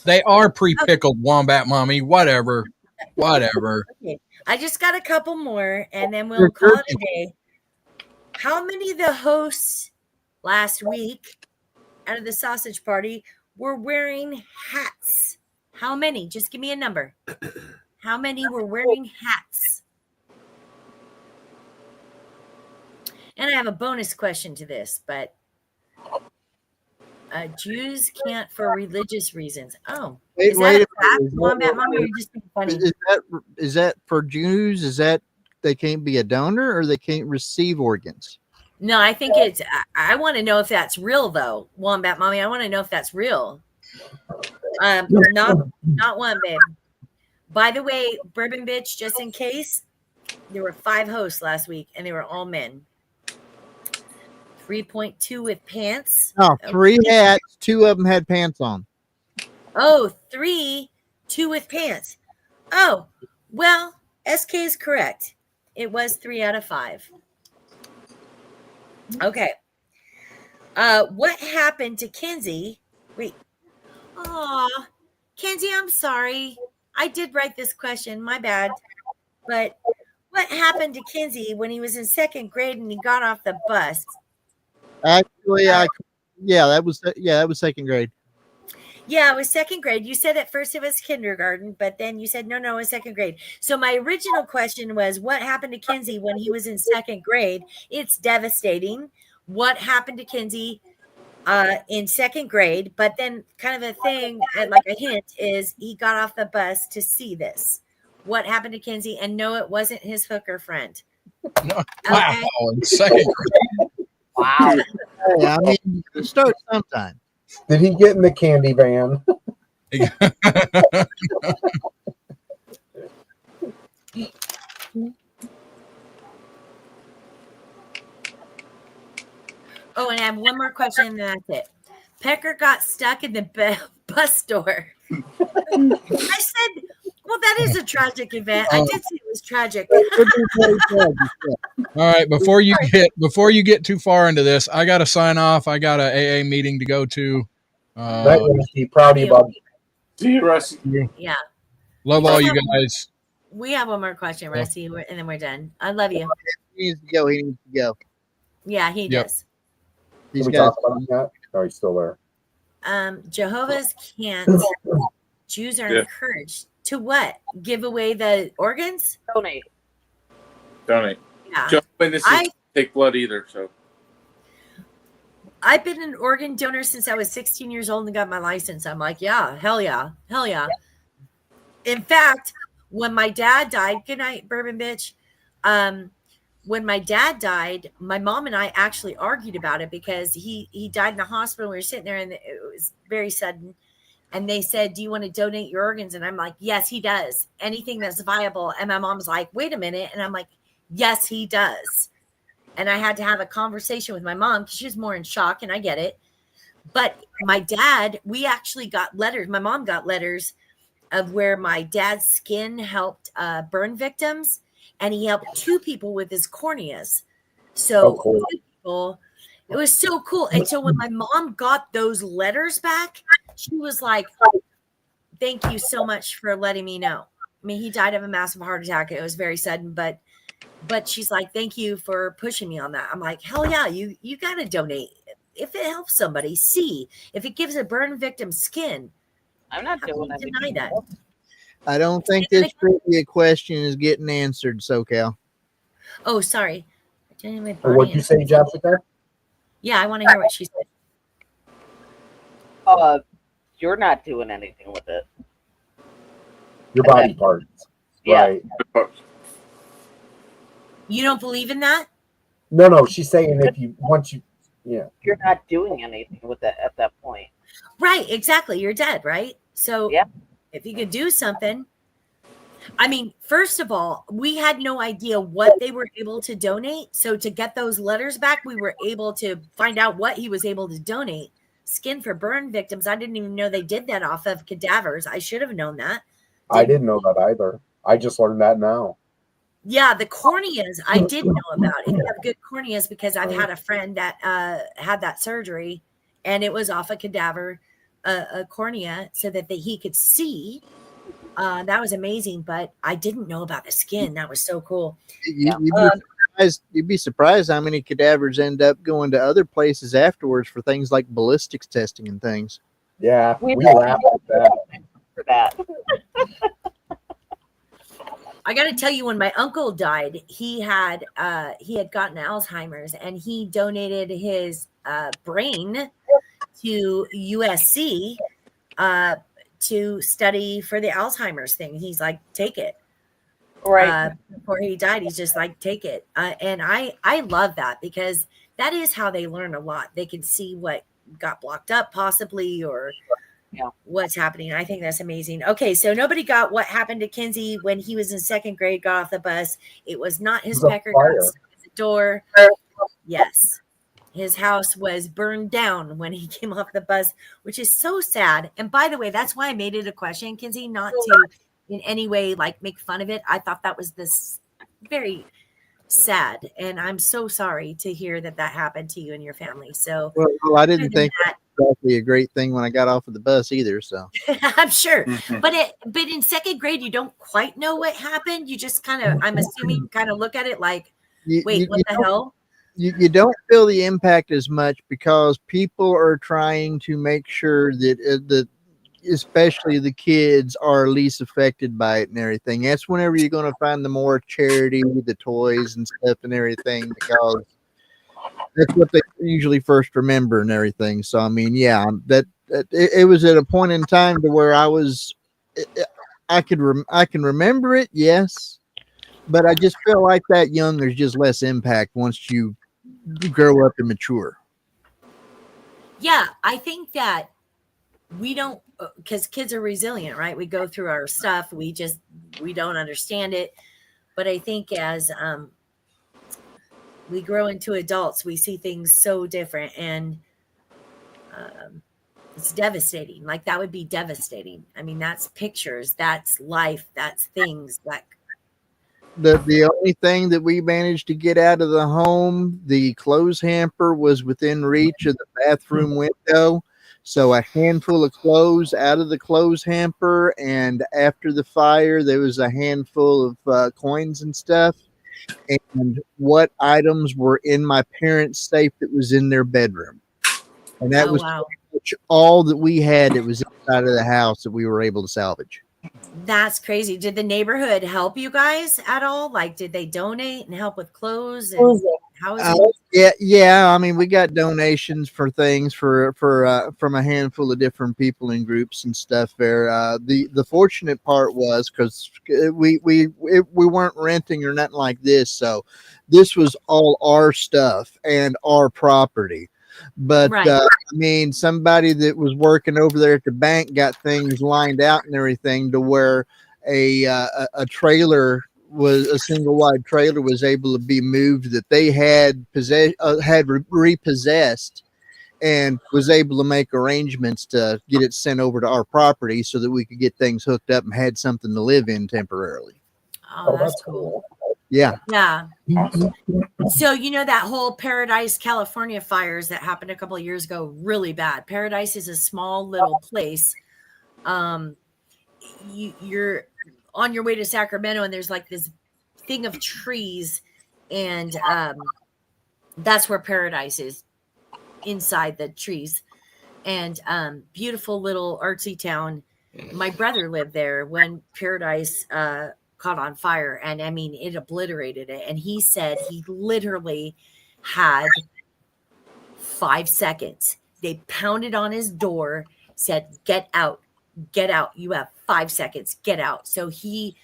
S2: They are pre-pickled, Wombat Mommy. Whatever.
S3: Okay. I just got a couple more, and then we'll call it a day. How many of the hosts last week out of the sausage party were wearing hats? How many? Just give me a number. How many were wearing hats? And I have a bonus question to this, but Jews can't for religious reasons. Oh,
S4: Wait,
S3: is that
S4: wait
S3: a fact? Wombat Mommy, or just being funny?
S4: Is that for Jews? Is that they can't be a donor or they can't receive organs?
S3: No, I think it's. I want to know if that's real, though. Wombat Mommy, I want to know if that's real. Not one, babe. By the way, Bourbon Bitch, just in case, there were 5 hosts last week, and they were all men. 3.2 with pants.
S4: No, 3 hats. 2 of them had pants on.
S3: Oh, 3, 2 with pants. Oh, well, SK is correct. It was 3 out of 5. Okay. What happened to Kinsey Wait. Oh, Kenzie, I'm sorry. I did write this question. My bad. But what happened to Kinsey when he was in second grade and he got off the bus?
S4: Actually, that was second grade.
S3: Yeah, it was second grade. You said at first it was kindergarten, but then you said no, it was second grade. So my original question was, what happened to Kinsey when he was in second grade? It's devastating. What happened to Kinsey in second grade? But then kind of a thing, like a hint, is he got off the bus to see this. What happened to Kinsey? And no, it wasn't his hooker friend.
S2: Wow, okay. In second grade.
S8: Wow.
S4: Yeah, I mean, you start sometime.
S1: Did he get in the candy van?
S3: Oh, and I have one more question, and that's it. Pecker got stuck in the bus door. I said, well, that is a tragic event. I did say it was tragic.
S2: All right, before you get too far into this, I got to sign off. I got an AA meeting to go to.
S1: Rusty, proud of you, bud.
S7: See you, Rusty.
S3: Yeah.
S2: Love all you guys.
S3: We have one more question, Rusty, and then we're done. I love you.
S4: He needs to go. He needs to go.
S3: Yeah, he does.
S1: Can we talk about that? Or are you still there?
S3: Jehovah's can't. Jews are encouraged to what? Give away the organs?
S8: Donate.
S7: Yeah. Jehovah's Witnesses take blood either, so.
S3: I've been an organ donor since I was 16 years old and got my license. I'm like, yeah, hell yeah. In fact, when my dad died, good night, bourbon bitch. When my dad died, my mom and I actually argued about it because he died in the hospital. We were sitting there and it was very sudden. And they said, do you want to donate your organs? And I'm like, yes, he does. Anything that's viable. And my mom's like, wait a minute. And I'm like, yes, he does. And I had to have a conversation with my mom because she was more in shock, and I get it. But my dad, we actually got letters. My mom got letters of where my dad's skin helped burn victims, and he helped 2 people with his corneas. So
S1: cool.
S3: 2 people, it was so cool. And so when my mom got those letters back, she was like, thank you so much for letting me know. I mean, he died of a massive heart attack. It was very sudden, but she's like, thank you for pushing me on that. I'm like, hell yeah, you got to donate. If it helps somebody, if it gives a burn victim skin,
S8: I'm not doing that.
S3: Deny that.
S4: I don't think this trivia question is getting answered, SoCal.
S3: Oh, sorry.
S1: What'd you say, Jessica?
S3: Yeah, I want to hear what she said.
S8: You're not doing anything with it.
S1: Your body parts.
S8: Yeah.
S1: Right.
S3: You don't believe in that?
S1: No, she's saying
S8: you're not doing anything with it at that point.
S3: Right, exactly. You're dead, right? So
S8: yeah,
S3: if you could do something. I mean, first of all, we had no idea what they were able to donate. So to get those letters back, we were able to find out what he was able to donate. Skin for burn victims. I didn't even know they did that off of cadavers. I should have known that.
S1: I didn't know that either. I just learned that now.
S3: Yeah, the corneas I did know about. If you have good corneas, because I've had a friend that had that surgery, and it was off a cadaver, a cornea, so that he could see. That was amazing, but I didn't know about the skin. That was so cool.
S4: You'd be surprised how many cadavers end up going to other places afterwards for things like ballistics testing and things.
S1: Yeah, we laughed at that.
S8: For that.
S3: I got to tell you, when my uncle died, he had gotten Alzheimer's, and he donated his brain to USC to study for the Alzheimer's thing. He's like, take it.
S8: Right.
S3: Before he died, he's just like, take it. And I love that, because that is how they learn a lot. They can see what got blocked up possibly, or what's happening. I think that's amazing. Okay, so nobody got what happened to Kinsey when he was in second grade, got off the bus. It was not his pecker got stuck at the door. Yes. His house was burned down when he came off the bus, which is so sad. And by the way, that's why I made it a question, Kinsey, not to in any way like make fun of it. I thought that was this very sad, and I'm so sorry to hear that happened to you and your family. So
S4: well I didn't think exactly a great thing when I got off of the bus either. So
S3: I'm sure, but in second grade, you don't quite know what happened. You just kind of, I'm assuming, kind of look at it like, wait, what the hell?
S4: You don't feel the impact as much because people are trying to make sure that especially the kids are least affected by it and everything. That's whenever you're going to find the more charity, the toys and stuff and everything, because that's what they usually first remember and everything. So I mean, yeah, it was at a point in time to where I can remember it, yes, but I just feel like that young, there's just less impact once you grow up and mature.
S3: Yeah, I think that we don't, because kids are resilient, right? We go through our stuff. We don't understand it. But I think as we grow into adults, we see things so different, and it's devastating. Like, that would be devastating. I mean, that's pictures, that's life, that's things like.
S4: The only thing that we managed to get out of the home, the clothes hamper was within reach of the bathroom window. So a handful of clothes out of the clothes hamper, and after the fire, there was a handful of coins and stuff. And what items were in my parents' safe that was in their bedroom. And that was all that we had that was inside of the house that we were able to salvage.
S3: That's crazy. Did the neighborhood help you guys at all? Like, did they donate and help with clothes? And how is it?
S4: Yeah. I mean, we got donations for things for from a handful of different people and groups and stuff. There, the fortunate part was because we weren't renting or nothing like this, so this was all our stuff and our property. But I mean, somebody that was working over there at the bank got things lined out and everything to where a trailer was a single wide trailer was able to be moved that they had repossessed, and was able to make arrangements to get it sent over to our property so that we could get things hooked up and had something to live in temporarily.
S3: Oh, that's cool.
S4: Yeah.
S3: Yeah. So, that whole Paradise, California fires that happened a couple of years ago, really bad. Paradise is a small little place. You're on your way to Sacramento, and there's like this thing of trees, and that's where Paradise is, inside the trees. And beautiful little artsy town. My brother lived there when Paradise caught on fire, and I mean, it obliterated it. And he said he literally had 5 seconds. They pounded on his door, said, get out, you have 5 seconds, get out. So he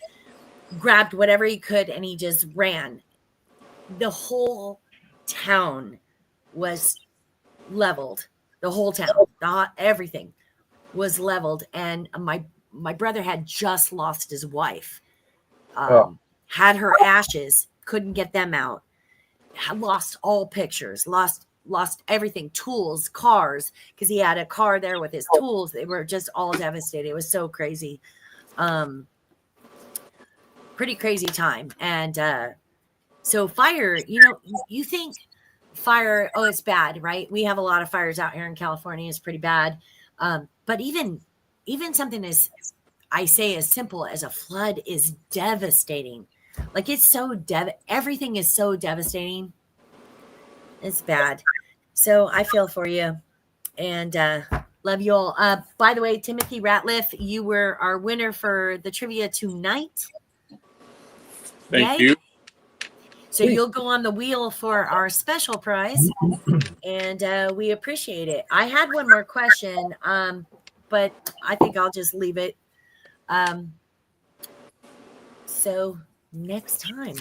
S3: grabbed whatever he could and he just ran. The whole town was leveled. The whole town, everything was leveled. And my brother had just lost his wife. Had her ashes, couldn't get them out, had lost all pictures, lost everything, tools, cars, because he had a car there with his tools. They were just all devastated. It was so crazy. Pretty crazy time. And so fire, you think fire, it's bad, right? We have a lot of fires out here in California. It's pretty bad. But even something as, I say, as simple as a flood is devastating. Like, it's so everything is so devastating. It's bad. So I feel for you, and love you all. By the way, Timothy Ratliff, you were our winner for the trivia tonight.
S7: Thank you.
S3: So you'll go on the wheel for our special prize, and we appreciate it. I had one more question, but I think I'll just leave it. So next time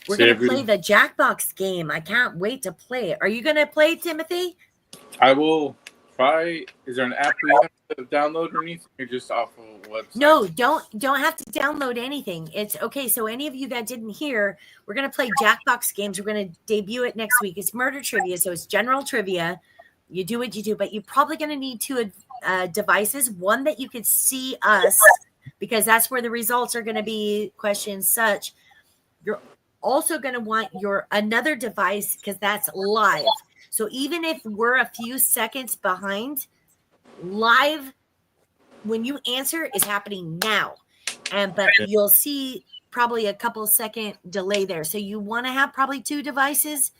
S3: we're going to play the Jackbox game. I can't wait to play it. Are you going to play, Timothy?
S7: I will try. Is there an app we have to download or anything, or just off of a website?
S3: No, don't have to download anything. It's okay. So any of you that didn't hear, we're going to play Jackbox games. We're going to debut it next week. It's murder trivia, so it's general trivia. You do what you do, but you're probably going to need 2 devices. One that you could see us, because that's where the results are going to be, questions such. You're also going to want another device, because that's live. So even if we're a few seconds behind, live when you answer is happening now. But you'll see probably a couple second delay there. So you want to have probably 2 devices.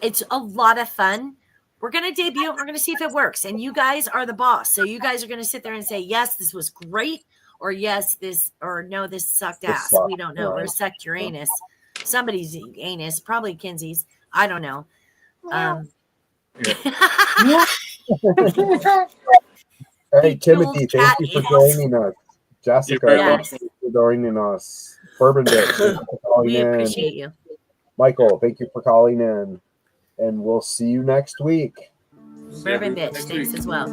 S3: It's a lot of fun. We're going to debut it. We're going to see if it works. And you guys are the boss. So you guys are going to sit there and say, yes, this was great. Or yes, no, this sucked ass. We don't know. Or sucked your anus. Somebody's anus, probably Kenzie's. I don't know.
S1: Hey, Timothy, thank you for joining us. Jessica, thank you for joining us. Bourbon Bitch, thank you for calling
S3: we
S1: in.
S3: appreciate you.
S1: Michael, thank you for calling in. And we'll see you next week.
S3: Bourbon Bitch, thanks as well.